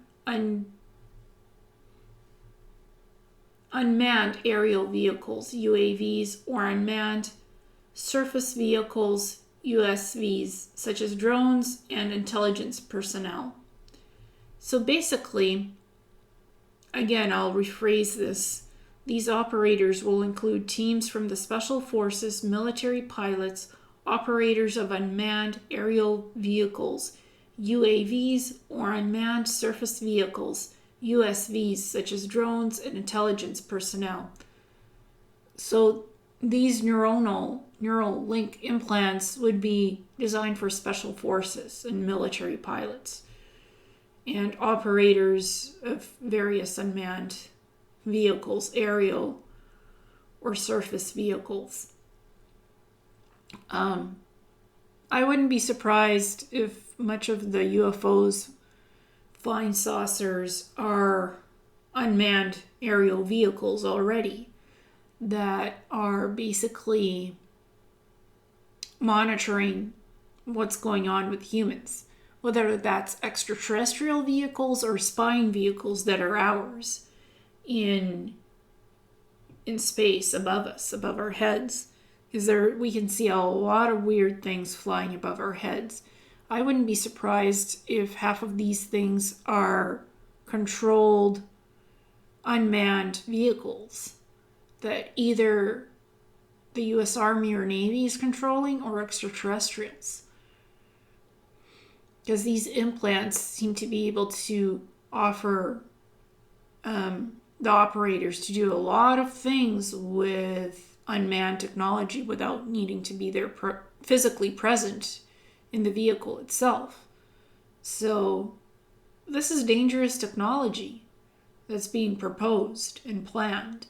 unmanned aerial vehicles, UAVs, or unmanned surface vehicles, USVs, such as drones and intelligence personnel. So basically, again, I'll rephrase this. These operators will include teams from the special forces, military pilots, operators of unmanned aerial vehicles, UAVs, or unmanned surface vehicles, USVs, such as drones and intelligence personnel. So these neural link implants would be designed for special forces and military pilots and operators of various unmanned vehicles, aerial or surface vehicles. I wouldn't be surprised if much of the UFOs, flying saucers, are unmanned aerial vehicles already that are basically monitoring what's going on with humans, whether that's extraterrestrial vehicles or spying vehicles that are ours in space above us, above our heads. we can see a lot of weird things flying above our heads. I wouldn't be surprised if half of these things are controlled unmanned vehicles that either the US Army or Navy is controlling, or extraterrestrials. Because these implants seem to be able to offer the operators to do a lot of things with unmanned technology without needing to be there physically present in the vehicle itself. So this is dangerous technology that's being proposed and planned.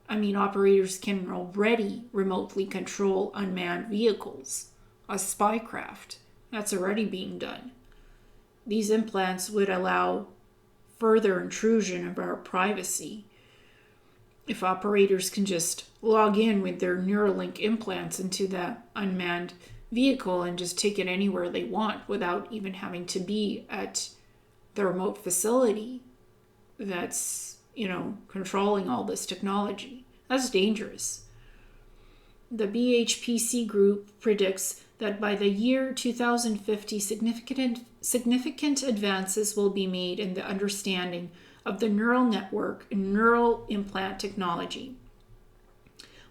I mean, operators can already remotely control unmanned vehicles, a spycraft. That's already being done. These implants would allow further intrusion of our privacy if operators can just log in with their Neuralink implants into the unmanned vehicle and just take it anywhere they want without even having to be at the remote facility that's, controlling all this technology. That's dangerous. The BHPC group predicts that by the year 2050, significant advances will be made in the understanding of the neural network and neural implant technology.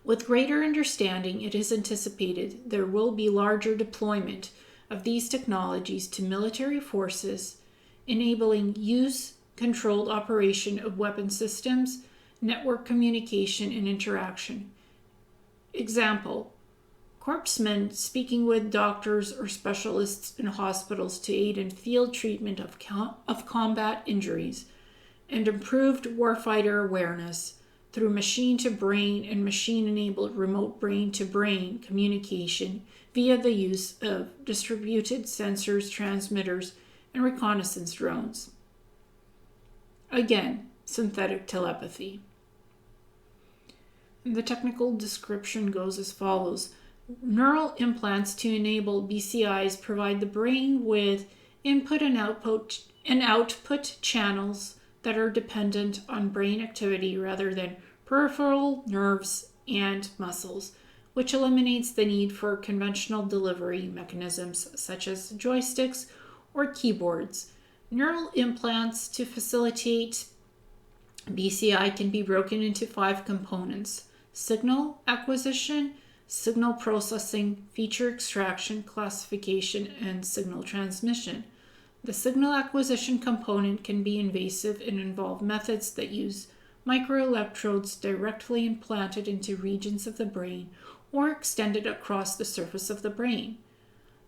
With greater understanding, it is anticipated there will be larger deployment of these technologies to military forces, enabling use-controlled operation of weapon systems, network communication, and interaction. Example: corpsmen speaking with doctors or specialists in hospitals to aid in field treatment of combat injuries, and improved warfighter awareness through machine-to-brain and machine-enabled remote brain-to-brain communication via the use of distributed sensors, transmitters, and reconnaissance drones. Again, synthetic telepathy. And the technical description goes as follows. Neural implants to enable BCIs provide the brain with input and output channels that are dependent on brain activity rather than peripheral nerves and muscles, which eliminates the need for conventional delivery mechanisms such as joysticks or keyboards. Neural implants to facilitate BCI can be broken into 5 components: signal acquisition, signal processing, feature extraction, classification, and signal transmission. The signal acquisition component can be invasive and involve methods that use microelectrodes directly implanted into regions of the brain or extended across the surface of the brain.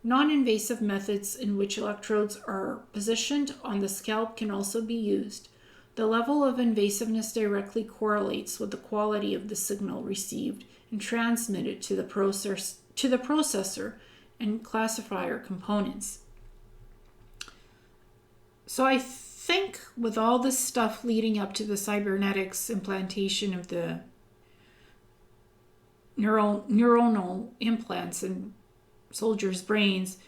Non-invasive methods in which electrodes are positioned on the scalp can also be used. The level of invasiveness directly correlates with the quality of the signal received and transmitted to the processor and classifier components. So I think with all this stuff leading up to the cybernetics implantation of the neuronal implants in soldiers' brains,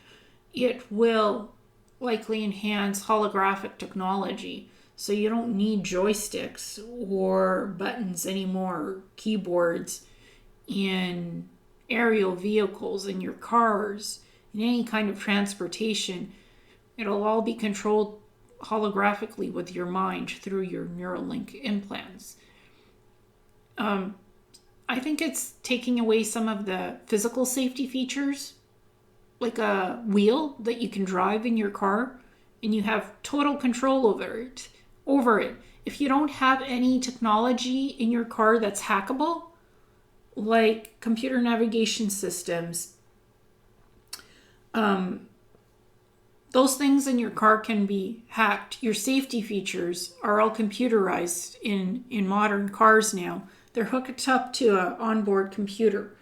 it will likely enhance holographic technology. So you don't need joysticks or buttons anymore, or keyboards in aerial vehicles, in your cars, in any kind of transportation. It'll all be controlled holographically with your mind through your Neuralink implants. I think it's taking away some of the physical safety features, like a wheel that you can drive in your car and you have total control over it. If you don't have any technology in your car that's hackable, like computer navigation systems, those things in your car can be hacked. Your safety features are all computerized in modern cars now. They're hooked up to an onboard computer.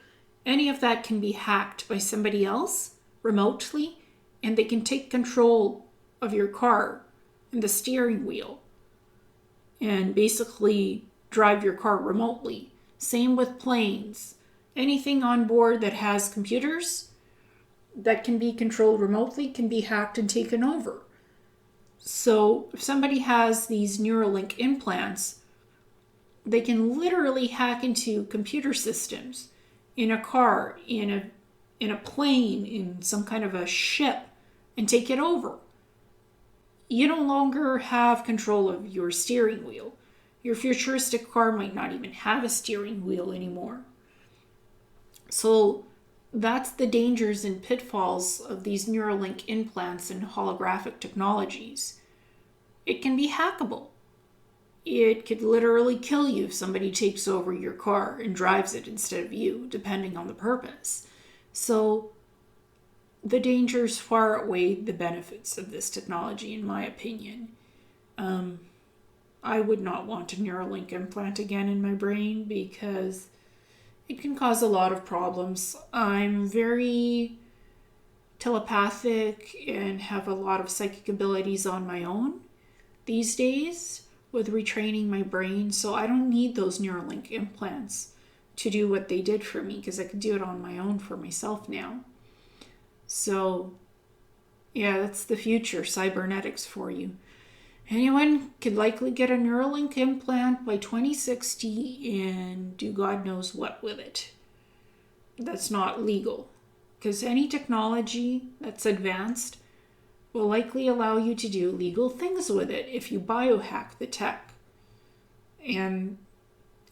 Any of that can be hacked by somebody else remotely, and they can take control of your car and the steering wheel and basically drive your car remotely. Same with planes. Anything on board that has computers that can be controlled remotely can be hacked and taken over. So if somebody has these Neuralink implants, they can literally hack into computer systems in a car, in a plane, in some kind of a ship, and take it over. You no longer have control of your steering wheel. Your futuristic car might not even have a steering wheel anymore. So that's the dangers and pitfalls of these Neuralink implants and holographic technologies. It can be hackable. It could literally kill you if somebody takes over your car and drives it instead of you, depending on the purpose. So the dangers far outweigh the benefits of this technology, in my opinion. I would not want a Neuralink implant again in my brain because it can cause a lot of problems. I'm very telepathic and have a lot of psychic abilities on my own these days with retraining my brain, so I don't need those Neuralink implants to do what they did for me because I could do it on my own for myself now. So yeah, that's the future, cybernetics for you. Anyone could likely get a Neuralink implant by 2060 and do God knows what with it. That's not legal, because any technology that's advanced will likely allow you to do legal things with it if you biohack the tech. And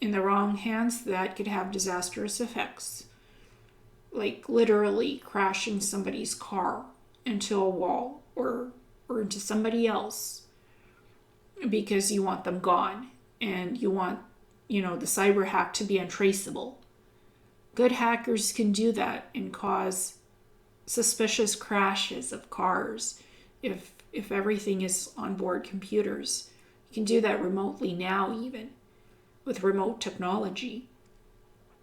in the wrong hands, that could have disastrous effects, like literally crashing somebody's car into a wall or into somebody else because you want them gone and you want, the cyber hack to be untraceable. Good hackers can do that and cause suspicious crashes of cars if everything is on board computers. You can do that remotely now, even with remote technology.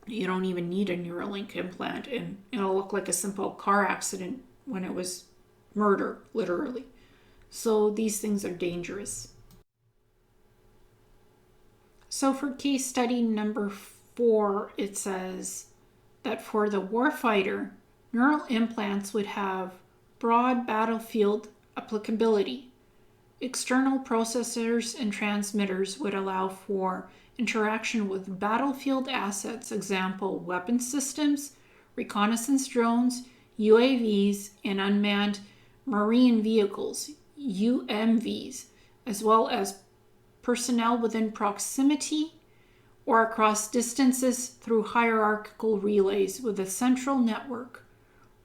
You don't even need a Neuralink implant, and it'll look like a simple car accident when it was murder, literally. So these things are dangerous. So for case study number 4, it says that for the warfighter, neural implants would have broad battlefield applicability. External processors and transmitters would allow for interaction with battlefield assets, example, weapon systems, reconnaissance drones, UAVs, and unmanned marine vehicles, UMVs, as well as personnel within proximity or across distances through hierarchical relays with a central network.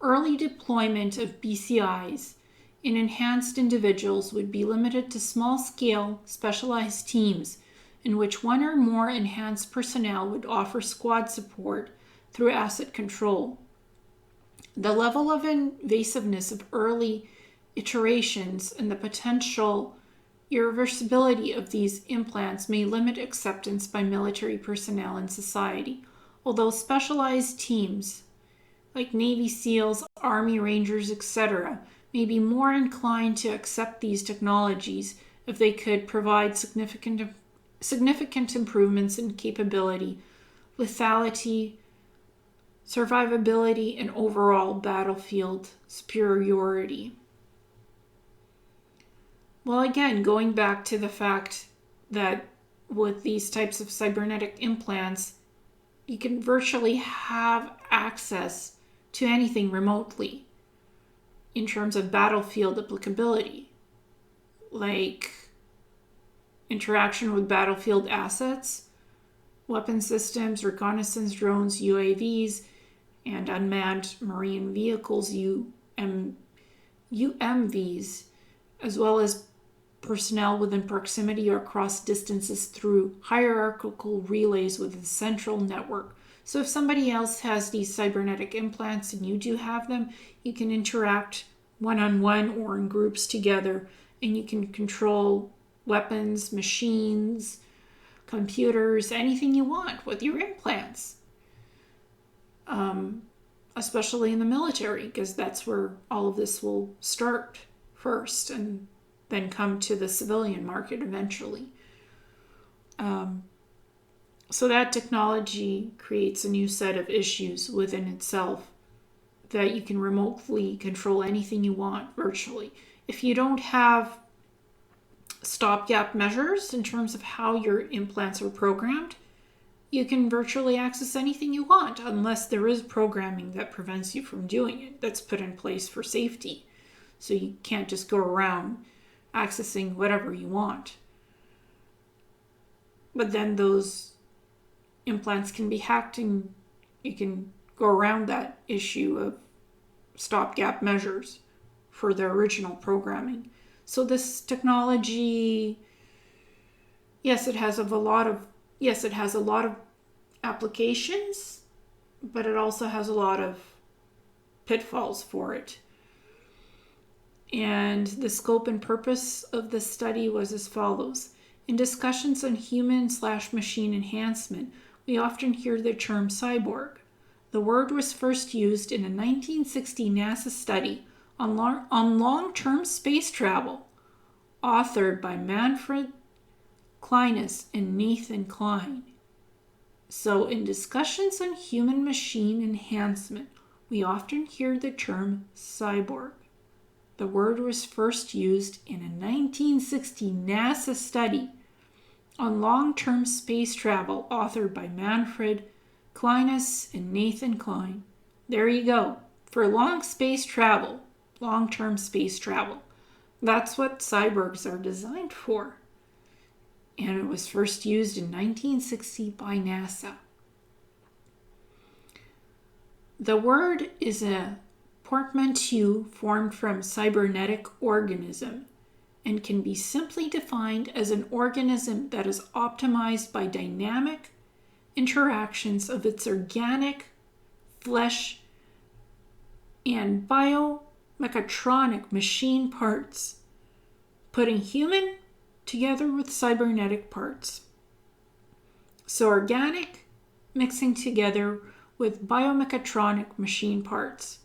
Early deployment of BCIs in enhanced individuals would be limited to small-scale, specialized teams in which one or more enhanced personnel would offer squad support through asset control. The level of invasiveness of early iterations and the potential irreversibility of these implants may limit acceptance by military personnel in society, although specialized teams like Navy SEALs, Army Rangers, etc., may be more inclined to accept these technologies if they could provide significant improvements in capability, lethality, survivability, and overall battlefield superiority. Well, again, going back to the fact that with these types of cybernetic implants, you can virtually have access to anything remotely in terms of battlefield applicability, like interaction with battlefield assets, weapon systems, reconnaissance drones, UAVs, and unmanned marine vehicles, UMVs, as well as personnel within proximity or across distances through hierarchical relays with a central network. So if somebody else has these cybernetic implants and you do have them, you can interact one-on-one or in groups together, and you can control weapons, machines, computers, anything you want with your implants. Especially in the military, because that's where all of this will start first and then come to the civilian market eventually. So that technology creates a new set of issues within itself, that you can remotely control anything you want virtually. If you don't have stopgap measures in terms of how your implants are programmed, you can virtually access anything you want unless there is programming that prevents you from doing it that's put in place for safety. So you can't just go around accessing whatever you want. But then those implants can be hacked and you can go around that issue of stopgap measures for the original programming. So this technology, yes, it has a lot of applications, but it also has a lot of pitfalls for it. And the scope and purpose of the study was as follows. In discussions on human/machine enhancement, we often hear the term cyborg. The word was first used in a 1960 NASA study on long-term space travel, authored by Manfred Kleinis and Nathan Klein. So in discussions on human-machine enhancement, we often hear the term cyborg. The word was first used in a 1960 NASA study on long-term space travel, authored by Manfred Kleinis and Nathan Klein. There you go. For long-term space travel. That's what cyborgs are designed for. And it was first used in 1960 by NASA. The word is a portmanteau formed from cybernetic organism and can be simply defined as an organism that is optimized by dynamic interactions of its organic, flesh, and biomechatronic machine parts, putting human together with cybernetic parts. So organic mixing together with biomechatronic machine parts.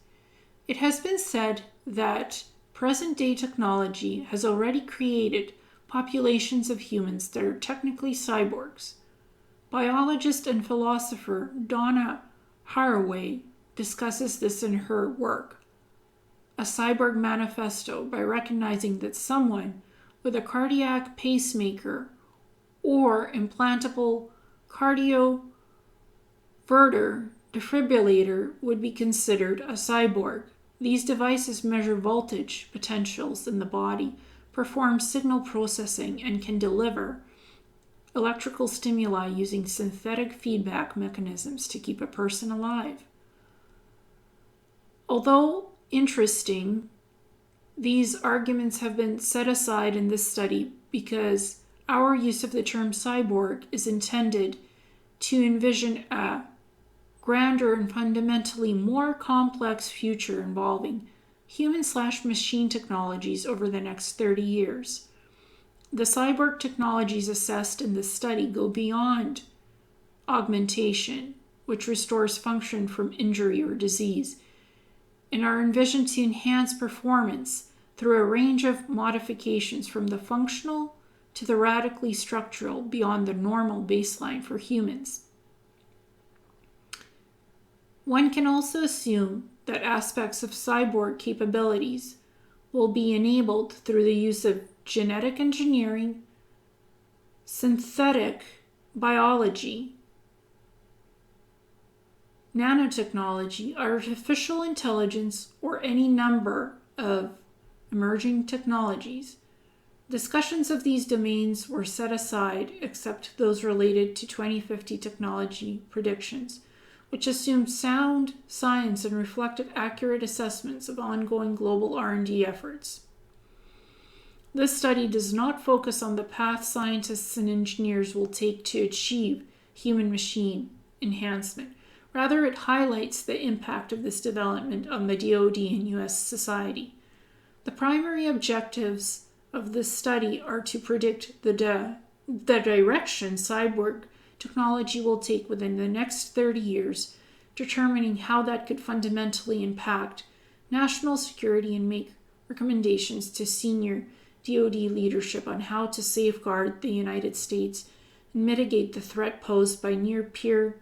It has been said that present-day technology has already created populations of humans that are technically cyborgs. Biologist and philosopher Donna Haraway discusses this in her work, A Cyborg Manifesto, by recognizing that someone with a cardiac pacemaker or implantable cardioverter defibrillator would be considered a cyborg. These devices measure voltage potentials in the body, perform signal processing, and can deliver electrical stimuli using synthetic feedback mechanisms to keep a person alive. Although interesting, these arguments have been set aside in this study because our use of the term cyborg is intended to envision a grander and fundamentally more complex future involving human/machine technologies over the next 30 years. The cyborg technologies assessed in this study go beyond augmentation, which restores function from injury or disease, and are envisioned to enhance performance through a range of modifications from the functional to the radically structural beyond the normal baseline for humans. One can also assume that aspects of cyborg capabilities will be enabled through the use of genetic engineering, synthetic biology, nanotechnology, artificial intelligence, or any number of emerging technologies. Discussions of these domains were set aside except those related to 2050 technology predictions, which assumed sound science and reflected accurate assessments of ongoing global R&D efforts. This study does not focus on the path scientists and engineers will take to achieve human-machine enhancement. Rather, it highlights the impact of this development on the DoD and U.S. society. The primary objectives of this study are to predict the direction cyborg technology will take within the next 30 years, determining how that could fundamentally impact national security and make recommendations to senior DoD leadership on how to safeguard the United States and mitigate the threat posed by near-peer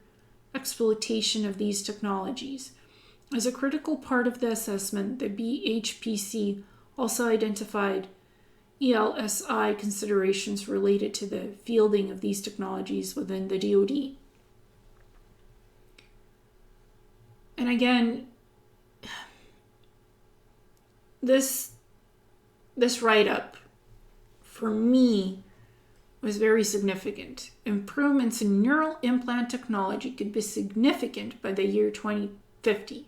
exploitation of these technologies. As a critical part of the assessment, the BHPC also identified ELSI considerations related to the fielding of these technologies within the DoD. And again, this write-up, for me, was very significant. Improvements in neural implant technology could be significant by the year 2050.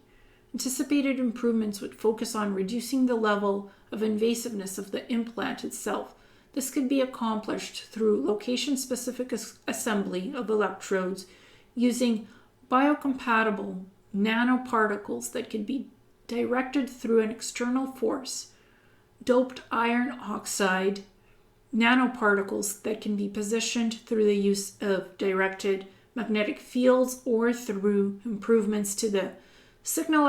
Anticipated improvements would focus on reducing the level of invasiveness of the implant itself. This could be accomplished through location-specific assembly of electrodes using biocompatible nanoparticles that could be directed through an external force, doped iron oxide nanoparticles that can be positioned through the use of directed magnetic fields or through improvements to the signal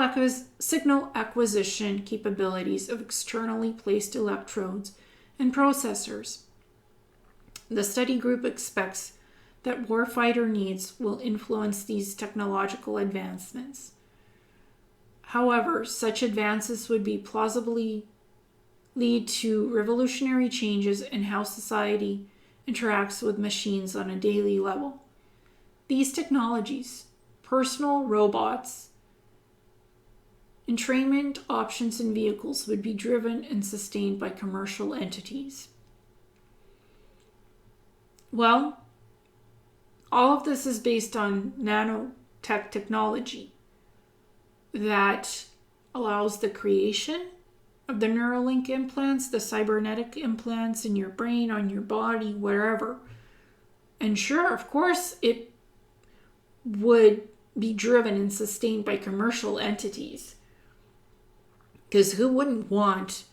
acquisition capabilities of externally placed electrodes and processors. The study group expects that warfighter needs will influence these technological advancements. However, such advances would be plausibly lead to revolutionary changes in how society interacts with machines on a daily level. These technologies, personal robots, entrainment options in vehicles would be driven and sustained by commercial entities. Well, all of this is based on nanotech technology that allows the creation of the Neuralink implants, the cybernetic implants in your brain, on your body, wherever. And sure, of course, it would be driven and sustained by commercial entities. Because who wouldn't want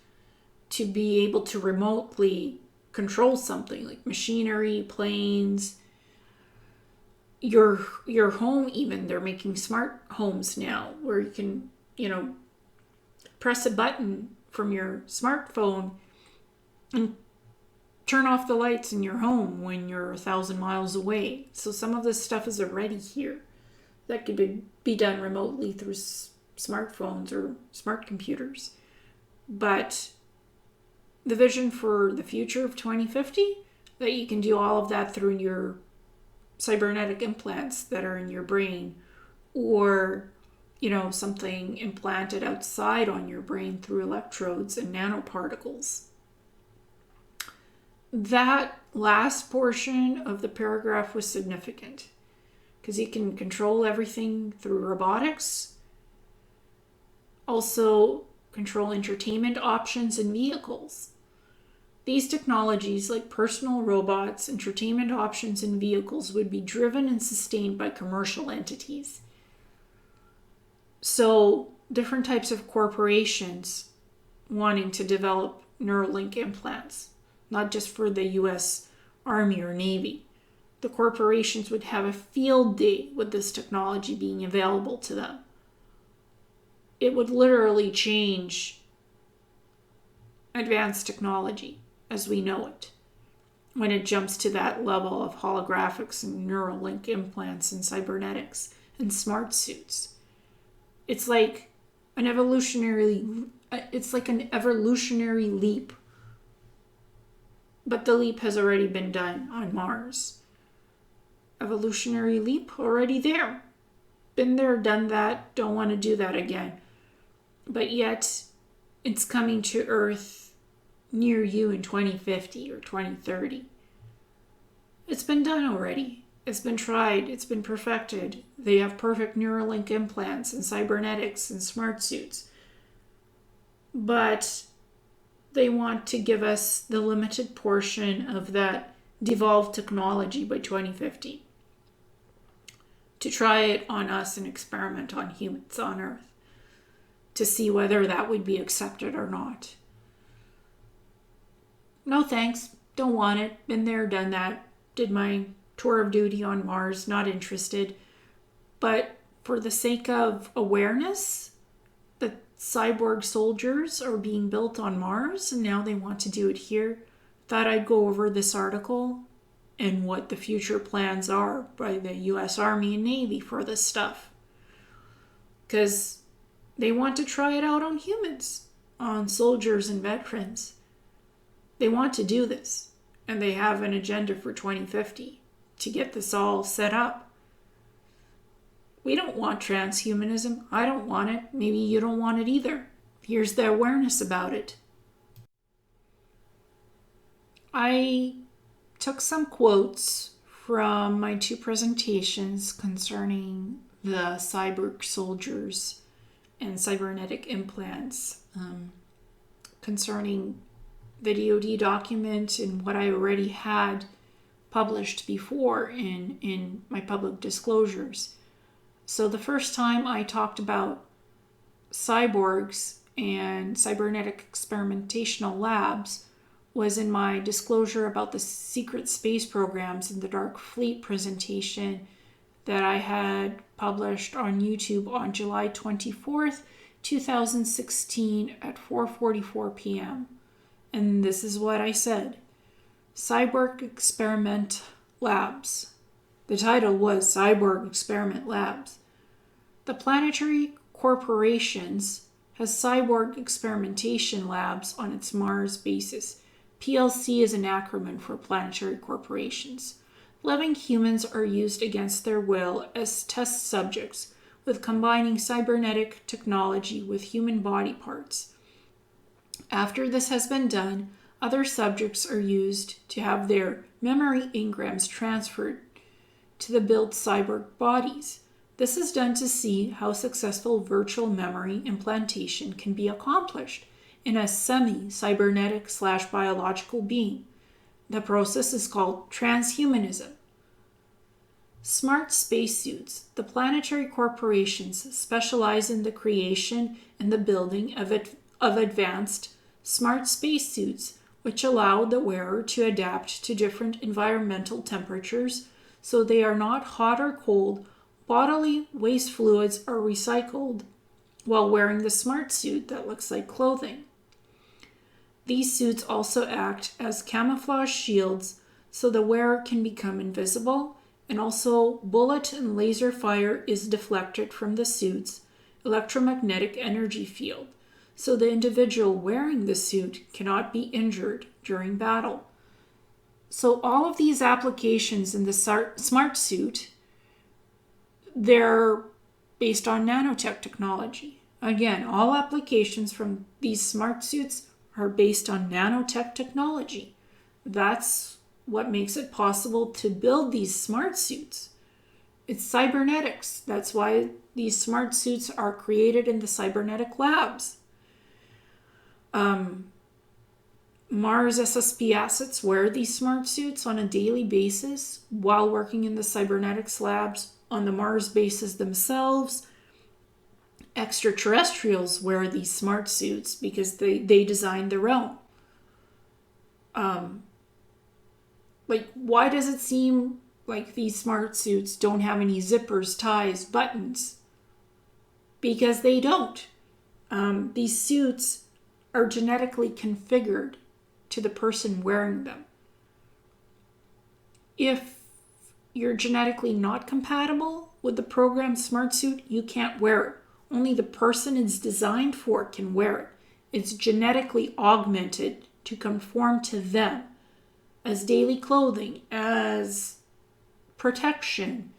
to be able to remotely control something like machinery, planes, your home even? They're making smart homes now where you can, press a button from your smartphone and turn off the lights in your home when you're 1,000 miles away. So some of this stuff is already here that could be done remotely through smartphones or smart computers. But the vision for the future of 2050, that you can do all of that through your cybernetic implants that are in your brain, or something implanted outside on your brain through electrodes and nanoparticles. That last portion of the paragraph was significant because you can control everything through robotics, also control entertainment options in vehicles. These technologies, like personal robots, entertainment options in vehicles, would be driven and sustained by commercial entities. So different types of corporations wanting to develop Neuralink implants, not just for the US Army or Navy. The corporations would have a field day with this technology being available to them. It would literally change advanced technology as we know it when it jumps to that level of holographics and Neuralink implants and cybernetics and smart suits. It's like an evolutionary leap. But the leap has already been done on Mars. Evolutionary leap already there. Been there, done that, don't want to do that again. But yet, it's coming to Earth near you in 2050 or 2030. It's been done already. It's been tried. It's been perfected. They have perfect Neuralink implants and cybernetics and smart suits. But they want to give us the limited portion of that devolved technology by 2050 to try it on us and experiment on humans on Earth to see whether that would be accepted or not. No thanks. Don't want it. Been there, done that. Did my tour of duty on Mars. Not interested. But for the sake of awareness, the cyborg soldiers are being built on Mars and now they want to do it here. Thought I'd go over this article and what the future plans are by the US Army and Navy for this stuff. Because they want to try it out on humans, on soldiers and veterans. They want to do this, and they have an agenda for 2050 to get this all set up. We don't want transhumanism. I don't want it. Maybe you don't want it either. Here's the awareness about it. I took some quotes from my 2 presentations concerning the Cyborg Soldiers and cybernetic implants, concerning the DoD document and what I already had published before in my public disclosures. So the first time I talked about cyborgs and cybernetic experimentational labs was in my disclosure about the secret space programs in the Dark Fleet presentation that I had published on YouTube on July 24th, 2016 at 4:44 p.m. And this is what I said. Cyborg Experiment Labs. The title was Cyborg Experiment Labs. The Planetary Corporations has cyborg experimentation labs on its Mars bases. PLC is an acronym for Planetary Corporations. Living humans are used against their will as test subjects, with combining cybernetic technology with human body parts. After this has been done, other subjects are used to have their memory engrams transferred to the built cyborg bodies. This is done to see how successful virtual memory implantation can be accomplished in a semi-cybernetic / biological being. The process is called transhumanism. Smart spacesuits. The planetary corporations specialize in the creation and the building of advanced smart spacesuits, which allow the wearer to adapt to different environmental temperatures so they are not hot or cold. Bodily waste fluids are recycled while wearing the smart suit that looks like clothing. These suits also act as camouflage shields so the wearer can become invisible, and also bullet and laser fire is deflected from the suit's electromagnetic energy field, so the individual wearing the suit cannot be injured during battle. So all of these applications in the smart suit, they're based on nanotech technology. Again, all applications from these smart suits are based on nanotech technology. That's what makes it possible to build these smart suits. It's cybernetics. That's why these smart suits are created in the cybernetic labs. Mars SSP assets wear these smart suits on a daily basis while working in the cybernetics labs on the Mars bases themselves. Extraterrestrials wear these smart suits because they designed their own. Why does it seem like these smart suits don't have any zippers, ties, buttons? Because they don't. These suits are genetically configured to the person wearing them. If you're genetically not compatible with the programmed smart suit, you can't wear it. Only the person it's designed for can wear it. It's genetically augmented to conform to them as daily clothing, as protection.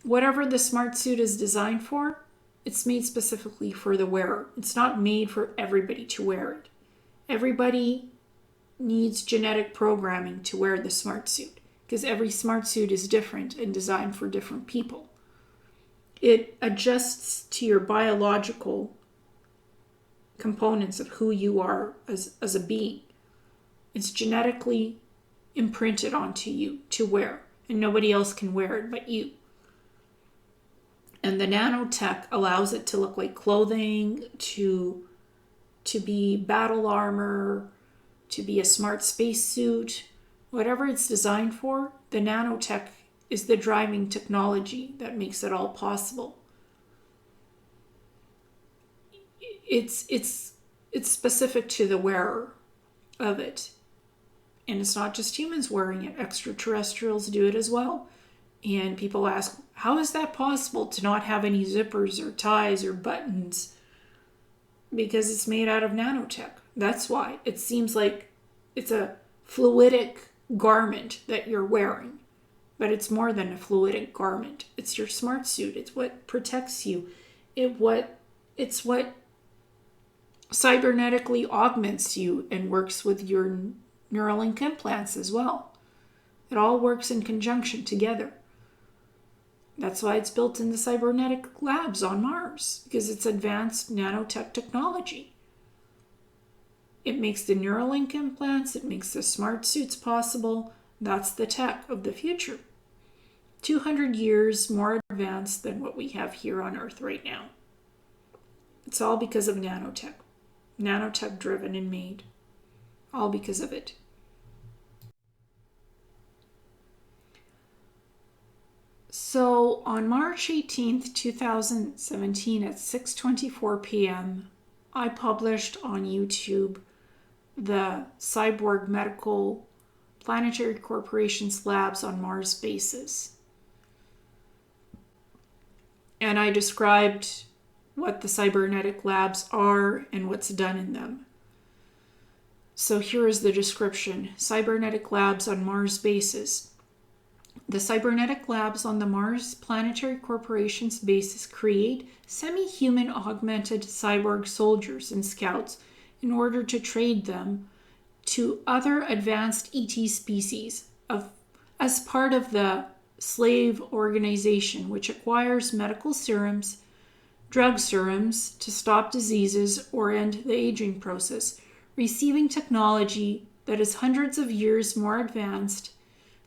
Whatever the smart suit is designed for, it's made specifically for the wearer. It's not made for everybody to wear it. Everybody needs genetic programming to wear the smart suit because every smart suit is different and designed for different people. It adjusts to your biological components of who you are as a being. It's genetically imprinted onto you to wear, and nobody else can wear it but you. And the nanotech allows it to look like clothing, to be battle armor, to be a smart spacesuit. Whatever it's designed for, the nanotech is the driving technology that makes it all possible. It's specific to the wearer of it. And it's not just humans wearing it. Extraterrestrials do it as well. And people ask, how is that possible to not have any zippers or ties or buttons? Because it's made out of nanotech. That's why. It seems like it's a fluidic garment that you're wearing. But it's more than a fluidic garment. It's your smart suit. It's what protects you. It's what cybernetically augments you and works with your Neuralink implants as well. It all works in conjunction together. That's why it's built in the cybernetic labs on Mars, because it's advanced nanotech technology. It makes the Neuralink implants, it makes the smart suits possible. That's the tech of the future. 200 years more advanced than what we have here on Earth right now. It's all because of nanotech. Nanotech driven and made. All because of it. So on March 18th, 2017 at 6:24 p.m., I published on YouTube the Cyborg Medical Planetary Corporation's labs on Mars bases. And I described what the cybernetic labs are and what's done in them. So here is the description. Cybernetic labs on Mars bases. The cybernetic labs on the Mars Planetary Corporation's bases create semi-human augmented cyborg soldiers and scouts in order to trade them to other advanced ET species as part of the slave organization, which acquires medical serums, drug serums to stop diseases or end the aging process, receiving technology that is hundreds of years more advanced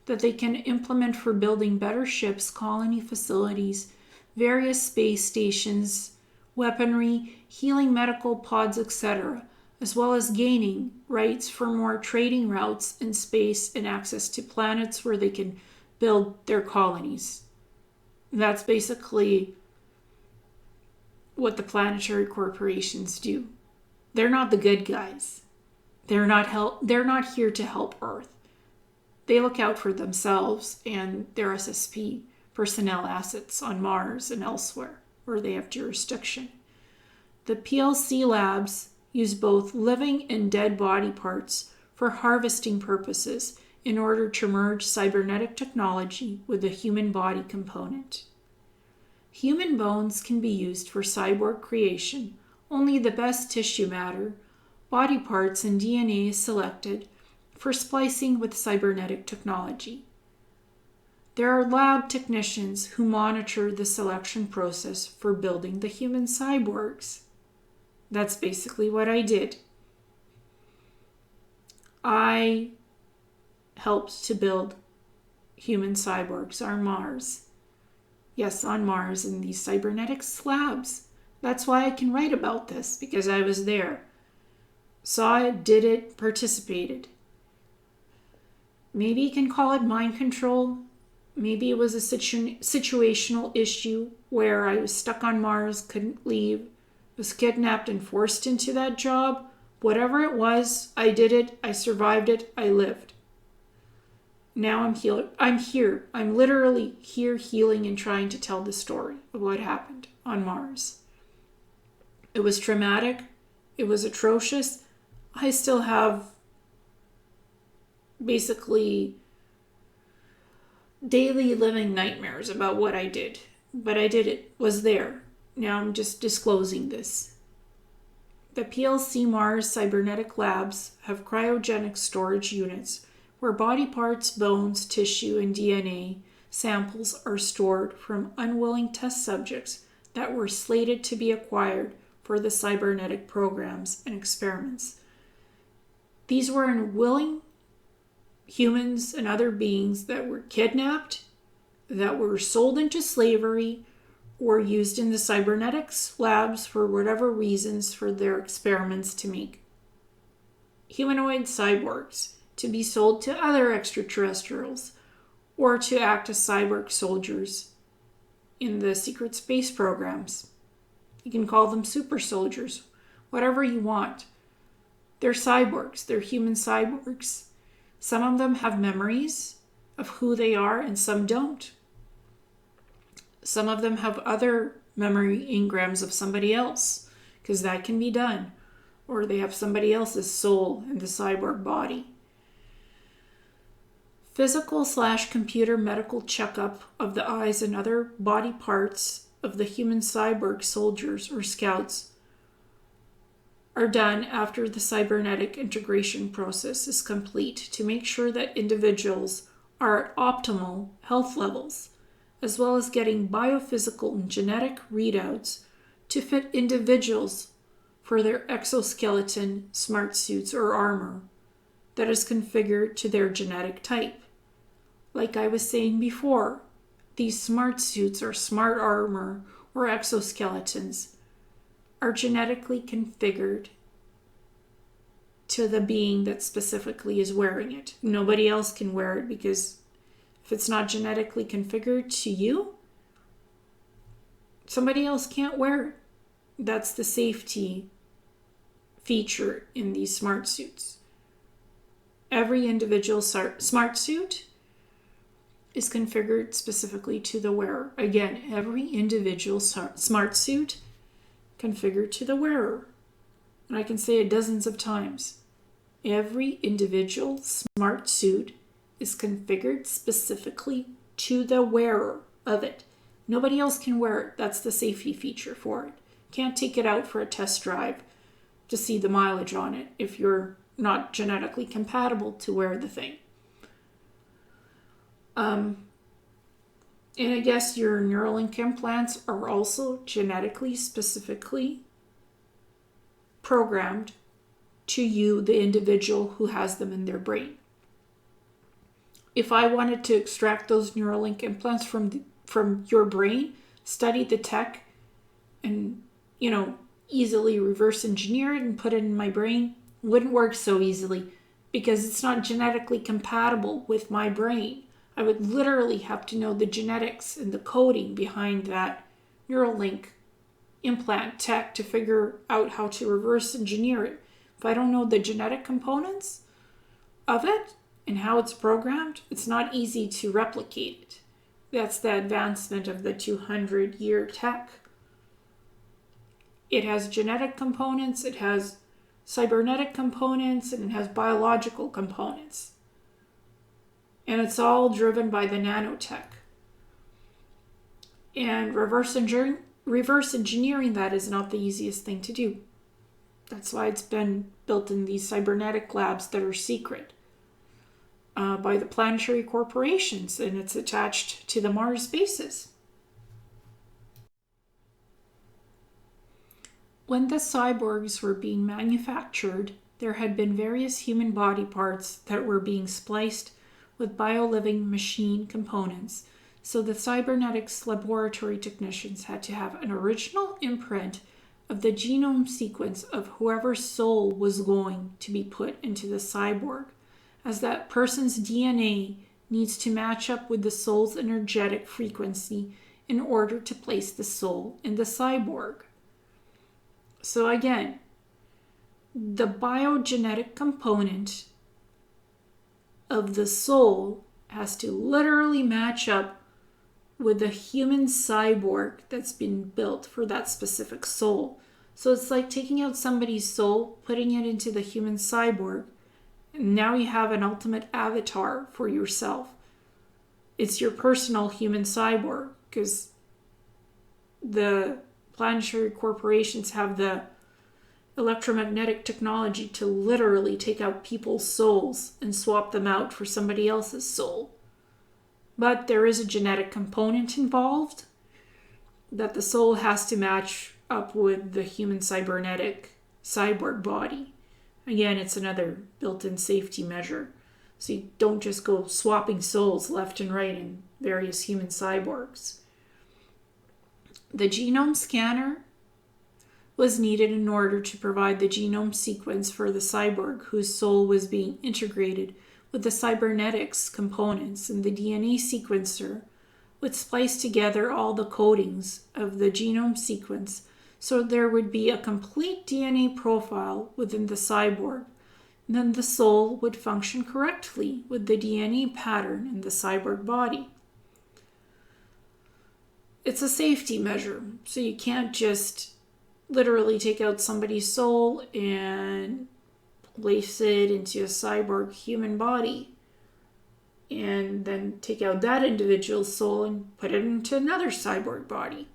that they can implement for building better ships, colony facilities, various space stations, weaponry, healing medical pods, etc., as well as gaining rights for more trading routes in space and access to planets where they can build their colonies. That's basically what the planetary corporations do. They're not the good guys. They're not here to help Earth. They look out for themselves and their SSP personnel assets on Mars and elsewhere where they have jurisdiction. The PLC labs use both living and dead body parts for harvesting purposes in order to merge cybernetic technology with the human body component. Human bones can be used for cyborg creation. Only the best tissue matter, body parts, and DNA is selected for splicing with cybernetic technology. There are lab technicians who monitor the selection process for building the human cyborgs. That's basically what I did. I helped to build human cyborgs on Mars. Yes, on Mars in these cybernetics labs. That's why I can write about this, because I was there. Saw it, did it, participated. Maybe you can call it mind control. Maybe it was a situational issue where I was stuck on Mars, couldn't leave, was kidnapped and forced into that job. Whatever it was, I did it, I survived it, I lived. Now I'm here. I'm literally here healing and trying to tell the story of what happened on Mars. It was traumatic. It was atrocious. I still have basically daily living nightmares about what I did. But I did it. Was there. Now I'm just disclosing this. The PLC Mars Cybernetic Labs have cryogenic storage units where body parts, bones, tissue, and DNA samples are stored from unwilling test subjects that were slated to be acquired for the cybernetic programs and experiments. These were unwilling humans and other beings that were kidnapped, that were sold into slavery, or used in the cybernetics labs for whatever reasons for their experiments to make humanoid cyborgs to be sold to other extraterrestrials or to act as cyborg soldiers in the secret space programs. You can call them super soldiers, whatever you want. They're cyborgs. They're human cyborgs. Some of them have memories of who they are and some don't. Some of them have other memory engrams of somebody else, because that can be done. Or they have somebody else's soul in the cyborg body. Physical/computer medical checkup of the eyes and other body parts of the human cyborg soldiers or scouts are done after the cybernetic integration process is complete to make sure that individuals are at optimal health levels, as well as getting biophysical and genetic readouts to fit individuals for their exoskeleton, smart suits, or armor that is configured to their genetic type. Like I was saying before, these smart suits or smart armor or exoskeletons are genetically configured to the being that specifically is wearing it. Nobody else can wear it because if it's not genetically configured to you, somebody else can't wear it. That's the safety feature in these smart suits. Every individual smart suit is configured specifically to the wearer. Again, every individual smart suit configured to the wearer. And I can say it dozens of times. Every individual smart suit is configured specifically to the wearer of it. Nobody else can wear it. That's the safety feature for it. Can't take it out for a test drive to see the mileage on it if you're not genetically compatible to wear the thing. And I guess your Neuralink implants are also genetically specifically programmed to you, the individual who has them in their brain. If I wanted to extract those Neuralink implants from your brain, study the tech, and easily reverse engineer it and put it in my brain, wouldn't work so easily because it's not genetically compatible with my brain. I would literally have to know the genetics and the coding behind that Neuralink implant tech to figure out how to reverse engineer it. If I don't know the genetic components of it and how it's programmed, it's not easy to replicate it. That's the advancement of the 200-year tech. It has genetic components, it has cybernetic components, and it has biological components. And it's all driven by the nanotech. And reverse engineering that is not the easiest thing to do. That's why it's been built in these cybernetic labs that are secret by the Planetary corporations, and it's attached to the Mars bases. When the cyborgs were being manufactured, there had been various human body parts that were being spliced with bio-living machine components, so the Cybernetics laboratory technicians had to have an original imprint of the genome sequence of whoever's soul was going to be put into the cyborg, as that person's DNA needs to match up with the soul's energetic frequency in order to place the soul in the cyborg. So again, the biogenetic component of the soul has to literally match up with the human cyborg that's been built for that specific soul. So it's like taking out somebody's soul, putting it into the human cyborg, and now you have an ultimate avatar for yourself. It's your personal human cyborg, because the Planetary corporations have the electromagnetic technology to literally take out people's souls and swap them out for somebody else's soul. But there is a genetic component involved that the soul has to match up with the human cybernetic cyborg body. Again, it's another built-in safety measure. So you don't just go swapping souls left and right in various human cyborgs. The genome scanner was needed in order to provide the genome sequence for the cyborg whose soul was being integrated with the cybernetics components, and the DNA sequencer would splice together all the codings of the genome sequence so there would be a complete DNA profile within the cyborg. And then the soul would function correctly with the DNA pattern in the cyborg body. It's a safety measure, so you can't just literally take out somebody's soul and place it into a cyborg human body. and then take out that individual's soul and put it into another cyborg body.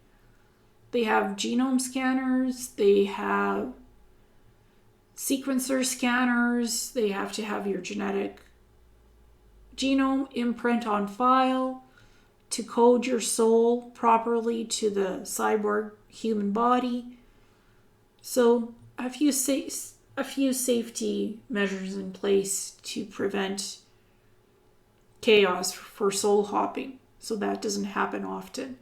They have genome scanners, they have sequencer scanners, they have to have your genetic genome imprint on file to code your soul properly to the cyborg human body. So a few safety measures in place to prevent chaos for soul hopping, so that doesn't happen often.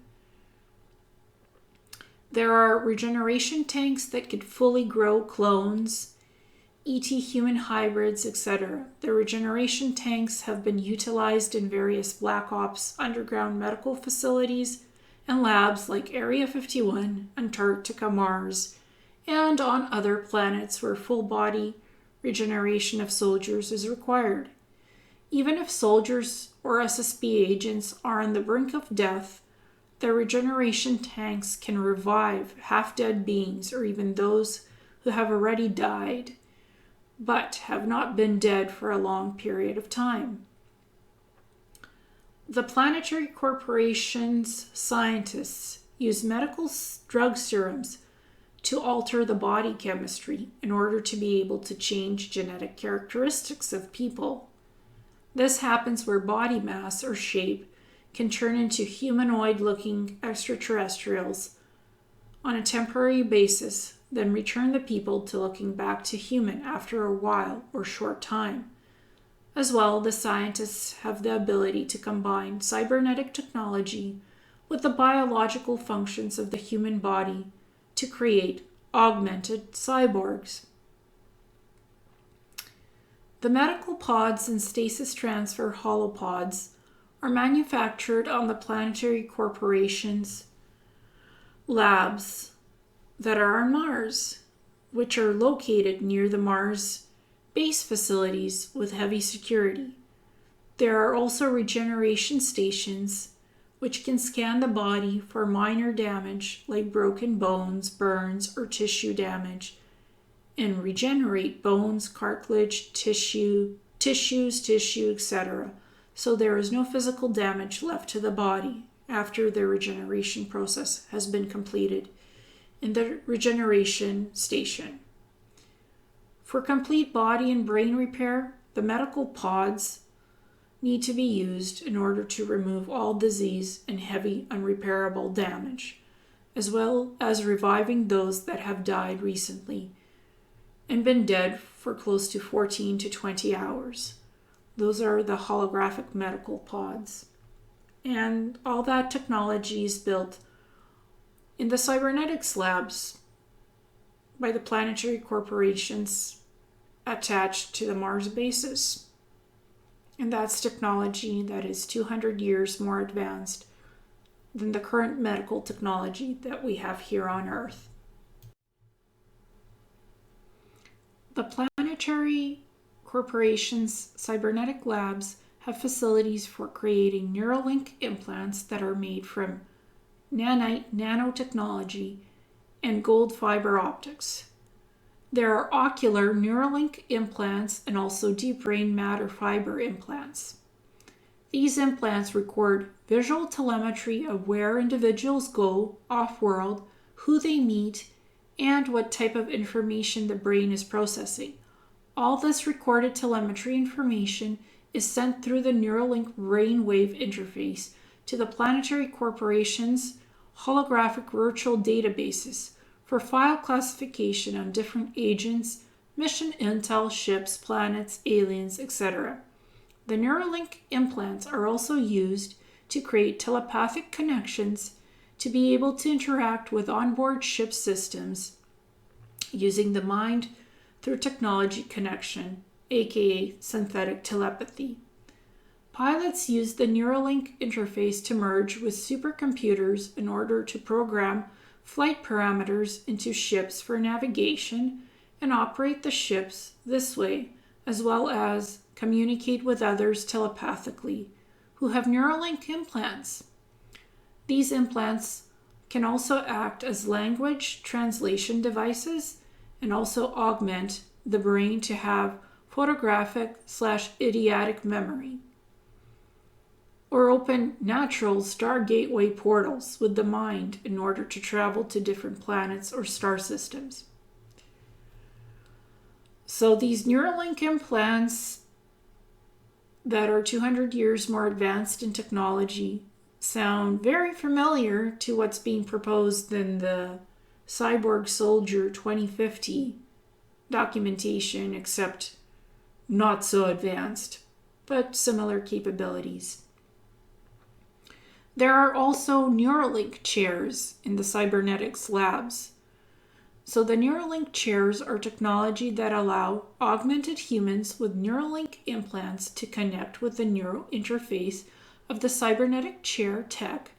There are regeneration tanks that could fully grow clones, ET human hybrids, etc. The regeneration tanks have been utilized in various Black Ops underground medical facilities and labs like Area 51, Antarctica, Mars, and on other planets where full body regeneration of soldiers is required. Even if soldiers or SSB agents are on the brink of death, their regeneration tanks can revive half-dead beings or even those who have already died but have not been dead for a long period of time. The Planetary Corporation's scientists use medical drug serums to alter the body chemistry in order to be able to change genetic characteristics of people. This happens where body mass or shape can turn into humanoid-looking extraterrestrials on a temporary basis, then return the people to looking back to human after a while or short time. As well, the scientists have the ability to combine cybernetic technology with the biological functions of the human body to create augmented cyborgs. The medical pods and stasis transfer holopods are manufactured on the Planetary Corporation's labs that are on Mars, which are located near the Mars base facilities with heavy security. There are also regeneration stations which can scan the body for minor damage like broken bones, burns, or tissue damage, and regenerate bones, cartilage, tissues, etc. So there is no physical damage left to the body after the regeneration process has been completed in the regeneration station. For complete body and brain repair, the medical pods need to be used in order to remove all disease and heavy unrepairable damage, as well as reviving those that have died recently and been dead for close to 14 to 20 hours. Those are the holographic medical pods. And all that technology is built in the Cybernetics labs by the Planetary Corporations attached to the Mars bases. And that's technology that is 200 years more advanced than the current medical technology that we have here on Earth. The Planetary Corporation's cybernetic labs have facilities for creating Neuralink implants that are made from nanite nanotechnology and gold fiber optics. There are ocular Neuralink implants and also deep brain matter fiber implants. These implants record visual telemetry of where individuals go off-world, who they meet, and what type of information the brain is processing. All this recorded telemetry information is sent through the Neuralink brainwave interface to the Planetary Corporation's holographic virtual databases for file classification on different agents, mission intel, ships, planets, aliens, etc. The Neuralink implants are also used to create telepathic connections to be able to interact with onboard ship systems using the mind through technology connection, aka synthetic telepathy. Pilots use the Neuralink interface to merge with supercomputers in order to program flight parameters into ships for navigation and operate the ships this way, as well as communicate with others telepathically who have Neuralink implants. These implants can also act as language translation devices and also augment the brain to have photographic/idiotic memory. or open natural star gateway portals with the mind in order to travel to different planets or star systems. So these Neuralink implants that are 200 years more advanced in technology sound very familiar to what's being proposed in the Cyborg Soldier 2050 documentation, except not so advanced, but similar capabilities. There are also Neuralink chairs in the Cybernetics labs. So the Neuralink chairs are technology that allow augmented humans with Neuralink implants to connect with the neural interface of the cybernetic chair tech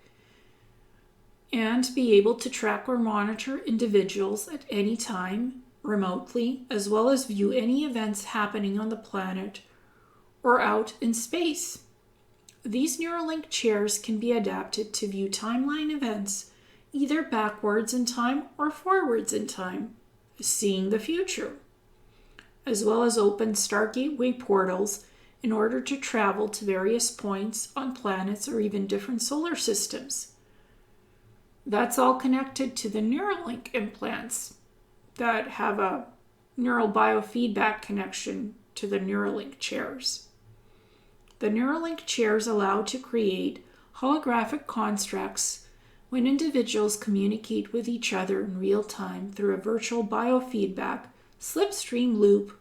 and be able to track or monitor individuals at any time remotely, as well as view any events happening on the planet or out in space. These Neuralink chairs can be adapted to view timeline events either backwards in time or forwards in time, seeing the future, as well as open Stargateway portals in order to travel to various points on planets or even different solar systems. That's all connected to the Neuralink implants that have a neural biofeedback connection to the Neuralink chairs. The Neuralink chairs allow to create holographic constructs when individuals communicate with each other in real time through a virtual biofeedback slipstream loop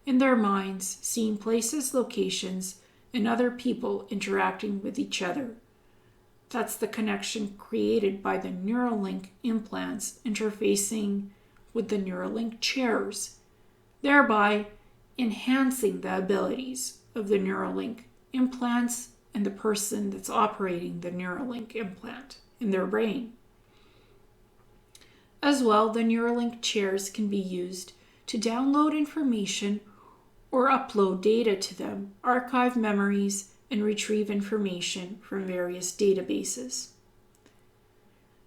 in their minds, seeing places, locations, and other people interacting with each other. That's the connection created by the Neuralink implants interfacing with the Neuralink chairs, thereby enhancing the abilities of the Neuralink implants and the person that's operating the Neuralink implant in their brain. As well, the Neuralink chairs can be used to download information or upload data to them, archive memories, and retrieve information from various databases.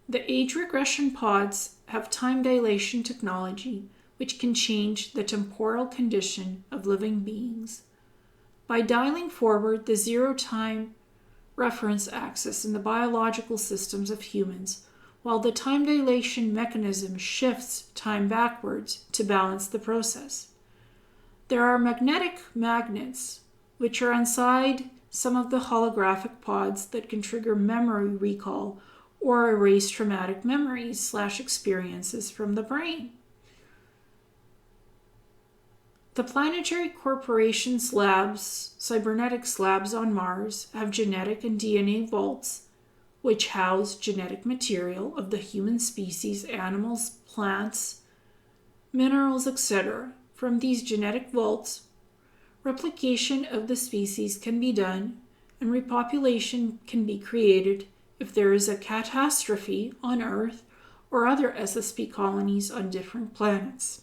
The age regression pods have time dilation technology, which can change the temporal condition of living beings by dialing forward the zero-time reference axis in the biological systems of humans, while the time dilation mechanism shifts time backwards to balance the process. There are magnetic magnets, which are inside some of the holographic pods that can trigger memory recall or erase traumatic memories / experiences from the brain. The Planetary Corporation's labs, Cybernetics labs on Mars, have genetic and DNA vaults, which house genetic material of the human species, animals, plants, minerals, etc. From these genetic vaults, replication of the species can be done, and repopulation can be created if there is a catastrophe on Earth or other SSP colonies on different planets.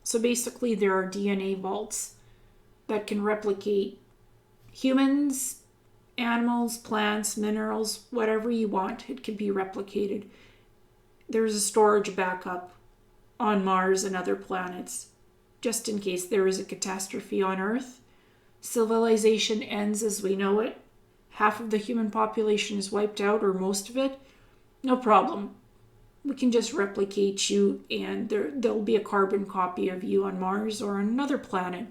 So basically, there are DNA vaults that can replicate humans, animals, plants, minerals, whatever you want. It can be replicated. There's a storage backup on Mars and other planets, just in case there is a catastrophe on Earth. Civilization ends as we know it. Half of the human population is wiped out, or most of it. No problem. We can just replicate you, and there'll be a carbon copy of you on Mars or on another planet,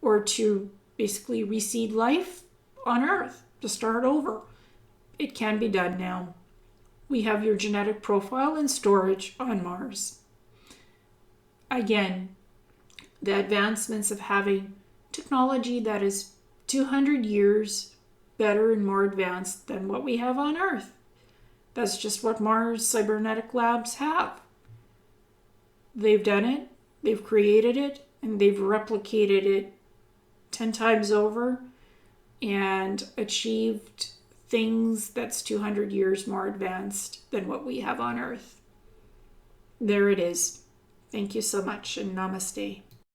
or to basically reseed life on Earth to start over. It can be done now. We have your genetic profile and storage on Mars. Again, the advancements of having technology that is 200 years better and more advanced than what we have on Earth. That's just what Mars Cybernetic Labs have. They've done it, they've created it, and they've replicated it 10 times over and achieved things that's 200 years more advanced than what we have on Earth. There it is. Thank you so much, and namaste.